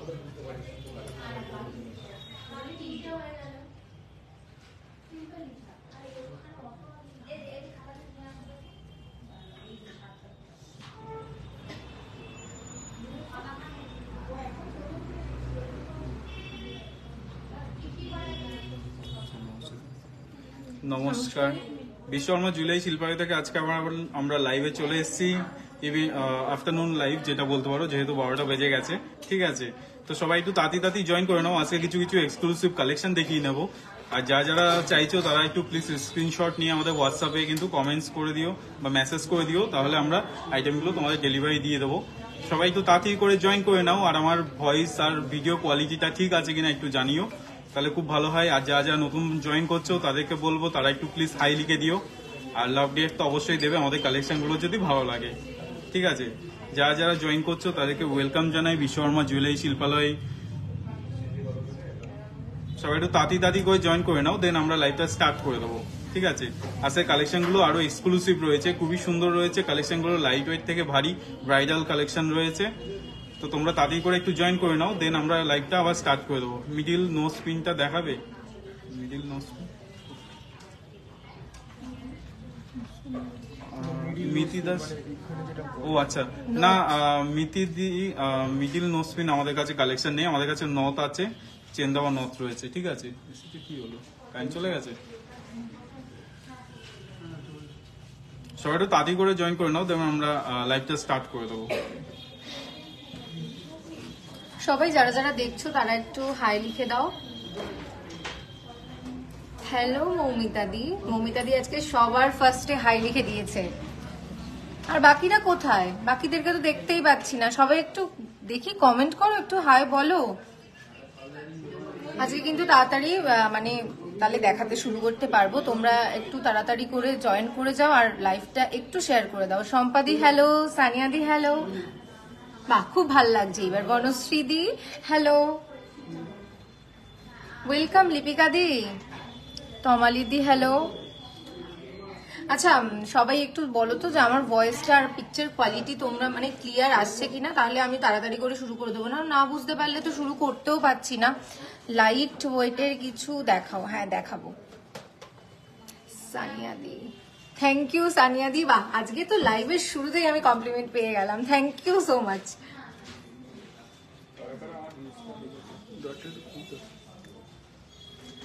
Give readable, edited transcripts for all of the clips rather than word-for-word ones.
নমস্কার, বিশ্বকর্মা জুয়েলারি শিল্পালয় থেকে আজকে আমরা লাইভে চলে এসেছি। আফটারনুন লাইভ যেটা বলতে পারো, যেহেতু 12টা বেজে গেছে। ঠিক আছে, তো সবাই একটু তাড়াতাড়ি জয়েন করে নাও। আজকে কিছু কিছু এক্সক্লুসিভ কালেকশন দেখিয়ে নেবো। আর যারা চাইছো তারা একটু প্লিজ স্ক্রিনশট নিয়ে আমাদের হোয়াটসঅ্যাপে কিন্তু কমেন্টস করে দিও বা মেসেজ করে দিও, তাহলে আমরা আইটেমগুলো তোমাদের ডেলিভারি দিয়ে দেবো। সবাই একটু তাড়াতাড়ি করে জয়েন করে নাও। আর আমার ভয়েস আর ভিডিও কোয়ালিটিটা ঠিক আছে কিনা একটু জানিও, তাহলে খুব ভালো হয়। আর যা নতুন জয়েন করছো তাদেরকে বলবো তারা একটু প্লিজ হাই লিখে দিও। আর লাভ ডেট তো অবশ্যই দেবে আমাদের কালেকশনগুলো যদি ভালো লাগে। ঠিক আছে, যারা জয়েন করছো তাদেরকে ওয়েলকাম জানাই বিশ্বকর্মা জুয়েলারি শিল্পালয়। সবাই একটু তাড়াতাড়ি করে জয়েন করে নাও, দেন আমরা লাইভটা স্টার্ট করে দেবো। ঠিক আছে, আজকে কালেকশনগুলো আরো এক্সক্লুসিভ রয়েছে, খুবই সুন্দর রয়েছে কালেকশনগুলো। লাইট ওয়েট থেকে ভারী ব্রাইডাল কালেকশন রয়েছে, তো তোমরা তাড়াতাড়ি করে একটু জয়েন করে নাও, দেন আমরা লাইভটা আবার স্টার্ট করে দেবো। মিডিল নো স্পিনটা দেখাবে, middle no spin. Miti Das, ও আচ্ছা, না মিতি দি মিডিল নো স্পিন আমাদের কাছে কালেকশন নেই। আমাদের কাছে নথ আছে, চেন দেওয়া নথ রয়েছে। ঠিক আছে, কি হলো, কারেন্ট চলে গেছে। সবাই একটু তাড়াতাড়ি করে জয়েন করে নাও, দেন আমরা লাইভটা স্টার্ট করে দেবো। সবাই যারা দেখছো তারা একটু হাই লিখে দাও। হ্যালো মৌমিতাদি আজকে সবার ফার্স্টে হাই লিখে দিয়েছে। আর বাকিরা কোথায়? বাকিদেরকে তো দেখতেই পাচ্ছি না। সবাই একটু দেখি কমেন্ট করো, একটু হাই বলো। আজকে কিন্তু তাড়াতাড়ি মানে তাহলে দেখাতে শুরু করতে পারবো। তোমরা একটু তাড়াতাড়ি করে জয়েন করে যাও আর লাইভটা একটু শেয়ার করে দাও। সম্পাদি হ্যালো, সানিয়াদি হ্যালো, বাহ খুব ভালো লাগছে এবার। বনশ্রী দি হ্যালো, ওয়েলকাম। লিপিকা দি, তমালি দি হ্যালো। আচ্ছা সবাই একটু বলো তো যে আমার ভয়েসটা আর পিকচার কোয়ালিটি তোমরা মানে ক্লিয়ার আসছে কিনা, তাহলে আমি তাড়াতাড়ি করে শুরু করে দেবো। না বুঝতে পারলে তো শুরু করতেও পারছি না। লাইট ওয়েটের কিছু দেখাও। হ্যাঁ দেখাবো। সানিয়া দি, থ্যাংক ইউ সানিয়া দি। বাহ, আজকে তো লাইভের শুরুতেই আমি কমপ্লিমেন্ট পেয়ে গেলাম, থ্যাংক ইউ সো মাচ।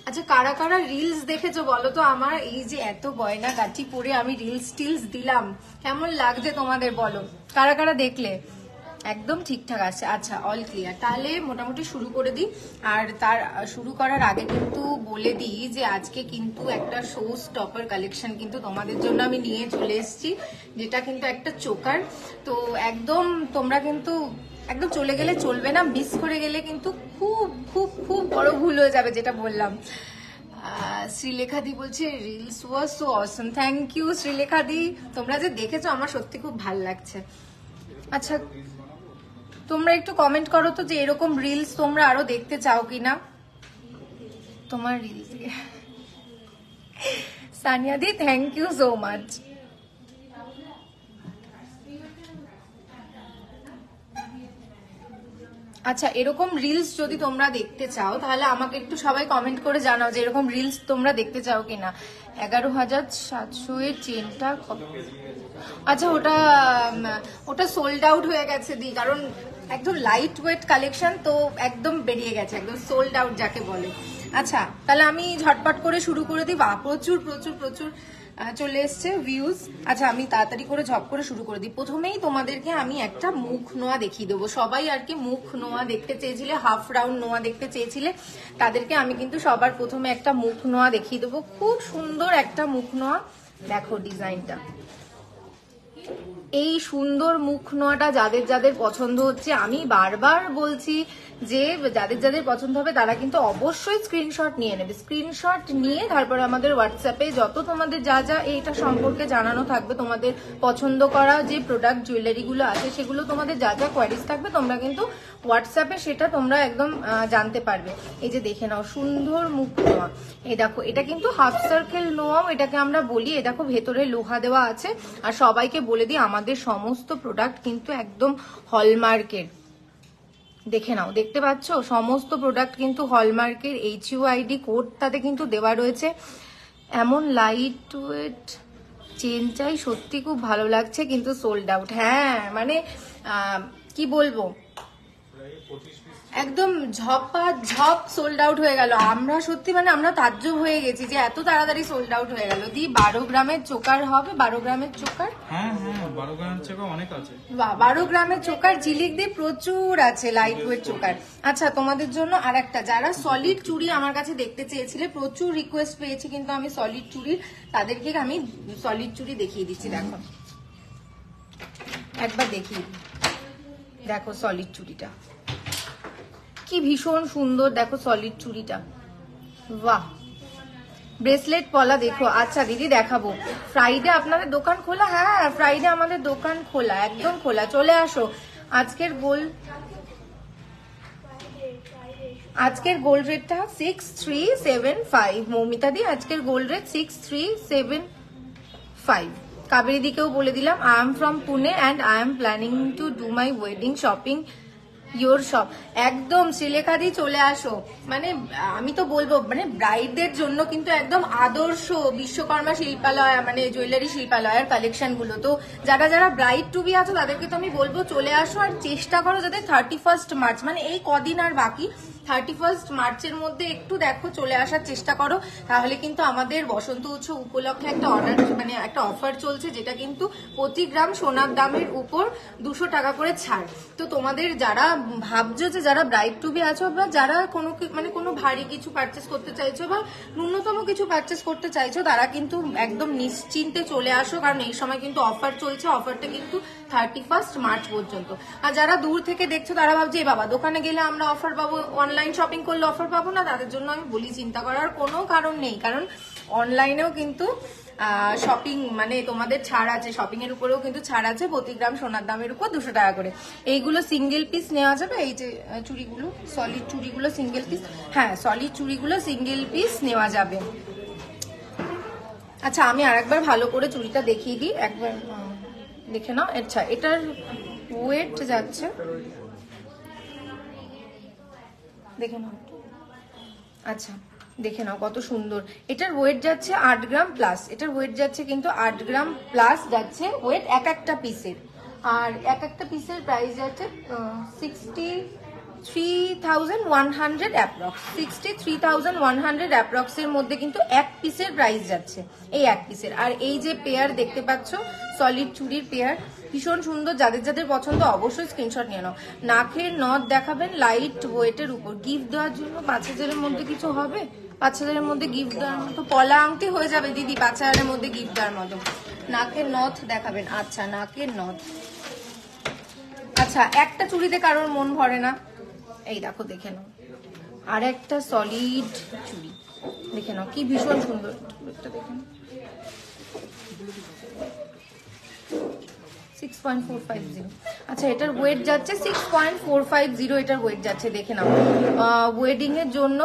আচ্ছা কারা কারা রিলস দেখেছো বলো তো? আমার এই যে এত গয়না গাঠি পরে আমি টিলস দিলাম, কেমন লাগছে তোমাদের বলো? কারা কারা দেখলে? একদম ঠিকঠাক আছে। আচ্ছা অল ক্লিয়ার, তাহলে মোটামুটি শুরু করে দিই। আর তার শুরু করার আগে কিন্তু বলে দিই যে আজকে কিন্তু একটা শো স্টপার কালেকশন কিন্তু তোমাদের জন্য আমি নিয়ে চলে এসেছি, যেটা কিন্তু একটা চোকার। তো একদম তোমরা কিন্তু একদম চলে গেলে চলবে না, মিস করে গেলে কিন্তু খুব খুব খুব বড় ভুল হয়ে যাবে, যেটা বললাম। শ্রীলেখা দি বলছে reels was so awesome. Thank you Srilekha দি, তোমরা যে দেখেছো আমার সত্যি খুব ভালো লাগছে। আচ্ছা তোমরা একটু কমেন্ট করো তো যে এরকম রিলস তোমরা আরো দেখতে চাও কিনা। তোমার রিলস সানিয়া দি, থ্যাংক ইউ সো মাচ। আচ্ছা এরকম রিলস যদি তোমরা দেখতে চাও তাহলে আমাকে একটু সবাই কমেন্ট করে জানাও যে এরকম রিলস তোমরা দেখতে চাও কিনা। 11,700 এর চেনটা, আচ্ছা ওটা সোল্ড আউট হয়ে গেছে দি, কারণ একদম লাইট ওয়েট কালেকশন তো একদম বেরিয়ে গেছে, একদম সোল্ড আউট যাকে বলে। আচ্ছা তাহলে আমি ঝটপট করে শুরু করে দিই। বা প্রচুর প্রচুর প্রচুর চলে এসছে ভিউজ। আচ্ছা আমি তাড়াতাড়ি করে ঝপ করে শুরু করে দিই। প্রথমেই তোমাদেরকে আমি একটা মুখ নোয়া দেখিয়ে দেবো। সবাই আর কি মুখ নোয়া দেখতে চেয়েছিলে, হাফ রাউন্ড নোয়া দেখতে চেয়েছিলে, তাদেরকে আমি কিন্তু সবার প্রথমে একটা মুখ নোয়া দেখিয়ে দেবো। খুব সুন্দর একটা মুখ নোয়া, দেখো ডিজাইনটা। এই সুন্দর মুখ নোয়াটা যাদের যাদের পছন্দ হচ্ছে, আমি বারবার বলছি যে যাদের যাদের পছন্দ হবে তারা কিন্তু অবশ্যই স্ক্রিনশট নিয়ে নেবে। স্ক্রিনশট নিয়ে তারপরে আমাদের হোয়াটসঅ্যাপে যত তোমাদের যা যা এইটা সম্পর্কে জানানো থাকবে, তোমাদের পছন্দ করা যে প্রোডাক্ট জুয়েলারিগুলো আছে সেগুলো তোমাদের যা যা কোয়ারিজ থাকবে তোমরা কিন্তু হোয়াটসঅ্যাপে সেটা তোমরা একদম জানতে পারবে। এই যে দেখে নাও সুন্দর মুখ নোয়া, এই দেখো এটা কিন্তু হাফ সার্কেল নোয়াও এটাকে আমরা বলি। এ দেখো ভেতরে লোহা দেওয়া আছে। আর সবাইকে বলে দিই আমাদের সমস্ত প্রোডাক্ট কিন্তু একদম হলমার্কের, দেখে নাও, দেখতে পাচ্ছ সমস্ত প্রোডাক্ট কিন্তু হলমার্কের HUID কোড তাতে কিন্তু দেওয়া রয়েছে। এমন লাইট ওয়েট চেন চাই, সত্যি খুব ভালো লাগছে, কিন্তু সোল্ড আউট। হ্যাঁ মানে কি বলবো, একদম ঝপ সোল্ড আউট হয়ে গেল। আমরা সত্যি মানে আমরা তাজ্জব হয়ে গেছি যে এত তাড়াতাড়ি সোল্ড আউট হয়ে গেল। দি 12 গ্রামের চোকার হবে, 12 গ্রামের চোকার, হ্যাঁ 12 গ্রামের চোকার অনেক আছে। 12 গ্রামের চোকার ঝিলিক দিয়ে প্রচুর আছে, লাইট ওয়েট চোকার। আচ্ছা তোমাদের জন্য আর একটা, যারা সলিড চুড়ি আমার কাছে দেখতে চেয়েছিলে, প্রচুর রিকোয়েস্ট পেয়েছি কিন্তু আমি সলিড চুড়ির, তাদেরকে আমি সলিড চুড়ি দেখিয়ে দিচ্ছি। দেখো একবার দেখিয়ে দিই, দেখো সলিড চুড়িটা কি ভীষণ সুন্দর, দেখো সলিড চুড়িটা, বাহ। ব্রেসলেট পলা দেখো। আচ্ছা দিদি দেখাবো, ফ্রাইডে আপনাদের দোকান খোলা? হ্যাঁ ফ্রাইডে আমাদের দোকান খোলা, একদম খোলা, চলে আসো। আজকের গোল্ড রেটটা 6375 মৌমিতা দি, আজকের গোল্ড রেট 6375। কাবেরী দিকেও বলে দিলাম, I am from Pune and I am planning to do my wedding shopping your shop. একদম শ্রীলেখা দি চলে আসো। মানে আমি তো বলবো মানে ব্রাইডদের জন্য কিন্তু একদম আদর্শ বিশ্বকর্মা শিল্পালয়, মানে জুয়েলারি শিল্পালয়ের কালেকশন গুলো। তো যারা যারা ব্রাইড টু বি আছো তাদেরকে তো আমি বলবো চলে আসো, আর চেষ্টা করো যাতে 31 মার্চ, মানে এই কদিন আর বাকি, 31 মার্চের মধ্যে একটু দেখো চলে আসার চেষ্টা করো। তাহলে কিন্তু আমাদের বসন্ত উৎসব উপলক্ষে একটা অর্ডার, মানে একটা অফার চলছে, যেটা কিন্তু প্রতি গ্রাম সোনার দামের উপর 200 টাকা করে ছাড়। তো তোমাদের যারা ভাবছো যে যারা ব্রাইড টু বি আছো, বা যারা কোনো ভারী কিছু পারচেস করতে চাইছো বা ন্যূনতম কিছু পারচেস করতে চাইছো, তারা কিন্তু একদম নিশ্চিন্তে চলে আসো, কারণ এই সময় কিন্তু অফার চলছে। অফারটা কিন্তু 31 মার্চ পর্যন্ত। আর যারা দূর থেকে দেখছো তারা ভাবছে এই বাবা দোকানে গেলে আমরা অফার পাবো, অনলাইন শপিং করলে অফার পাবো না, তাদের জন্য আমি বলি চিন্তা করার কোনো কারণ নেই, কারণ অনলাইনেও কিন্তু শপিং মানে তোমাদের ছাড় আছে, শপিং এর উপরেও কিন্তু ছাড় আছে, প্রতি গ্রাম সোনার দামের উপর 200 টাকা করে। এইগুলো সিঙ্গেল পিস নেওয়া যাবে, এই যে চুড়িগুলো, সলিড চুড়িগুলো সিঙ্গেল পিস, হ্যাঁ সলিড চুড়িগুলো সিঙ্গেল পিস নেওয়া যাবে। আচ্ছা আমি আরেকবার ভালো করে চুড়িটা দেখিয়ে দিই, একবার দেখে নাও। আচ্ছা এটার ওয়েট যাচ্ছে, দেখে নাও, আচ্ছা দেখে নাও কত সুন্দর। এটার ওয়েট যাচ্ছে 8 গ্রাম প্লাস, এটার ওয়েট যাচ্ছে কিন্তু 8 গ্রাম প্লাস যাচ্ছে ওয়েট এক একটা পিসের। আর এক একটা পিসের প্রাইস যাচ্ছে 63,100 অ্যাপ্রক্স, 63,100 অ্যাপ্রক্স এর মধ্যে কিন্তু এক পিসের প্রাইস যাচ্ছে, এই এক পিসের। আর এই যে পেয়ার দেখতে পাচ্ছ সলিড চুড়ির পেয়ার, ভীষণ সুন্দর, যাদের যাদের পছন্দ অবশ্যই স্ক্রিনশট নিয়ে নাও। নাকের নথ দেখাবেন লাইট ওয়েটের উপর, গিফট দেওয়ার জন্য 5,000-এর মধ্যে কিছু হবে? 5,000-এর মধ্যে গিফট দেওয়ার মতো পলা আংটি হয়ে যাবে দিদি, 5,000-এর মধ্যে গিফট দেওয়ার মতো। নাকের নথ দেখাবেন, আচ্ছা নাকের নথ। আচ্ছা একটা চুড়িতে কারোর মন ভরে না, এই দেখো দেখে নাও, আর একটা সলিড চুড়ি দেখে নাও কি ভীষণ সুন্দর, দেখে নাও 6.450। আচ্ছা এটার ওয়েট যাচ্ছে 6.450, এটার ওয়েট যাচ্ছে, দেখে নাও। ওয়েডিং এর জন্য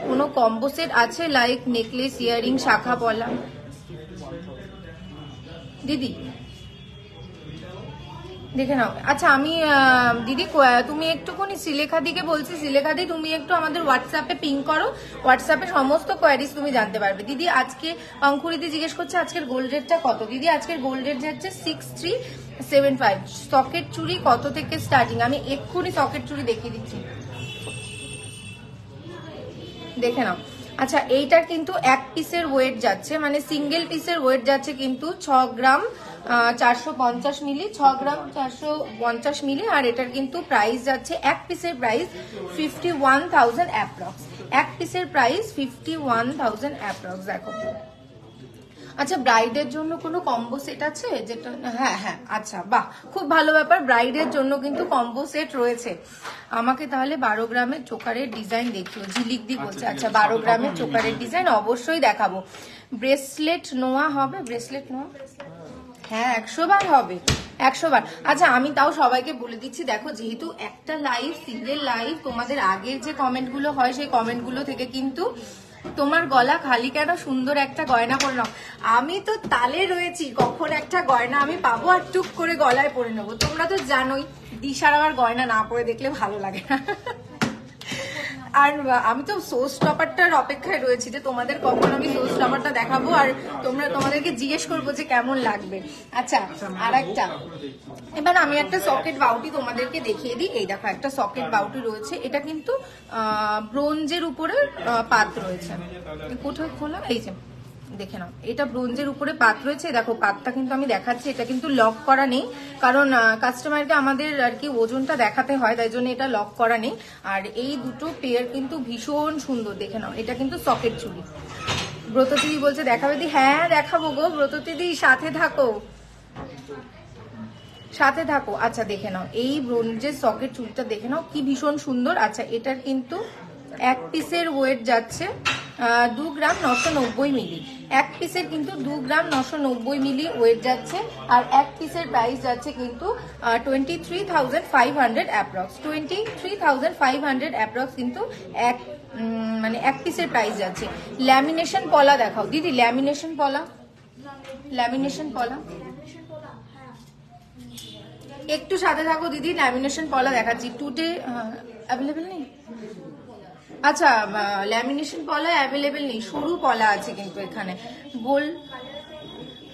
কোনো কম্বো সেট আছে, লাইক নেকলেস, ইয়ারিং, শাখা পলা দিদি দেখে নাও। আচ্ছা আমি দিদি তুমি একটুখানি শ্রীলেখা দিকে বলছি, শ্রীলেখা দি তুমি একটু আমাদের হোয়াটসঅ্যাপে পিং করো, হোয়াটসঅ্যাপে সমস্ত কোয়ারিজ তুমি জানতে পারবে। দিদি আজকে অঙ্কুরিদি জিজ্ঞেস করছে আজকের গোল্ড রেটটা কত। দিদি আজকের গোল্ড রেট যাচ্ছে 6375। সকেট চুড়ি কত থেকে স্টার্টিং, আমি এক্ষুনি সকেট চুড়ি দেখিয়ে দিচ্ছি, দেখে নাও। আচ্ছা এইটার কিন্তু এক পিসের ওয়েট যাচ্ছে, মানে সিঙ্গেল পিসের ওয়েট যাচ্ছে কিন্তু 6 গ্রাম 450 মিলি, 6 গ্রাম 450 মিলি। আর এটার কিন্তু প্রাইস যাচ্ছে এক পিসের প্রাইস 51,000 অ্যাপ্রক্স, এক পিসের প্রাইস 51,000 অ্যাপ্রক্স। দেখো আচ্ছা ব্রাইডের জন্য কোনো কম্বো সেট আছে যেটা, হ্যাঁ হ্যাঁ আচ্ছা বাহ খুব ভালো ব্যাপার, ব্রাইডের জন্য কিন্তু কম্বো সেট রয়েছে। আমাকে তাহলে 12 গ্রামের চোকারের ডিজাইন দেখিও, ঝিলিক দি বলছে। আচ্ছা 12 গ্রামের চোকারের ডিজাইন অবশ্যই দেখাবো। ব্রেসলেট নোয়া হবে, ব্রেসলেট নোয়া হ্যাঁ 100 বার হবে, 100 বার। আচ্ছা আমি তাও সবাইকে বলে দিচ্ছি, দেখো যেহেতু একটা লাইভ সিঙ্গেল লাইভ, তোমাদের আগের যে কমেন্ট গুলো হয় সেই কমেন্ট গুলো থেকে কিন্তু তোমার গলা খালি কেন, সুন্দর একটা গয়না পরে নাও। আমি তো তালে রয়েছি, কখন একটা গয়না আমি পাবো আর টুক করে গলায় পরে নেবো। তোমরা তো জানোই দিশার আবার গয়না না পরে দেখলে ভালো লাগে না। আর আমি তো সোর্স টপারটার অপেক্ষায় রয়েছি যে তোমাদের কখন আমি সোর্স টপারটা দেখাবো আর তোমাদেরকে জিজ্ঞেস করবো যে কেমন লাগবে। আচ্ছা, আর একটা, এবার আমি একটা সকেট বাউটি তোমাদেরকে দেখিয়ে দিই। এই দেখো একটা সকেট বাউটি রয়েছে, এটা কিন্তু ব্রোঞ্জের উপরে পাত রয়েছে। কোথায় খোলা, এই যে দেখে নাও, এটা ব্রোঞ্জের উপরে পাত রয়েছে। দেখো পাতটা কিন্তু আমি দেখাচ্ছি, এটা কিন্তু লক করা নেই, কারণ কাস্টমারকে আমাদের আর কি ওজনটা দেখাতে হয়, তাই জন্য এটা লক করা নেই। আর এই দুটো পেয়ার কিন্তু ভীষণ সুন্দর, দেখে নাও, এটা কিন্তু সকেট চুড়ি। ব্রতদিদি বলছে দেখাবে দি, হ্যাঁ দেখাবো গো ব্রতদিদি, সাথে থাকো সাথে থাকো। আচ্ছা দেখে নাও, এই ব্রোঞ্জের সকেট চুড়িটা দেখে নাও কি ভীষণ সুন্দর। আচ্ছা এটার কিন্তু এক পিসের ওয়েট যাচ্ছে 2 গ্রাম 990 মিলি। এক পিসের কিন্তু 2 গ্রাম 990 মিলি ওয়েট যাচ্ছে, আর এক পিসের প্রাইস যাচ্ছে কিন্তু 23,500 অ্যাপ্রক্স। 23,500 অ্যাপ্রক্স কিন্তু মানে এক পিসের প্রাইস যাচ্ছে। ল্যামিনেশন পলা দেখাও দিদি, ল্যামিনেশন পলা, ল্যামিনেশন পলা একটু সাথে থাকো দিদি, ল্যামিনেশন পলা দেখাচ্ছি। টুডে অ্যাভেলেবেল নেই, আচ্ছা ল্যামিনেশন পলা অ্যাভেলেবেল নেই, সরু পলা আছে কিন্তু এখানে।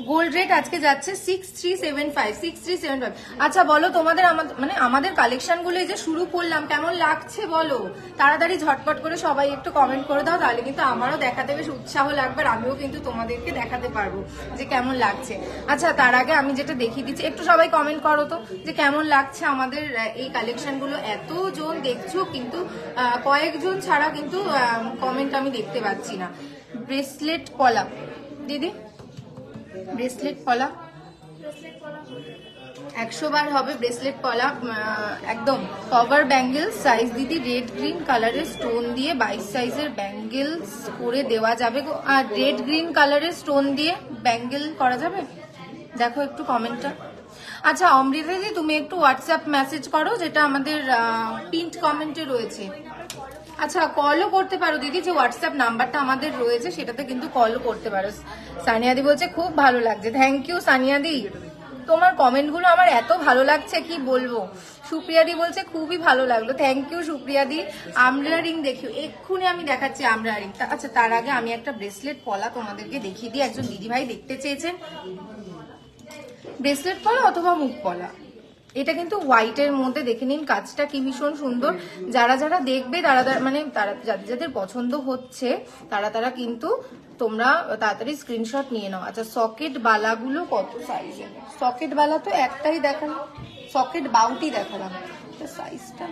গোল্ড রেট আজকে যাচ্ছে 6375। আচ্ছা বলো তোমাদের মানে আমাদের কালেকশন গুলো এই যে শুরু করলাম, কেমন লাগছে বলো? তাড়াতাড়ি ঝটপট করে সবাই একটু কমেন্ট করে দাও, তাহলে কিন্তু আমারও দেখাতে বেশ উৎসাহ লাগবে, আর আমিও কিন্তু তোমাদেরকে দেখাতে পারবো যে কেমন লাগছে। আচ্ছা তার আগে আমি যেটা দেখিয়ে দিচ্ছি, একটু সবাই কমেন্ট করো তো যে কেমন লাগছে আমাদের এই কালেকশন গুলো। এতজন দেখছো কিন্তু কয়েকজন ছাড়া কিন্তু কমেন্ট আমি দেখতে পাচ্ছি না। ব্রেসলেট পলা দিদি, ব্রেসলেট পলা 100 বার হবে। ব্রেসলেট পলা একদম কভার ব্যাঙ্গেলস সাইজ দিদি, রেড গ্রিন কালারের স্টোন দিয়ে 22 সাইজের ব্যাঙ্গেলস করে দেওয়া যাবে। আর রেড গ্রিন কালারের স্টোন দিয়ে ব্যাঙ্গেল করা যাবে, দেখো একটু কমেন্টটা। আচ্ছা অমৃতা দিদি তুমি একটু হোয়াটসঅ্যাপ মেসেজ করো, যেটা আমাদের পিন্ট কমেন্টে রয়েছে। আচ্ছা কলও করতে পারো দিদি, যে হোয়াটসঅ্যাপ নাম্বারটা আমাদের রয়েছে সেটাতে কিন্তু কলও করতে পারো। সানিয়াদি বলছে খুব ভালো লাগছে, থ্যাংক ইউ সানিয়াদি, তোমার কমেন্টগুলো আমার এত ভালো লাগছে কি বলবো। সুপ্রিয়াদি বলছে খুবই ভালো লাগলো, থ্যাংক ইউ সুপ্রিয়াদি। আমরা রিং দেখিও, এক্ষুনি আমি দেখাচ্ছি আমরা রিং। আচ্ছা তার আগে আমি একটা ব্রেসলেট পলা তোমাদেরকে দেখিয়ে দিই, একজন দিদিভাই দেখতে চেয়েছেন। ব্রেসলেট পলা অথবা মুখ পলা, এটা কিন্তু হোয়াইটের মধ্যে, দেখে নিন কাজটা কি ভীষণ সুন্দর। যারা যারা দেখবে তারা মানে তারা যাদের পছন্দ হচ্ছে তারা কিন্তু তোমরা তাড়াতাড়ি স্ক্রিনশট নিয়ে নাও। আচ্ছা সকেট বালাগুলো কত সাইজের? সকেট বালা তো একটাই দেখালাম, সকেট বাউটি দেখালাম, সাইজটা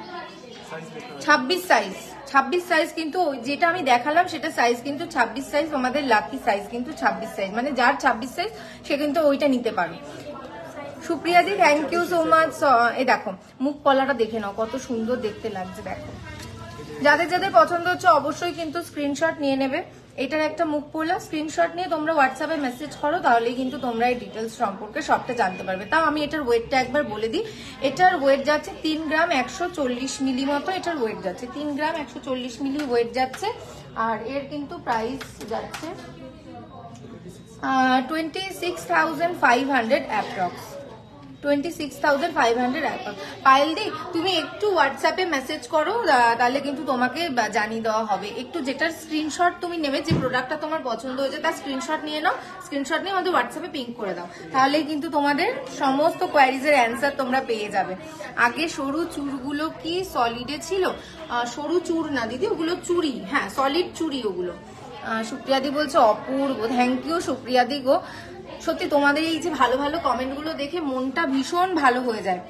26 সাইজ। 26 সাইজ কিন্তু যেটা আমি দেখালাম সেটা সাইজ কিন্তু 26 সাইজ, তোমাদের লাকি সাইজ কিন্তু 26 সাইজ, মানে যার 26 সাইজ সে কিন্তু ওইটা নিতে পারো। সুপ্রিয়া দি থ্যাংক ইউ সো মাচ। এই দেখো মুখ পলাটা দেখে নাও কত সুন্দর দেখতে লাগছে, দেখো যাদের যাদের পছন্দ হচ্ছে অবশ্যই কিন্তু স্ক্রিনশট নিয়ে নেবে। এটার একটা মুখ পলা স্ক্রিনশট নিয়ে তোমরা হোয়াটসঅ্যাপে মেসেজ করো, তাহলেই কিন্তু তোমরা এই ডিটেলস সম্পর্কে সবটা জানতে পারবে। তাও আমি এটার ওয়েটটা একবার বলে দিই, এটার ওয়েট যাচ্ছে 3 গ্রাম 140 মিলি মতো, এটার ওয়েট যাচ্ছে 3 গ্রাম 140 মিলি ওয়েট যাচ্ছে। আর এর কিন্তু প্রাইস যাচ্ছে 26,500 অ্যাপ্রক্স, 26,500 অ্যাপ্রক্স। পায়েল দি তুমি একটু হোয়াটসঅ্যাপে মেসেজ করো, তাহলে কিন্তু তোমাকে জানিয়ে দেওয়া হবে। একটু যেটার স্ক্রিনশট তুমি নেবে, যে প্রোডাক্টটা তোমার পছন্দ হয়েছে তার স্ক্রিনশট নিয়ে নাও, স্ক্রিনশট নিয়ে আমাদের হোয়াটসঅ্যাপে পিঙ্ক করে দাও, তাহলে কিন্তু তোমাদের সমস্ত কোয়ারিজের অ্যান্সার তোমরা পেয়ে যাবে। আগে সরু চুড়গুলো কি সলিডে ছিল? সরু চুড় না দিদি, ওগুলো চুড়ি, হ্যাঁ সলিড চুড়ি ওগুলো। সুপ্রিয়াদি বলছে অপূর্ব, থ্যাংক ইউ সুপ্রিয়াদি গো। সত্যি তোমাদের এই যে ভালো ভালো কমেন্টগুলো দেখে মনটা ভীষণ ভালো হয়ে যায়।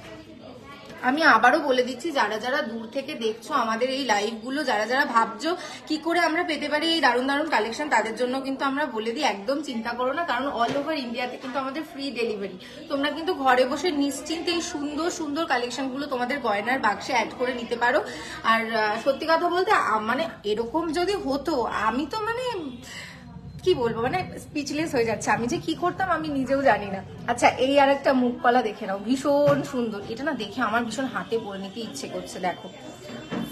আমি আবারও বলে দিচ্ছি, যারা যারা দূর থেকে দেখছো আমাদের এই লাইভগুলো, যারা যারা ভাবছো কি করে আমরা পেতে পারি এই দারুণ দারুণ কালেকশন, তাদের জন্য কিন্তু আমরা বলে দিই একদম চিন্তা করো না, কারণ অল ওভার ইন্ডিয়াতে কিন্তু আমাদের ফ্রি ডেলিভারি। তোমরা কিন্তু ঘরে বসে নিশ্চিন্তে এই সুন্দর সুন্দর কালেকশনগুলো তোমাদের গয়নার বাক্সে অ্যাড করে নিতে পারো। আর সত্যি কথা বলতে মানে এরকম যদি হতো, আমি তো মানে কি বলবো, মানে স্পিচলেস হয়ে যাচ্ছে, আমি যে কি করতাম আমি নিজেও জানি না। আচ্ছা এই আর একটা মুখ পলা দেখে নাও, ভীষণ সুন্দর, এটা না দেখে আমার ভীষণ হাতে পরে নিতে ইচ্ছে করছে। দেখো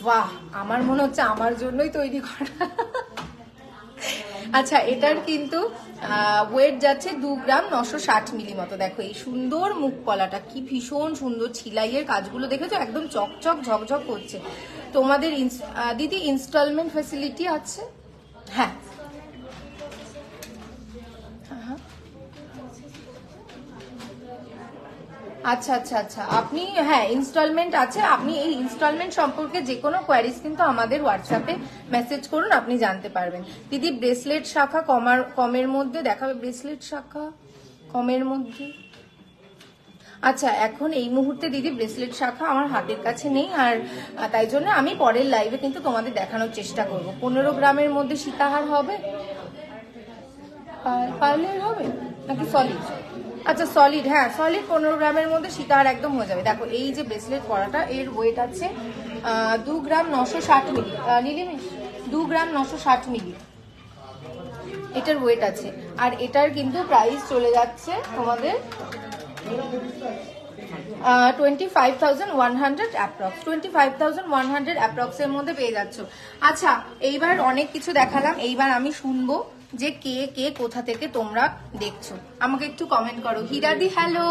বাহ, আমার মনে হচ্ছে আমার জন্যই তৈরি করা। আচ্ছা, এটার কিন্তু ওয়েট যাচ্ছে 2 গ্রাম 960 মিলি মতো। দেখো এই সুন্দর মুখ পলাটা কি ভীষণ সুন্দর, ছিলাইয়ের কাজগুলো দেখেছো, একদম চকচক ঝকঝক করছে। তোমাদের দিদি ইনস্টলমেন্ট ফ্যাসিলিটি আছে? হ্যাঁ, আচ্ছা আচ্ছা আচ্ছা, আপনি হ্যাঁ ইনস্টলমেন্ট আছে। আপনি এই ইনস্টলমেন্ট সম্পর্কে যে কোনো কোয়ারিজ কিন্তু আমাদের হোয়াটসঅ্যাপে মেসেজ করুন, আপনি জানতে পারবেন। দিদি ব্রেসলেট শাখা কমের মধ্যে দেখাবে? ব্রেসলেট শাখা কমের মধ্যে, আচ্ছা এখন এই মুহূর্তে দিদি ব্রেসলেট শাখা আমার হাতের কাছে নেই, আর তাই জন্য আমি পরের লাইভে কিন্তু তোমাদের দেখানোর চেষ্টা করব। 15 গ্রামের মধ্যে সীতাহার হবে, পার্লের হবে নাকি সলিড? আচ্ছা সলিড, হ্যাঁ সলিড 15 গ্রামের মধ্যে সীতাহার একদম হয়ে যাবে। দেখো এই যে ব্রেসলেট পরাটা, এর ওয়েট আছে 2 গ্রাম 960 মিলি। লিলিমিশ 2 গ্রাম 960 মিলি এটার ওয়েট আছে, আর এটার কিন্তু প্রাইস চলে যাচ্ছে তোমাদের 25,100 অ্যাপ্রক্স, 25,100 অ্যাপ্রক্স এর মধ্যে পেয়ে যাচ্ছ। আচ্ছা এইবার অনেক কিছু দেখালাম, এইবার আমি শুনবো যে কে কে কোথা থেকে তোমরা দেখছো। আমাকে একটু কমেন্ট করো। হীরাদি হ্যালো,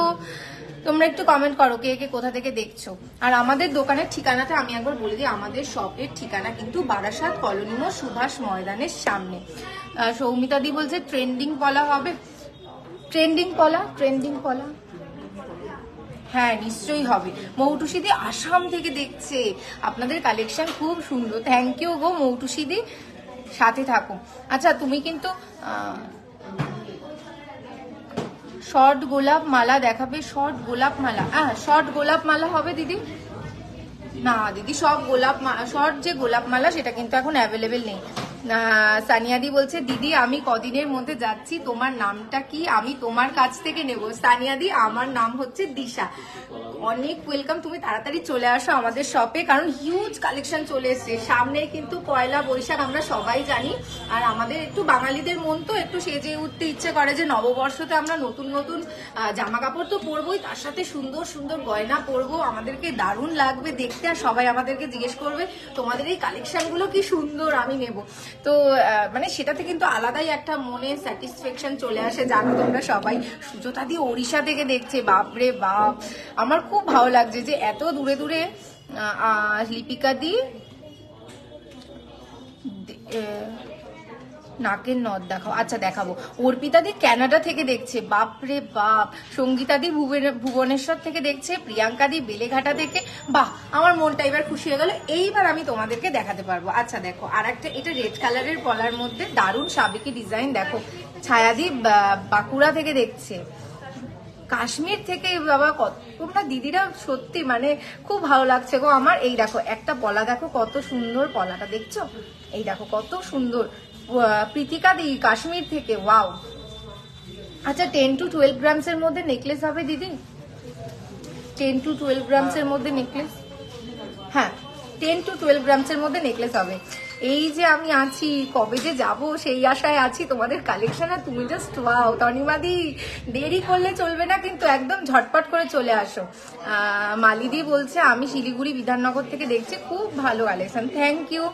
তোমরা একটু কমেন্ট করো কে কে কোথা থেকে দেখছো। আর আমাদের দোকানের ঠিকানাটা আমি একবার বলে দিই, আমাদের শপের ঠিকানা কিন্তু বারাসাত কলোনি মোড়, সুভাষ ময়দানের সামনে। সৌমিতা দি বলছে ট্রেন্ডিং পলা হবে, ট্রেন্ডিং পলা হ্যাঁ নিশ্চয়ই হবে। মৌটুসিদি আসাম থেকে দেখছে, আপনাদের কালেকশন খুব সুন্দর, থ্যাংক ইউ গো মৌটুসিদি, সাথে থাকো। আচ্ছা তুমি কিন্তু শর্ট গোলাপ মালা দেখাবে? শর্ট গোলাপ মালা, শর্ট গোলাপ মালা হবে দিদি? না দিদি, সব গোলাপ শর্ট যে গোলাপ মালা সেটা কিন্তু এখন অ্যাভেলেবেল নেই। সানিয়াদি বলছে দিদি আমি কদিনের মধ্যে যাচ্ছি, তোমার নামটা কি, আমি তোমার কাছ থেকে নেব। সানিয়াদি আমার নাম হচ্ছে দিশা, অনেক ওয়েলকাম, তুমি তাড়াতাড়ি চলে আসো আমাদের শপে, কারণ হিউজ কালেকশন চলে এসছে। সামনে কিন্তু পয়লা বৈশাখ আমরা সবাই জানি, আর আমাদের একটু বাঙালিদের মন তো একটু সেজে উঠতে ইচ্ছে করে যে নববর্ষতে আমরা নতুন নতুন জামা কাপড় তো পরবোই, তার সাথে সুন্দর সুন্দর গয়না পরবো, আমাদেরকে দারুণ লাগবে দেখতে, আর সবাই আমাদেরকে জিজ্ঞেস করবে তোমাদের এই কালেকশন গুলো কি সুন্দর, আমি নেব। তো মানে সেটাতে কিন্তু আলাদাই একটা মনে স্যাটিসফ্যাকশন চলে আসে, জানো তোমরা সবাই। সুজতা দি ওড়িশা থেকে দেখছে, বাপরে বাপ, আমার খুব ভালো লাগছে যে এত দূরে দূরে। লিপিকা দি নাকের নথ দেখাও, আচ্ছা দেখাবো। অর্পিতা দি ক্যানাডা থেকে দেখছে, বাপরে বাপ। সঙ্গীতা দি ভুবনেশ্বর থেকে দেখছে, প্রিয়াঙ্কা দি বেলেঘাটা থেকে, বাহ আমার মনটা এবার খুশি হয়ে গেল, এইবার আমি তোমাদেরকে দেখাতে পারবো। আচ্ছা দেখো আর একটা, এটা রেড কালারের পলার মধ্যে দারুণ সাবেকি ডিজাইন, দেখো ছায়াদি বাঁকুড়া থেকে দেখছে, কাশ্মীর থেকে, বাবা কত তোমরা দিদিরা, সত্যি মানে খুব ভালো লাগছে গো আমার। এই দেখো একটা পলা, দেখো কত সুন্দর পলাটা, দেখছো এই দেখো কত সুন্দর। প্রীতিকা দি কাশ্মীর থেকে, ওয়াও। আচ্ছা 10 to 12 গ্রামস এর মধ্যে নেকলেস হবে দিদি? 10 to 12 গ্রামস এর মধ্যে নেকলেস, হ্যাঁ 10 to 12 গ্রামস এর মধ্যে নেকলেস হবে। এই যে আমি আছি, কবে যে যাব সেই আশায় আছি তোমাদের কালেকশন, আর তুমি জাস্ট ওয়াও। তনিমাদি দেরি করলে চলবে না কিন্তু, একদম ঝটপট করে চলে আসো। মালিদি বলছে আমি শিলিগুড়ি বিধাননগর থেকে দেখছি, খুব ভালো কালেকশন, থ্যাংক ইউ।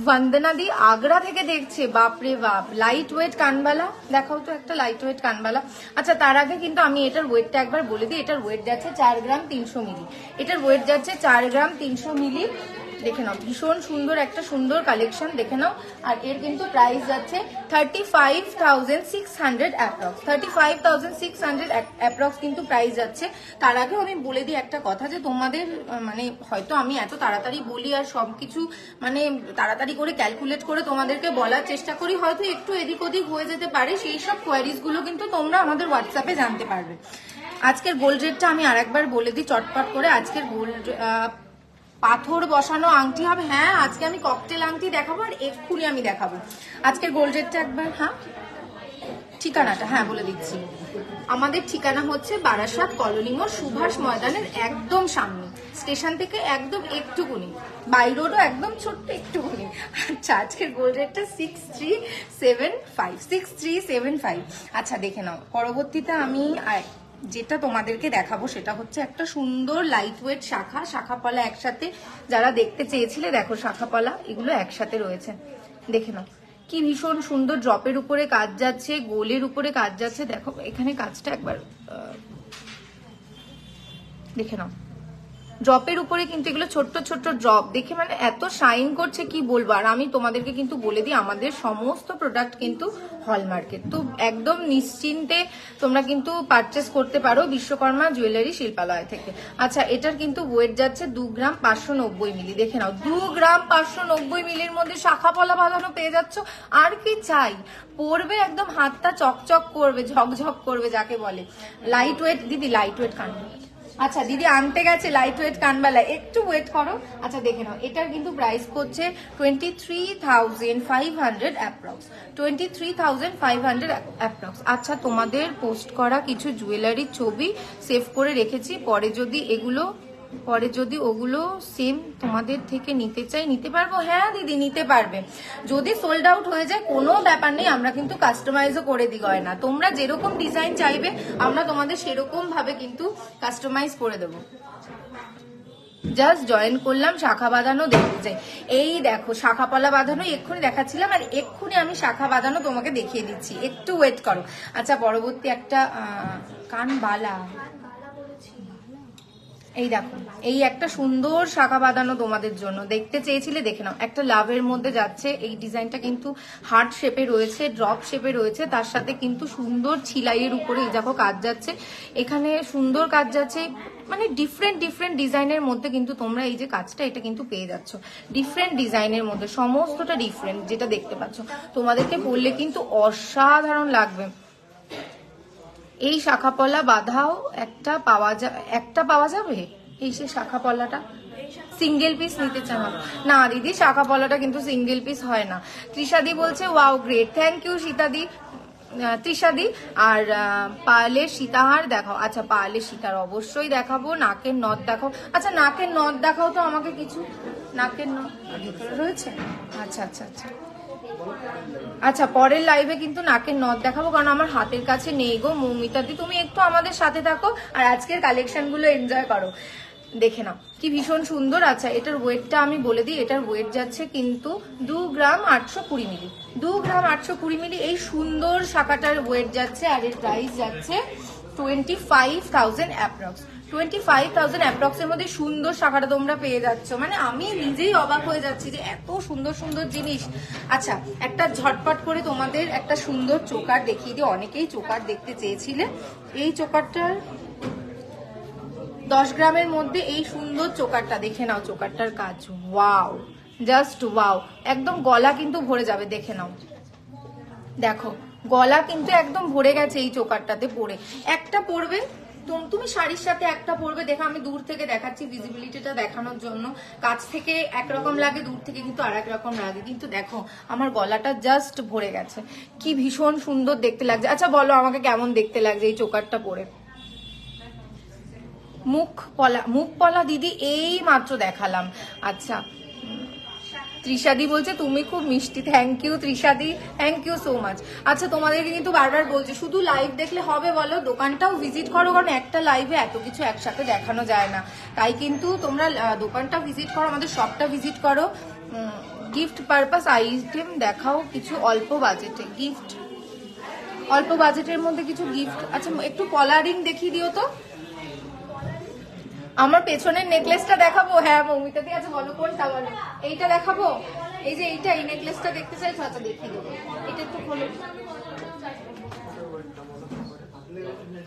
বন্দনা দি আগ্রা থেকে দেখছে, বাপরে বাপ। লাইট ওয়েট কানবালা দেখাও তো একটা, লাইট ওয়েট কানবালা। আচ্ছা তার আগে কিন্তু আমি এটার ওয়েটটা একবার বলে দিই, এটার ওয়েট যাচ্ছে 4 গ্রাম 300 মিলি, এটার ওয়েট যাচ্ছে 4 গ্রাম 300 মিলি। দেখে নাও ভীষণ সুন্দর একটা সুন্দর কালেকশন, দেখে নাও। আর এর কিন্তু প্রাইস যাচ্ছে 35,600 অ্যাপ্রক্স, 35,600 অ্যাপ্রক্স কিন্তু প্রাইস যাচ্ছে। তার আগে আমি বলে দিই একটা কথা, যে তোমাদের মানে হয়তো আমি এত তাড়াতাড়ি বলি আর সবকিছু মানে তাড়াতাড়ি করে ক্যালকুলেট করে তোমাদেরকে বলার চেষ্টা করি, হয়তো একটু এদিক ওদিক হয়ে যেতে পারে, সেই সব কোয়ারিজ গুলো কিন্তু তোমরা আমাদের হোয়াটসঅ্যাপে জানতে পারবে। আজকের গোল্ড রেটটা আমি আরেকবার বলে দিই চটপট করে। আজকের গোল্ড পাথর বসানো আংটি হবে, হ্যাঁ আজকে আমি ককটেল আংটি দেখাবো, আর এক্ষুনি আমি দেখাবো। আজকের গোল্ড রেটটা একবার, হ্যাঁ ঠিকানাটা হ্যাঁ বলে দিচ্ছি। আমাদের ঠিকানা হচ্ছে বারাসাত কলোনি মোড়, সুভাষ ময়দানের একদম সামনে, স্টেশন থেকে একদম একটুকুনি, বাই রোডও একদম ছোট্ট একটুকুনি। আচ্ছা আজকের গোল্ড রেটটা 6375। আচ্ছা দেখে নাও, পরবর্তীতে আমি যেটা তোমাদেরকে দেখাবো সেটা হচ্ছে একটা সুন্দর লাইট ওয়েট শাখা পলা একসাথে, যারা দেখতে চেয়েছিলে দেখো শাখা পলা এগুলো একসাথে রয়েছে, দেখে নাও কি ভীষণ সুন্দর ড্রপের উপরে কাজ যাচ্ছে, গোলের উপরে কাজ যাচ্ছে। দেখো এখানে কাজটা একবার দেখে নাও, ড্রপের উপরে কিন্তু এগুলো ছোট্ট ছোট্ট ড্রপ, দেখে মানে এত শাইন করছে কি বলবো। আর আমি তোমাদেরকে কিন্তু বলে দিই আমাদের সমস্ত প্রোডাক্ট কিন্তু হলমার্কের, তো একদম নিশ্চিন্তে তোমরা কিন্তু পারচেস করতে পারো বিশ্বকর্মা জুয়েলারি শিল্পালয় থেকে। আচ্ছা এটার কিন্তু ওয়েট যাচ্ছে 2 গ্রাম 590 মিলি, দেখে নাও 2 গ্রাম 590 মিলির মধ্যে শাখা পলা বাঁধানো পেয়ে যাচ্ছ। আর কি চাই, পরবে একদম হাতটা চকচক করবে, ঝকঝক করবে যাকে বলে। লাইট ওয়েট দিদি, লাইট ওয়েট কানবে। আচ্ছা দিদি আনতে গেছে লাইট ওয়েট কানবালা, একটু ওয়েট করো। আচ্ছা দেখে নাও, এটার কিন্তু প্রাইস করছে 23,500 অ্যাপ্রক্স, 23,500 অ্যাপ্রক্স। আচ্ছা তোমাদের পোস্ট করা কিছু জুয়েলারির ছবি সেভ করে রেখেছি, পরে যদি ওগুলো সেম তোমাদের থেকে নিতে চাই নিতে পারবো। হ্যাঁ দিদি নিতে পারবে, যদি সোল্ড আউট হয়ে যায় কোনো ব্যাপার নেই, আমরা কিন্তু কাস্টমাইজও করে দিই গয়না। তোমরা যেরকম ডিজাইন চাইবে আমরা তোমাদের সেরকম ভাবে কিন্তু কাস্টমাইজ করে দেবো। জাস্ট জয়েন করলাম, শাখা বাঁধানো দেখতে চাই। এই দেখো শাখা পলা বাঁধানো এক্ষুনি দেখাচ্ছিলাম, আর এক্ষুনি আমি শাখা বাঁধানো তোমাকে দেখিয়ে দিচ্ছি, একটু ওয়েট করো। আচ্ছা পরবর্তী একটা কানবালা, এই দেখো এই একটা সুন্দর শাখা বাঁধানো তোমাদের জন্য দেখতে চেয়েছিলে, দেখে নাও একটা লাভের মধ্যে যাচ্ছে। এই ডিজাইনটা কিন্তু হার্ট শেপে রয়েছে, ড্রপ শেপে রয়েছে, তার সাথে কিন্তু সুন্দর ছিলাইয়ের উপরে এই দেখো কাজ যাচ্ছে, এখানে সুন্দর কাজ যাচ্ছে। মানে ডিফারেন্ট ডিজাইনের মধ্যে কিন্তু তোমরা এই যে কাজটা এটা কিন্তু পেয়ে যাচ্ছ, ডিফারেন্ট ডিজাইনের মধ্যে সমস্তটা ডিফারেন্ট, যেটা দেখতে পাচ্ছ তোমাদেরকে পরলে কিন্তু অসাধারণ লাগবে। এই শাখা পলা বাঁধাও একটা পাওয়া যাবে, এই সে শাখা পলাটা সিঙ্গেল পিস নিতে চান না দিদি, শাখা পলাটা কিন্তু সিঙ্গেল পিস হয় না। তৃষাদি বলছে ওয়াও গ্রেট, থ্যাংক ইউ সীতাদি, তৃষাদি। আর পায়েলের সীতাহার দেখাও। আচ্ছা পায়েলের সীতার অবশ্যই দেখাবো। নাকের নথ দেখাও। আচ্ছা নাকের নথ দেখাও তো আমাকে কিছু, নাকের নথ রয়েছে। আচ্ছা আচ্ছা আচ্ছা আচ্ছা পরের লাইভে কিন্তু নাকের নথ দেখাবো, কারণ আমার হাতের কাছে নেই গো। মৌমিতাদি তুমি একটু আমাদের সাথে থাকো আর আজকের কালেকশন গুলো এনজয় করো, দেখে নাও কি ভীষণ সুন্দর। আচ্ছা এটার ওয়েটটা আমি বলে দিই, এটার ওয়েট যাচ্ছে কিন্তু 2 গ্রাম 820 মিলি, 2 গ্রাম 820 মিলি। এই সুন্দর শাখাটার ওয়েট যাচ্ছে, আর এর প্রাইস যাচ্ছে 25,000 অ্যাপ্রক্স, 25,000 অ্যাপ্রক্স এর মধ্যে সুন্দর শাখাটা তোমরা পেয়ে যাচ্ছ। মানে আমি নিজেই অবাক হয়ে যাচ্ছি যে এত সুন্দর সুন্দর জিনিস। আচ্ছা একটা ঝটপট করে তোমাদের একটা সুন্দর চোকার দেখিয়ে দিই, অনেকেই চোকার দেখতে চেয়েছিলে। এই চোকারটার 10 গ্রামের মধ্যে এই সুন্দর চোকারটা দেখে নাও, চোকারটার কাজ ওয়াও, জাস্ট ওয়াও, একদম গলা কিন্তু ভরে যাবে, দেখে নাও। দেখো গলা কিন্তু একদম ভরে গেছে এই চোকারটাতে পরে। একটা পরবে তুমি শাড়ির সাথে, একটা পরবে, দেখো আমি দূর থেকে দেখাচ্ছি ভিজিবিলিটিটা দেখানোর জন্য। কাছ থেকে একরকম লাগে, দূর থেকে কিন্তু আর এক রকম লাগে। কিন্তু দেখো আমার গলাটা জাস্ট ভরে গেছে, কি ভীষণ সুন্দর দেখতে লাগছে। আচ্ছা বলো আমাকে কেমন দেখতে লাগছে এই চোকারটা পরে। মুখ পলা দিদি এই মাত্র দেখালাম। আচ্ছা তৃষাদি বলছে তুমি খুব মিষ্টি, থ্যাংক ইউ তৃষাদি, থ্যাংক ইউ সো মাচ। আচ্ছা তোমাদেরকে কিন্তু বারবার বলছি শুধু লাইভ দেখলে হবে বলো, দোকানটাও ভিজিট করো, কারণ একটা লাইভে এত কিছু একসাথে দেখানো যায় না। তাই কিন্তু তোমরা দোকানটা ভিজিট করো, আমাদের শপটা ভিজিট করো। গিফট পারপাস আইটেম দেখাও কিছু অল্প বাজেটে, গিফট অল্প বাজেটের মধ্যে কিছু গিফট। আচ্ছা একটু কলারিং দেখিয়ে দিও তো। আমার পেছনের নেকলেসটা দেখাবো। হ্যাঁ মৌমিতা দি, আচ্ছা বলো কোনটা বলো। এইটা দেখাবো, এই যে এইটা, এই নেকলেসটা দেখতে চাইছো? আচ্ছা দেখিয়ে দেবো, এটা একটু খোলো।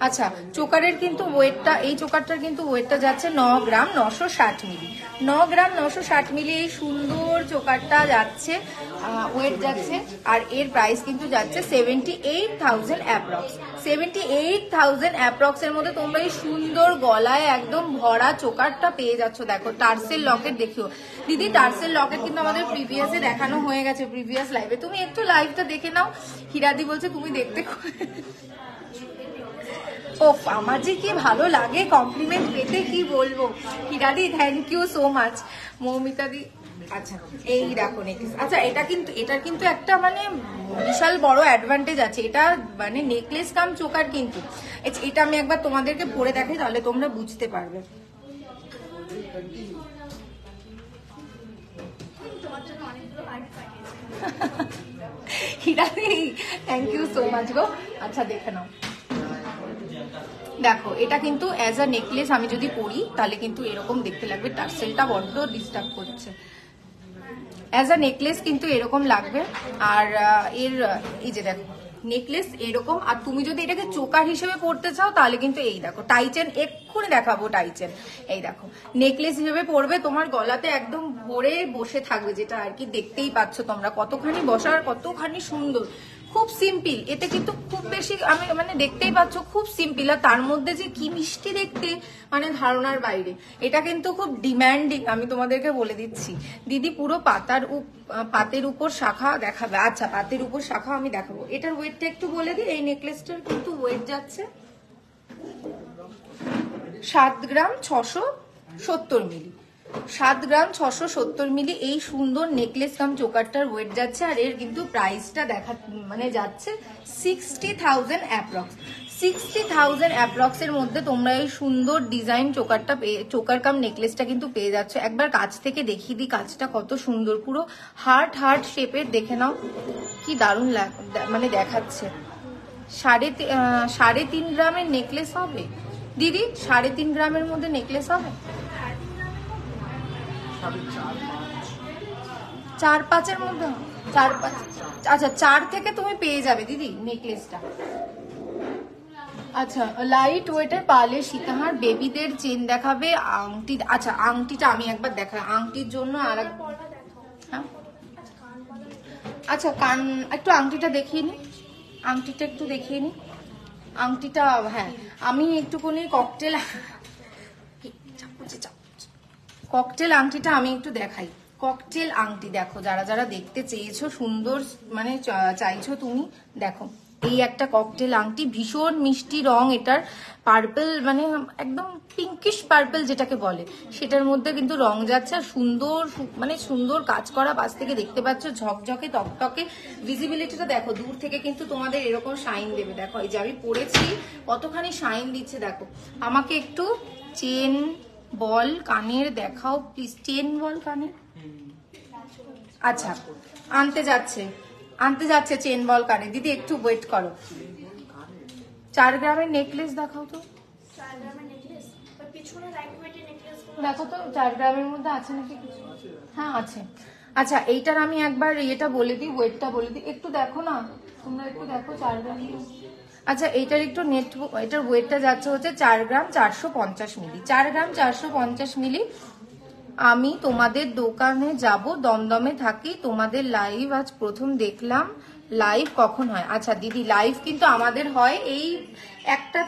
আচ্ছা চোকারের কিন্তু ওয়েটটা, এই চোকারটার কিন্তু ওয়েটটা যাচ্ছে 9 গ্রাম 960 মিলি, 9 গ্রাম 960 মিলি এই সুন্দর চোকারটা যাচ্ছে, ওয়েট যাচ্ছে। আর এর প্রাইস কিন্তু যাচ্ছে 78,000 অ্যাপ্রক্স, 78,000 অ্যাপ্রক্স এর মধ্যে তোমরা এই সুন্দর গলায় একদম ভরা চোকারটা পেয়ে যাচ্ছ। দেখো টার্সেল লকেট দেখিও দিদি, টার্সেল লকেট কিন্তু আমাদের প্রিভিয়াসে দেখানো হয়ে গেছে, প্রিভিয়াস লাইভে। তুমি একটু লাইভটা দেখে নাও। হীরাদি বলছে তুমি দেখতে ওফ, আমার যে কি ভালো লাগে কমপ্লিমেন্ট পেতে, কি বলবো। হীরাদি থ্যাংক ইউ সো মাচ। মৌমিতাদি আচ্ছা এই দেখো নেকলেস। আচ্ছা এটার কিন্তু একটা মানে বিশাল বড় অ্যাডভান্টেজ আছে, এটা মানে নেকলেস কাম চোকার কিন্তু। এটা আমি একবার তোমাদেরকে পরে দেখাই, তাহলে তোমরা বুঝতে পারবে। হিরাদি থ্যাংক ইউ সো মাচ গো। আচ্ছা দেখে নাও, দেখো এটা কিন্তু অ্যাজ আ নেকলেস আমি যদি পরি তাহলে কিন্তু এরকম দেখতে লাগবে, টার্সেলটা বড্ড ডিস্টার্ব করছে। অ্যাজ আ নেকলেস কিন্তু এরকম লাগবে। আর এর এই যে দেখো নেকলেস এরকম, আর তুমি যদি এটাকে চোকার হিসেবে পরতে চাও তাহলে কিন্তু এই দেখো টাইচেন, এক্ষুনি দেখাবো টাইচেন। এই দেখো নেকলেস হিসেবে পরবে, তোমার গলাতে একদম ভরে বসে থাকবে, যেটা আর কি দেখতেই পাচ্ছ তোমরা কতখানি বসার, কতখানি সুন্দর। খুব সিম্পল, এতে কিন্তু খুব বেশি আমি মানে দেখতেই পাচ্ছ খুব সিম্পল, আর তার মধ্যে যে কি মিষ্টি দেখতে মানে ধারণার বাইরে। এটা কিন্তু খুব ডিমান্ডিং, আমি তোমাদেরকে বলে দিচ্ছি। দিদি পুরো পাতের উপর শাখা দেখাবে। আচ্ছা পাতের উপর শাখা আমি দেখাবো। এটার ওয়েটটা একটু বলে দিই, এই নেকলেসটার কিন্তু ওয়েট যাচ্ছে 7 গ্রাম 670 মিলি। 7 গ্রাম 670 মিলি এই সুন্দর নেকলেস কাম চোকারটার ওয়েট যাচ্ছে। আর এর কিন্তু প্রাইসটা মানে যাচ্ছে 60,000 অ্যাপ্রক্স। 60,000 অ্যাপ্রক্স এর মধ্যে তোমরা এই সুন্দর ডিজাইন চোকার কাম নেকলেসটা কিন্তু পেয়ে যাচ্ছ। একবার কাছ থেকে দেখিয়ে দিই কাজটা কত সুন্দর, পুরো হার্ট শেপের, দেখে নাও কি দারুণ মানে দেখাচ্ছে। 3.5 গ্রামের নেকলেস হবে দিদি, 3.5 গ্রামের মধ্যে নেকলেস হবে, 4-5 মধ্যে, 4-5। আচ্ছা 4 থেকে তুমি পেয়ে যাবে দিদি নেকলেসটা। আচ্ছা লাইট ওয়েটের পালে সীতাহার, বেবিদের চেন দেখাবে, আংটি। আচ্ছা আংটিটা আমি একবার দেখাই, আংটির জন্য আর হ্যাঁ আচ্ছা কান একটু আংটিটা দেখিয়ে নি, আংটিটা একটু দেখিয়ে নি, আংটিটা হ্যাঁ আমি একটুখানি ককটেল আংটিটা আমি একটু দেখাই। ককটেল আংটি দেখো, যারা যারা দেখতে চেয়েছো সুন্দর মানে চাইছো তুমি, দেখো এই একটা ককটেল আংটি, ভীষণ মিষ্টি রং এটার, পার্পল মানে একদম পিঙ্কিশ পার্পল যেটাকে বলে সেটার মধ্যে কিন্তু রং যাচ্ছে। আর সুন্দর মানে সুন্দর কাজ করা, পাশ থেকে দেখতে পাচ্ছ ঝকঝকে তকতকে। ভিজিবিলিটিটা দেখো দূর থেকে কিন্তু তোমাদের এরকম শাইন দেবে। দেখো এই যে আমি পরেছি কতখানি শাইন দিচ্ছে দেখো। আমাকে একটু চেন বল কানের দেখাও প্লিজ, চেন বল কানের। আচ্ছা আনতে যাচ্ছে চেন বল কানে। দিদি একটু ওয়েট করো, 4 গ্রামের নেকলেস দেখাও তো, দেখো তো 4 গ্রামের মধ্যে আছে নাকি কিছু। হ্যাঁ আছে। আচ্ছা এইটার আমি একবার এটা বলে দিই, ওয়েটটা বলে দিই, একটু দেখো না তোমরা, একটু দেখো 4 গ্রাম। আচ্ছা এইটার একটু এটার ওয়েটটা যাচ্ছে হচ্ছে 4 গ্রাম 450 মিলি। 4 গ্রাম 450 মিলি। আমি তোমাদের দোকানে যাব, দমদমে থাকি, তোমাদের লাইভ আজ প্রথম দেখলাম, লাইভ কখন হয়? আচ্ছা দিদি লাইভ কিন্তু আমাদের হয় এই একটা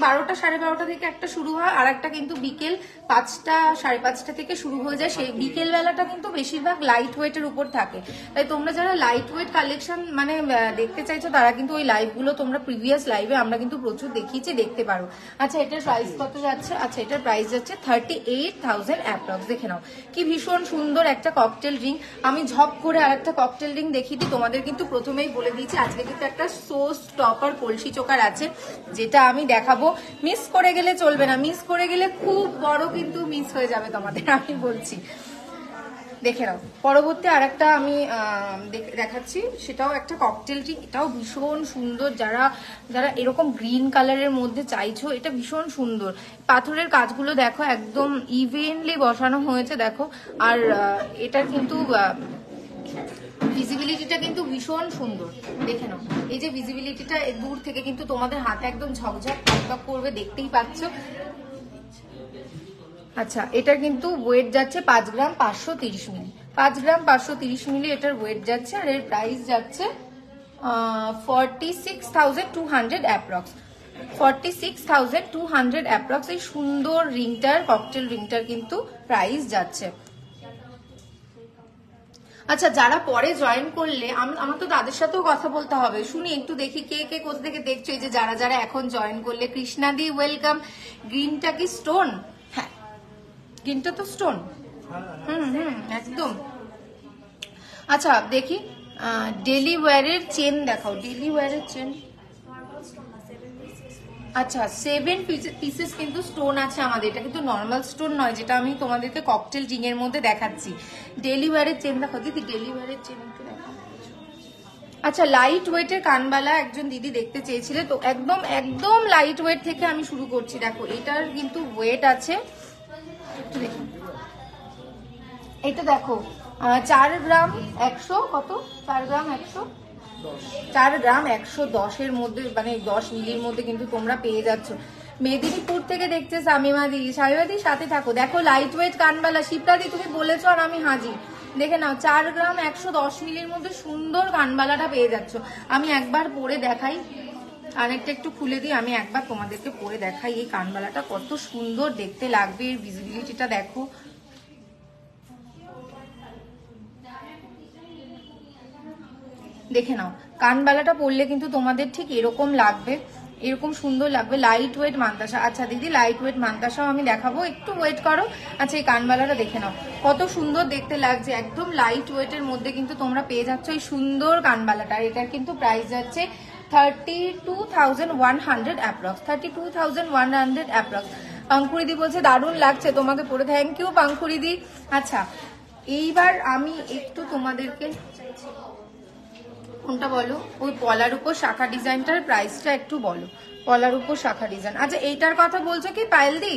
12টা 12:30 থেকে একটা শুরু হয়, আর একটা কিন্তু বিকেল 5টা 5:30 থেকে শুরু হয়ে যায়। সেই বিকেল বেলাটা কিন্তু বেশিরভাগ লাইট ওয়েটের উপর থাকে, তাই তোমরা যারা লাইট ওয়েট কালেকশন মানে দেখতে চাইছো তারা কিন্তু ওই লাইভগুলো তোমরা প্রিভিয়াস লাইভে আমরা কিন্তু প্রচুর দেখিয়েছি, দেখতে পারো। আচ্ছা এটার প্রাইস কত যাচ্ছে? আচ্ছা এটার প্রাইস যাচ্ছে 38,000 অ্যাপ্রক্স। দেখে নাও কি ভীষণ সুন্দর একটা ককটেল রিং। আমি ঝপ করে আর একটা ককটেল রিং দেখিয়ে দিই তোমাদের, কিন্তু প্রথমেই বলে দিয়েছি আজকে কিন্তু একটা সোস টপার কলসি চোকার আছে যেটা আমি দেখাবো, মিস করে গেলে চলবে না, মিস করে গেলে খুব বড় কিন্তু মিস হয়ে যাবে তোমাদের, আমি বলছি। দেখে নাও পরবর্তী আর একটা আমি দেখাচ্ছি, সেটাও একটা ককটেল রিং, এটাও ভীষণ সুন্দর। যারা যারা এরকম গ্রিন কালারের মধ্যে চাইছো, এটা ভীষণ সুন্দর। পাথরের কাজগুলো দেখো একদম ইভেনলি বসানো হয়েছে দেখো। আর এটার কিন্তু ভিজিবিলিটিটা কিন্তু ভীষণ সুন্দর, দেখে নাও এই যে ভিজিবিলিটিটা দূর থেকে কিন্তু তোমাদের হাতে একদম ঝকঝক ঝকঝক করবে, দেখতেই পাচ্ছ। আচ্ছা এটার কিন্তু ওয়েট যাচ্ছে 5 গ্রাম 530 মিলি। 5 গ্রাম 530 মিলি এটার ওয়েট যাচ্ছে, আর এর প্রাইস যাচ্ছে 46,200 অ্যাপ্রক্স। 46,200 অ্যাপ্রক্স এই সুন্দর রিংটার, ককটেল রিংটার কিন্তু প্রাইস যাচ্ছে। আচ্ছা যারা পরে জয়েন করলে আমার তো তাদের সাথেও কথা বলতে হবে, শুনি একটু দেখি কে কে কোথা থেকে দেখছো। এই যে যারা যারা এখন জয়েন করলে, কৃষ্ণাদি ওয়েলকাম। গ্রিনটা কি স্টোন? হ্যাঁ গ্রিনটা তো স্টোন, একদম। আচ্ছা দেখি ডেলি ওয়্যারের চেন দেখাও, ডেলি ওয়্যারের চেন। আচ্ছা 7 পিসেস কিন্তু স্টোন আছে আমাদের, এটা কিন্তু নর্মাল স্টোন নয় যেটা আমি তোমাদেরকে ককটেল রিং এর মধ্যে দেখাচ্ছি। ডেলি ওয়্যারের চেন দেখো দিদি, ডেলি ওয়্যারের চেন একটু দেখো। আচ্ছা, লাইট ওয়েটের কানবালা একজন দিদি দেখতে চেয়েছিলে, তো একদম একদম লাইট ওয়েট থেকে আমি শুরু করছি। দেখো এটার কিন্তু ওয়েট আছে, একটু দেখুন, এটা দেখো 4 গ্রাম 100, কত 4 গ্রাম 100, 4 গ্রাম 110-এর মধ্যে, মানে 10 মিলির মধ্যে কিন্তু তোমরা পেয়ে যাচ্ছ। মেদিনীপুর থেকে দেখছে শামিমাদি, শামিমাদি সাথে থাকো। দেখো লাইট ওয়েট কানবালা, শিপ্রাদি তুমি বলেছো আর আমি হাজির। দেখে নাও 4 গ্রাম 110 মিলির মধ্যে সুন্দর কানবালাটা পেয়ে যাচ্ছ। আমি একবার পরে দেখাই, আরেকটা একটু খুলে দিই, আমি একবার তোমাদেরকে পরে দেখাই এই কানবালাটা কত সুন্দর দেখতে লাগবে। এর ভিজিবিলিটিটা দেখো, দেখে নাও কানবালাটা পরলে কিন্তু তোমাদের ঠিক এরকম লাগবে, এরকম সুন্দর লাগবে। Light weight mantasha. আচ্ছা দিদি, লাইট ওয়েট মান্তাসাও আমি দেখাবো, একটু ওয়েট করো। আচ্ছা এই কানবালাটা দেখে নাও কত সুন্দর দেখতে লাগছে, একদম লাইট ওয়েটের মধ্যে কিন্তু তোমরা পেয়ে যাচ্ছ এই সুন্দর কানবালাটা। এটার কিন্তু প্রাইস যাচ্ছে 32,100 অ্যাপ্রক্স, 32,100 অ্যাপ্রক্স। পাঙ্কুরিদি বলছে দারুণ লাগছে তোমাকে পরে, থ্যাংক ইউ পাঙ্কুরিদি। আচ্ছা এইবার আমি একটু তোমাদেরকে, কোনটা বলো, ওই পলার উপর শাখা ডিজাইনটার প্রাইসটা একটু বলো। পলার উপর শাখা ডিজাইন, আচ্ছা এইটার কথা বলছো কি পায়েল দি?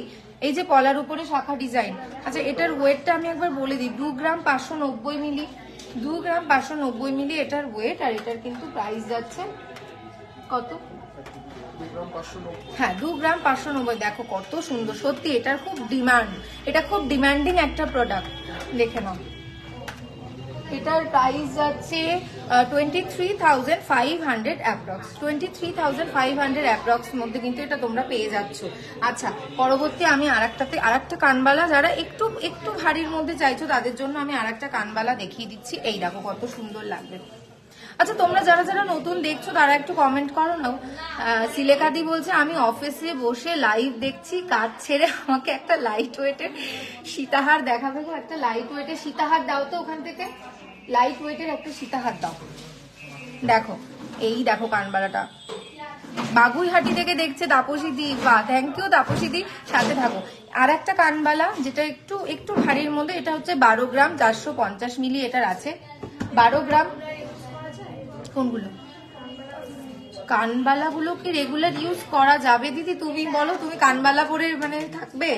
এই যে পলার উপরে শাখা ডিজাইন, আচ্ছা এটার ওয়েটটা আমি একবার বলে দিই, 2 গ্রাম 590 মিলি, 2 গ্রাম 590 মিলি এটার ওয়েট। আর এটার কিন্তু প্রাইস যাচ্ছে কত? হ্যাঁ 2 গ্রাম 590। দেখো কত সুন্দর, সত্যি এটার খুব ডিমান্ড, এটা খুব ডিমান্ডিং একটা প্রোডাক্ট। দেখে নাও এটার প্রাইস যাচ্ছে 23,500 অ্যাপ্রক্স, 23,500 অ্যাপ্রক্স মধ্যে কিন্তু এটা তোমরা পেয়ে যাচ্ছ। আচ্ছা পরবর্তী আমি আরেকটা কানবালা, যারা একটু একটু ভারীর মধ্যে চাইছো তাদের জন্য আমি আরেকটা কানবালা দেখিয়ে দিচ্ছি। এই দেখো কত সুন্দর লাগবে। আচ্ছা তোমরা যারা যারা নতুন দেখছো তারা একটু কমেন্ট করো না। সিলেকাদি বলছে আমি অফিসে বসে লাইভ দেখছি, কাজ ছেড়ে আমাকে একটা লাইট ওয়েটের সীতাহার দেখাবে গো, একটা লাইট ওয়েটের সীতাহার দাও তো ওখান থেকে, লাইট ওয়েটের একটা সীতাহার দাও। দেখো এই দেখো কানবালাটা, বাগুইহাটি থেকে দেখছে তাপসীদি, বাহ থ্যাংক ইউ তাপসীদি, সাথে থাকো। আর একটা কানবালা যেটা একটু একটু ভারীর মধ্যে, এটা হচ্ছে 12 গ্রাম 450 মিলি এটার আছে, 12 গ্রাম। কোনগুলো কানবালা গুলো কি রেগুলার ইউজ করা যাবে দিদি? তুমি বলো, তুমি কানবালা পরে মানে থাকবে,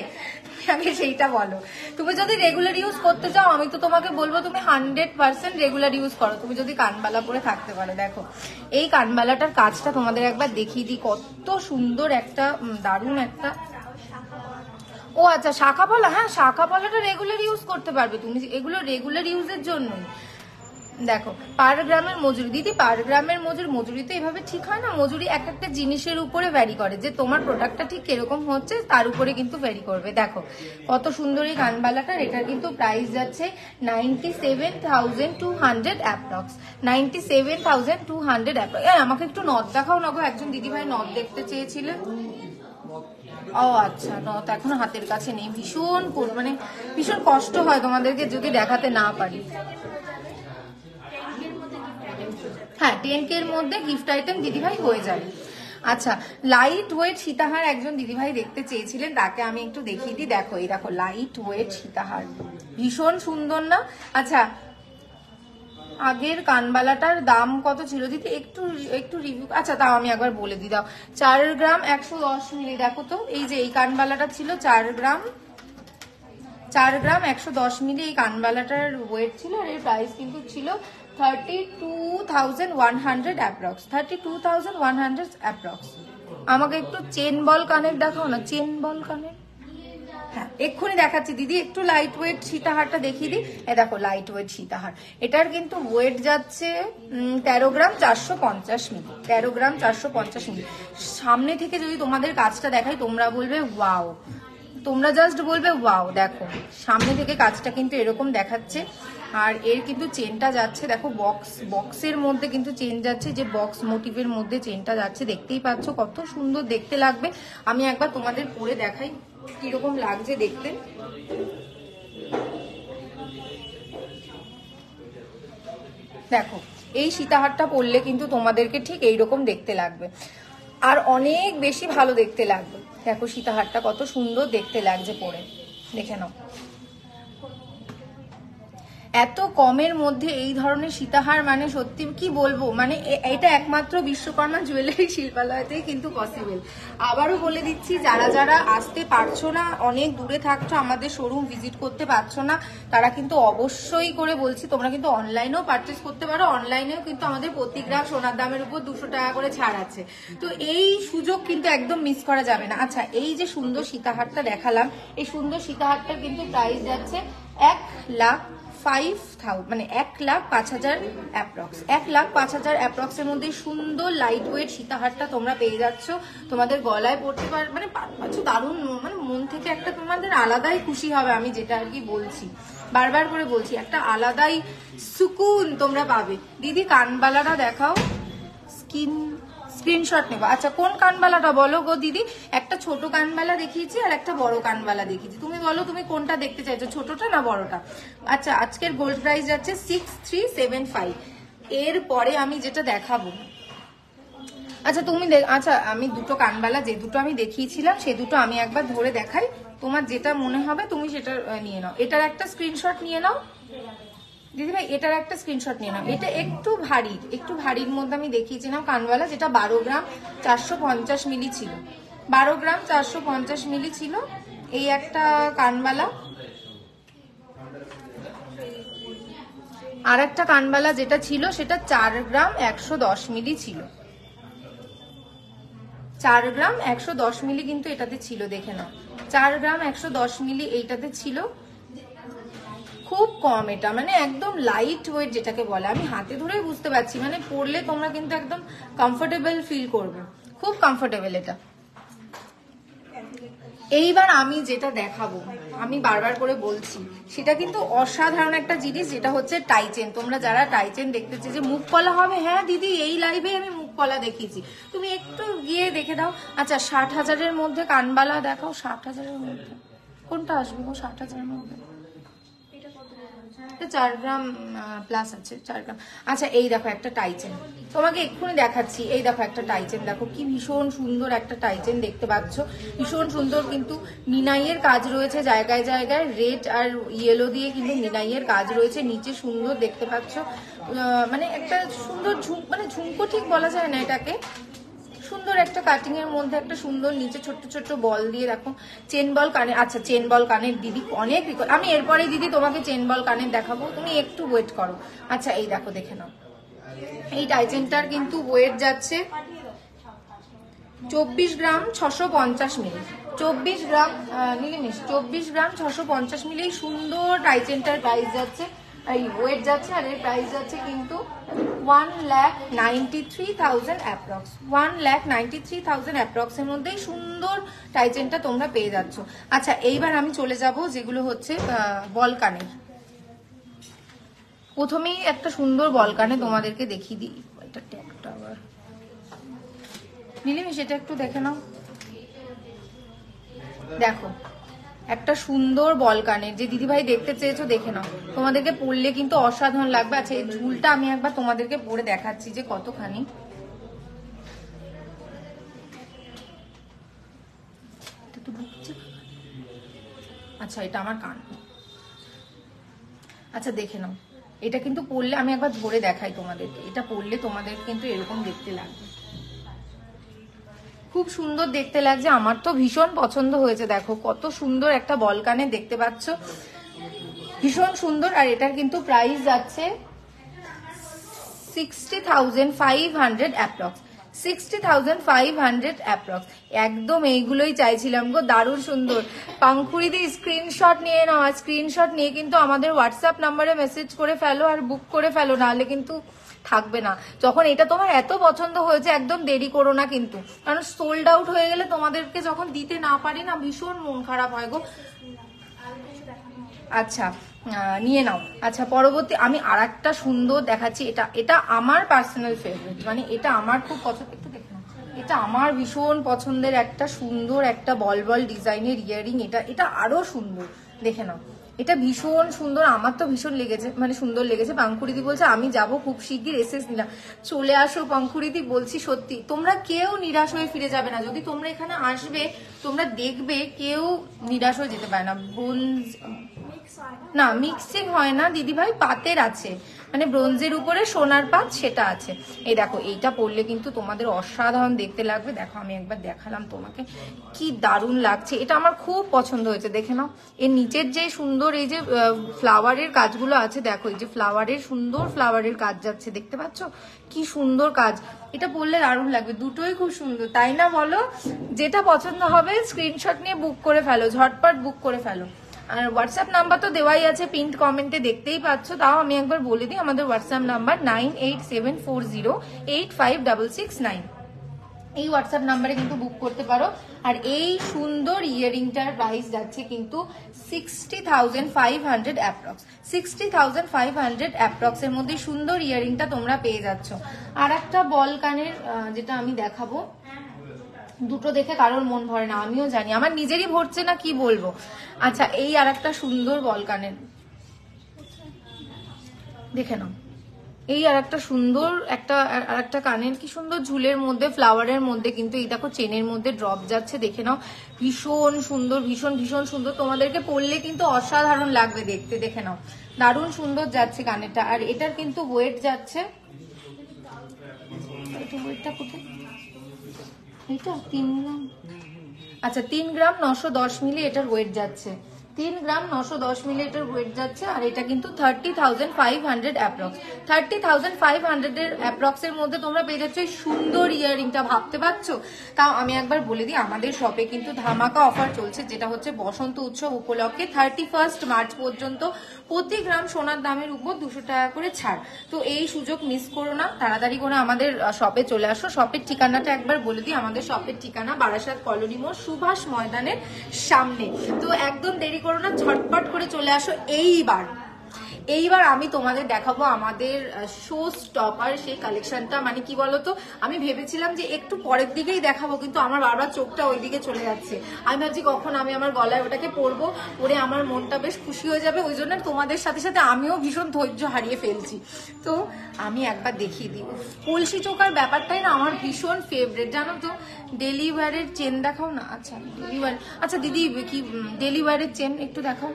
আগে সেইটা বলো। তুমি যদি রেগুলার ইউজ করতে চাও আমি তো তোমাকে বলবো তুমি 100% রেগুলার ইউজ করো, তুমি যদি কানবালা পরে থাকতে পারো। দেখো এই কানবালাটার কাজটা তোমাদের একবার দেখিয়ে দিই, কত সুন্দর একটা দারুণ একটা। ও আচ্ছা শাখা পলা, হ্যাঁ শাখা পলাটা রেগুলার ইউজ করতে পারবে তুমি, এগুলো রেগুলার ইউজের জন্যই। দেখো পার গ্রামের মজুরি দিদি, পার গ্রামের মজুরি তো এভাবে ঠিক হয় না, মজুরি এক একটা জিনিসের উপরে ভ্যারি করে, যে তোমার প্রোডাক্টটা ঠিক কিরকম হচ্ছে তার উপরে কিন্তু ভ্যারি করবে। দেখো কত সুন্দর এই কানবালাটার, এটার কিন্তু প্রাইস যাচ্ছে 97,200 অ্যাপ্রক্স, 97,200 অ্যাপ্রক্স। আমাকে একটু নথ দেখাও না গো, একজন দিদিভাই নথ দেখতে চেয়েছিলেন। ও আচ্ছা নথ এখনো হাতের কাছে নেই, ভীষণ মানে ভীষণ কষ্ট হয় তোমাদেরকে যদি দেখাতে না পারি। হ্যাঁ 10K এর মধ্যে গিফট আইটেম দিদিভাই হয়ে যাবে। আচ্ছা লাইট ওয়েট সীতাহার একজন দিদিভাই দেখতে চেয়েছিলেন, তাকে আমি একটু দেখিয়ে দিই। দেখো এই দেখো লাইট ওয়েট সীতাহার, ভীষণ সুন্দর না? আচ্ছা আগের কানবালাটার দাম কত ছিল দিদি একটু একটু রিভিউ, আচ্ছা তাও আমি একবার বলে দিই দাও। 4 গ্রাম 110 মিলি। দেখো তো এই যে এই কানবালাটা ছিল 4 গ্রাম 110 মিলি, এই কানবালাটার ওয়েট ছিল, আর এর প্রাইস কিন্তু ছিল 32,100 অ্যাপ্রক্স, 32,100 অ্যাপ্রক্স। আমাকে একটু চেন বল কানের দেখাও না, চেন বল কানের। হ্যাঁ এক্ষুনি দেখাচ্ছি দিদি, একটু লাইট ওয়েট সীতাহারটা দেখিয়ে দিই। দেখো লাইট ওয়েট সীতাহার, এটার কিন্তু ওয়েট যাচ্ছে 13 গ্রাম 450 মিলি, 13 গ্রাম 450 মিলি। সামনে থেকে যদি তোমাদের কাজটা দেখাই তোমরা বলবে ওয়াও, তোমরা জাস্ট বলবে ওয়াও। দেখো সামনে থেকে কাজটা কিন্তু এরকম দেখাচ্ছে, আর এর কিন্তু চেনটা যাচ্ছে দেখো বক্সের মধ্যে কিন্তু চেন যাচ্ছে, যে বক্স মোটিভের মধ্যে চেনটা যাচ্ছে, দেখতেই পাচ্ছ কত সুন্দর দেখতে লাগবে। আমি একবার তোমাদের পরে দেখাই কিরকম লাগছে দেখতে। দেখো এই সীতাহারটা পরলে কিন্তু তোমাদেরকে ঠিক এইরকম দেখতে লাগবে, আর অনেক বেশি ভালো দেখতে লাগবে। দেখো সীতাহারটা কত সুন্দর দেখতে লাগছে পরে, দেখে নাও। এত কমের মধ্যে এই ধরনের সীতাহার মানে সত্যি কি বলবো, মানে এটা একমাত্র বিশ্বকর্মা জুয়েলারি শিল্পালয়তেই কিন্তু পসিবল। আবারও বলে দিচ্ছি, যারা যারা আসতে পারছো না, অনেক দূরে থাকছো, আমাদের শোরুম ভিজিট করতে পারছো না, তারা কিন্তু অবশ্যই করে বলছি তোমরা কিন্তু অনলাইনেও পারচেস করতে পারো। অনলাইনেও কিন্তু আমাদের প্রতি গ্রাম সোনার দামের উপর 200 টাকা করে ছাড় আছে। তো এই সুযোগ কিন্তু একদম মিস করা যাবে না। আচ্ছা, এই যে সুন্দর সীতাহারটা দেখালাম, এই সুন্দর সীতাহারটার কিন্তু প্রাইস যাচ্ছে 1,05,000, মানে 1,05,000 অ্যাপ্রক্স। 1,05,000 অ্যাপ্রক্স এর মধ্যে সুন্দর লাইট ওয়েট সীতাহারটা তোমরা পেয়ে যাচ্ছ। তোমাদের গলায় পড়তে পার, মানে পাচ্ছ দারুণ, মানে মন থেকে একটা তোমাদের আলাদাই খুশি হবে। আমি যেটা আর কি বলছি, বারবার করে বলছি, একটা আলাদাই সুকুন তোমরা পাবে। দিদি কানবালাটা দেখাও, স্ক্রিনশট নেবো। আচ্ছা, কোন কানবালাটা বলো গো দিদি? একটা ছোট কানবালা দেখিয়েছি আর একটা বড় কানবালা দেখিয়েছি, তুমি বলো তুমি কোনটা দেখতে চাইছো, ছোটটা না বড়টা? আচ্ছা, আজকের গোল্ড প্রাইস যাচ্ছে 6375। এরপরে আমি যেটা দেখাবো, আচ্ছা তুমি আচ্ছা আমি দুটো কানবালা যে দুটো আমি দেখিয়েছিলাম সে দুটো আমি একবার ধরে দেখাই, তোমার যেটা মনে হবে তুমি সেটা নিয়ে নাও। এটার একটা স্ক্রিনশট নিয়ে নাও দিদি ভাই, এটার একটা স্ক্রিনশট নিয়ে নাও। এটা একটু ভারী, একটু ভারীর মধ্যে আমি দেখিয়েছিলাম কানবালা, যেটা 12 গ্রাম 450 মিলি ছিল। 12 গ্রাম 450 মিলি ছিল এই একটা কানবালা। আর একটা কানবালা যেটা ছিল সেটা 4 গ্রাম 110 মিলি ছিল। 4 গ্রাম 110 মিলি কিন্তু এটাতে ছিল, দেখে নাও। 4 গ্রাম 110 মিলি এইটাতে ছিল। খুব কম, এটা মানে একদম লাইট ওয়েট যেটাকে বলে, আমি হাতে ধরেই বুঝতে পারছি, মানে পরলে তোমরা কিন্তু একদম কমফোর্টেবল ফিল করবে, খুব কমফোর্টেবল এটা। এইবার আমি যেটা দেখাবো, আমি বারবার করে বলছি, সেটা কিন্তু অসাধারণ একটা জিনিস, যেটা হচ্ছে টাইচেন। তোমরা যারা টাইচেন দেখতে চাই যে মুখ কলা হবে, হ্যাঁ দিদি এই লাইভে আমি মুখ কলা দেখিয়েছি, তুমি একটু গিয়ে দেখে দাও। আচ্ছা, 60,000-এর মধ্যে কানবালা দেখাও। 60,000-এর মধ্যে কোনটা আসবে গো? 60,000-এর মধ্যে 4 গ্রাম প্লাস আছে, 4 গ্রাম। আচ্ছা, এই দেখো একটা টাইচেন, তোমাকে এক্ষুনি দেখাচ্ছি। এই দেখো একটা টাইচেন, দেখো কি ভীষণ সুন্দর একটা টাইচেন দেখতে পাচ্ছ, ভীষণ সুন্দর। কিন্তু নিনাইয়ের কাজ রয়েছে জায়গায় জায়গায়, রেড আর ইয়েলো দিয়ে কিন্তু নিনাইয়ের কাজ রয়েছে, নিচে সুন্দর দেখতে পাচ্ছ। মানে একটা সুন্দর মানে ঝুমকো ঠিক বলা যায় না এটাকে, সুন্দর একটা কাটিং এর মধ্যে একটা সুন্দর নিচে ছোট্ট ছোট্ট বল দিয়ে রাখো। চেন বল কানে, আচ্ছা চেন বল কানের দিদি অনেক, আমি এরপরে দিদি তোমাকে চেন বল কানের দেখাবো, তুমি একটু ওয়েট করো। আচ্ছা, এই দেখো দেখে নাও, এই টাইচেনটার কিন্তু ওয়েট যাচ্ছে 24 গ্রাম 650 মিলি। 24 গ্রাম নীলিমিশ, 24 গ্রাম 650 মিলি সুন্দর টাইচেনটার প্রাইস যাচ্ছে, এই ওয়েট যাচ্ছে, আর এর প্রাইস যাচ্ছে কিন্তু 1,93,000 অ্যাপ্রক্স। 1,93,000 অ্যাপ্রক্স এর মধ্যেই সুন্দর টাইচেনটা তোমরা পেয়ে যাচ্ছ। আচ্ছা, এইবার আমি চলে যাব যেগুলো হচ্ছে বলকানের। প্রথমেই একটা সুন্দর বলকানে তোমাদেরকে দেখিয়ে দিই, এটা ট্যাগটা আবার নীলিমি সেটা একটু দেখে নাও। দেখো একটা সুন্দর বলকানের, যে দিদিভাই দেখতে চেয়েছো দেখে নাও, তোমাদেরকে পরলে কিন্তু অসাধারণ লাগবে। আচ্ছা, এই ঝুলটা আমি একবার তোমাদেরকে পরে দেখাচ্ছি যে কতখানি। আচ্ছা, এটা আমার কান। আচ্ছা দেখে নাও, এটা কিন্তু পরলে, আমি একবার ধরে দেখাই তোমাদেরকে, এটা পরলে তোমাদের কিন্তু এরকম দেখতে লাগবে, খুব সুন্দর দেখতে লাগছে। আমার তো ভীষণ পছন্দ হয়েছে, দেখো কত সুন্দর একটা বলকানে দেখতে পাচ্ছ, ভীষণ সুন্দর। আর এটার কিন্তু প্রাইস যাচ্ছে 60,500 অ্যাপ্রক্স। 60,500 অ্যাপ্রক্স। একদম এইগুলোই চাইছিলাম গো, দারুণ সুন্দর। পাংখুড়ি দি স্ক্রিনশট নিয়ে নাও, আর স্ক্রিনশট নিয়ে কিন্তু আমাদের হোয়াটসঅ্যাপ নাম্বারে মেসেজ করে ফেলো আর বুক করে ফেলো, নাহলে কিন্তু থাকবে না। যখন এটা তোমার এত পছন্দ হয়েছে একদম দেরি করো না কিন্তু, কারণ সোল্ড আউট হয়ে গেলে তোমাদেরকে যখন দিতে না পারি না ভীষণ মন খারাপ হয় গো। আচ্ছা, নিয়ে নাও। আচ্ছা, পরবর্তী আমি আর একটা সুন্দর দেখাচ্ছি, এটা এটা আমার পার্সোনাল ফেভারিট, মানে এটা আমার খুব পছন্দ, একটু দেখে নাও, এটা আমার ভীষণ পছন্দের একটা সুন্দর একটা বল বল ডিজাইনের ইয়ারিং। এটা এটা আরো সুন্দর, দেখে নাও, এটা ভীষণ সুন্দর, আমার তো ভীষণ লেগেছে, মানে সুন্দর লেগেছে। পাংখুড়িদি বলছে আমি যাব খুব শিগগির, এসএস নিলাম। চলে আসো পাংখুড়িদি, বলছি সত্যি তোমরা কেউ নিরাশ হয়ে ফিরে যাবে না। যদি তোমরা এখানে আসবে, তোমরা দেখবে কেউ নিরাশ হয়ে যেতে পারে না। না মিক্সিং হয় না দিদি ভাই, পাতের আছে, মানে ব্রোঞ্জের উপরে সোনার পাত সেটা আছে। এই দেখো এইটা পরলে কিন্তু তোমাদের অসাধারণ দেখতে লাগবে। দেখো আমি একবার দেখালাম তোমাকে, কি দারুণ লাগছে, এটা আমার খুব পছন্দ হয়েছে। দেখে নাও এর নিচের যে সুন্দর এই যে ফ্লাওয়ারের কাজগুলো আছে, দেখো এই যে ফ্লাওয়ারের সুন্দর ফ্লাওয়ারের কাজ যাচ্ছে, দেখতে পাচ্ছ কি সুন্দর কাজ। এটা পরলে দারুণ লাগবে, দুটোই খুব সুন্দর, তাই না বলো? যেটা পছন্দ হবে স্ক্রিনশট নিয়ে বুক করে ফেলো, ঝটপট বুক করে ফেলো। আর হোয়াটসঅ্যাপ নাম্বার তো দেওয়াই আছে, পিন্ট কমেন্টে দেখতেই পাচ্ছ। তাও আমি একবার বলে দিই, আমাদের হোয়াটসঅ্যাপ নাম্বার 9874085669। এই হোয়াটসঅ্যাপ নাম্বারে কিন্তু বুক করতে পারো। আর এই সুন্দর ইয়াররিংটার প্রাইস যাচ্ছে কিন্তু 60,500 অ্যাপ্রক্স। 60,500 অ্যাপ্রক্স এর মধ্যে সুন্দর ইয়াররিংটা তোমরা পেয়ে যাচ্ছ। আর একটা বল কানের যেটা আমি দেখাবো, দুটো দেখে কারোর মন ভরে না, আমিও জানি, আমার নিজেরই ভরছে না, কি বলবো। আচ্ছা এই আর একটা সুন্দর বল কানের, দেখে নাও, এই আর একটা সুন্দর একটা কানের, কি সুন্দর ঝুলের মধ্যে ফ্লাওয়ারের মধ্যে কিন্তু এই দেখো চেনের মধ্যে ড্রপ যাচ্ছে, দেখে নাও ভীষণ সুন্দর, ভীষণ ভীষণ সুন্দর, তোমাদেরকে পরলে কিন্তু অসাধারণ লাগবে দেখতে। দেখে নাও দারুণ সুন্দর যাচ্ছে কানেরটা। আর এটার কিন্তু ওয়েট যাচ্ছে, ওয়েটটা কোথায়, এটা 3 গ্রাম, আচ্ছা 3 গ্রাম 910 মিলি এটার ওয়েট যাচ্ছে, 3 গ্রাম 910 মিলি এটার ওয়েট যাচ্ছে। আর এটা কিন্তু 30,500 অ্যাপ্রক্স। 30,500 এর অ্যাপ্রক্স এর মধ্যে তোমরা পেয়ে যাচ্ছ এই সুন্দর ইয়াররিংটা, ভাবতে পারছো? তাও আমি একবার বলে দিই, আমাদের শপে কিন্তু ধামাকা অফার চলছে, যেটা হচ্ছে বসন্ত উৎসব উপলক্ষে 31 মার্চ পর্যন্ত প্রতি গ্রাম সোনার দামের উপর 200 টাকা করে ছাড়। তো এই সুযোগ মিস করো না, তাড়াতাড়ি করে আমাদের শপে চলে আসো। শপের ঠিকানাটা একবার বলে দিই, আমাদের শপের ঠিকানা বারাসাত কলোনি মোড়, সুভাষ ময়দানের সামনে। তো একদম দেরি করো না, ঝটপট করে চলে আসো। এইবার আমি তোমাদের দেখাবো আমাদের শো স্টপার সেই কালেকশনটা। মানে কি বলতো, আমি ভেবেছিলাম যে একটু পরের দিকেই দেখাবো, কিন্তু আমার বারবার চোখটা ওইদিকে চলে যাচ্ছে। আমি ভাবছি কখন আমি আমার গলায় ওটাকে পরবো, পরে আমার মনটা বেশ খুশি হয়ে যাবে, ওই জন্য তোমাদের সাথে সাথে আমিও ভীষণ ধৈর্য হারিয়ে ফেলছি। তো আমি একবার দেখিয়ে দিই, কলসি চোকার ব্যাপারটাই না আমার ভীষণ ফেভারিট, জানো তো। ডেলিভারের চেন দেখাও না, আচ্ছা ডেলিভার, আচ্ছা দিদি কি ডেলিভারের চেন একটু দেখাও,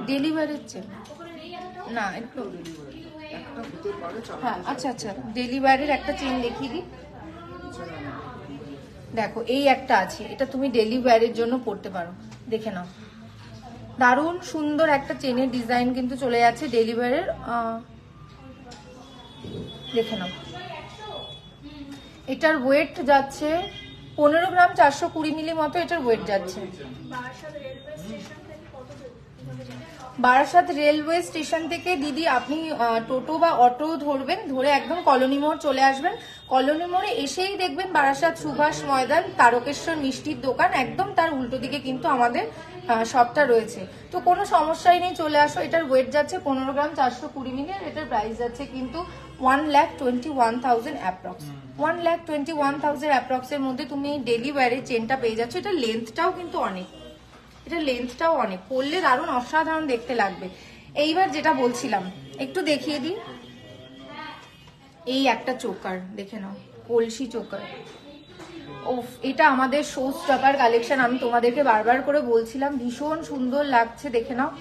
ডেলিভারের চেন না একটু, হ্যাঁ আচ্ছা আচ্ছা ডেলিভারের একটা চেন দেখিয়ে দিই। দেখো এই একটা আছে, এটা তুমি ডেলিভারের জন্য পড়তে পারো, দেখে নাও দারুণ সুন্দর একটা চেনের ডিজাইন কিন্তু চলে যাচ্ছে ডেলিভারের, দেখে নাও। এটার ওয়েট যাচ্ছে 15 গ্রাম 420 মিলি মতো এটার ওয়েট যাচ্ছে। বারাসাত রেলওয়ে স্টেশন থেকে দিদি আপনি টোটো বা অটো ধরবেন, ধরে একদম কলোনি মোড় চলে আসবেন। কলোনি মোড়ে এসেই দেখবেন বারাসাত সুভাষ ময়দান, তারকেশ্বর মিষ্টির দোকান, একদম তার উল্টো দিকে কিন্তু আমাদের শপটা রয়েছে। তো কোনো সমস্যাই নেই, চলে আসো। এটার ওয়েট যাচ্ছে 15 গ্রাম 420 মিলি, আর এটার প্রাইস যাচ্ছে কিন্তু 1,21,000 অ্যাপ্রক্স। 1,21,000 অ্যাপ্রক্স এর মধ্যে তুমি ডেলিভারের চেনটা পেয়ে যাচ্ছ। এটা লেন্থটাও কিন্তু অনেক, এটা লেন্থটাও অনেক, পরলে দারুণ অসাধারণ দেখতে লাগবে। এইবার যেটা বলছিলাম একটু দেখিয়ে দিই, এই একটা চোকার দেখে নাও, কলসি চোকার, ওফ এটা আমাদের শো স্টপার কালেকশন, আমি তোমাদেরকে বারবার করে বলছিলাম ভীষণ সুন্দর লাগছে, দেখে নাও।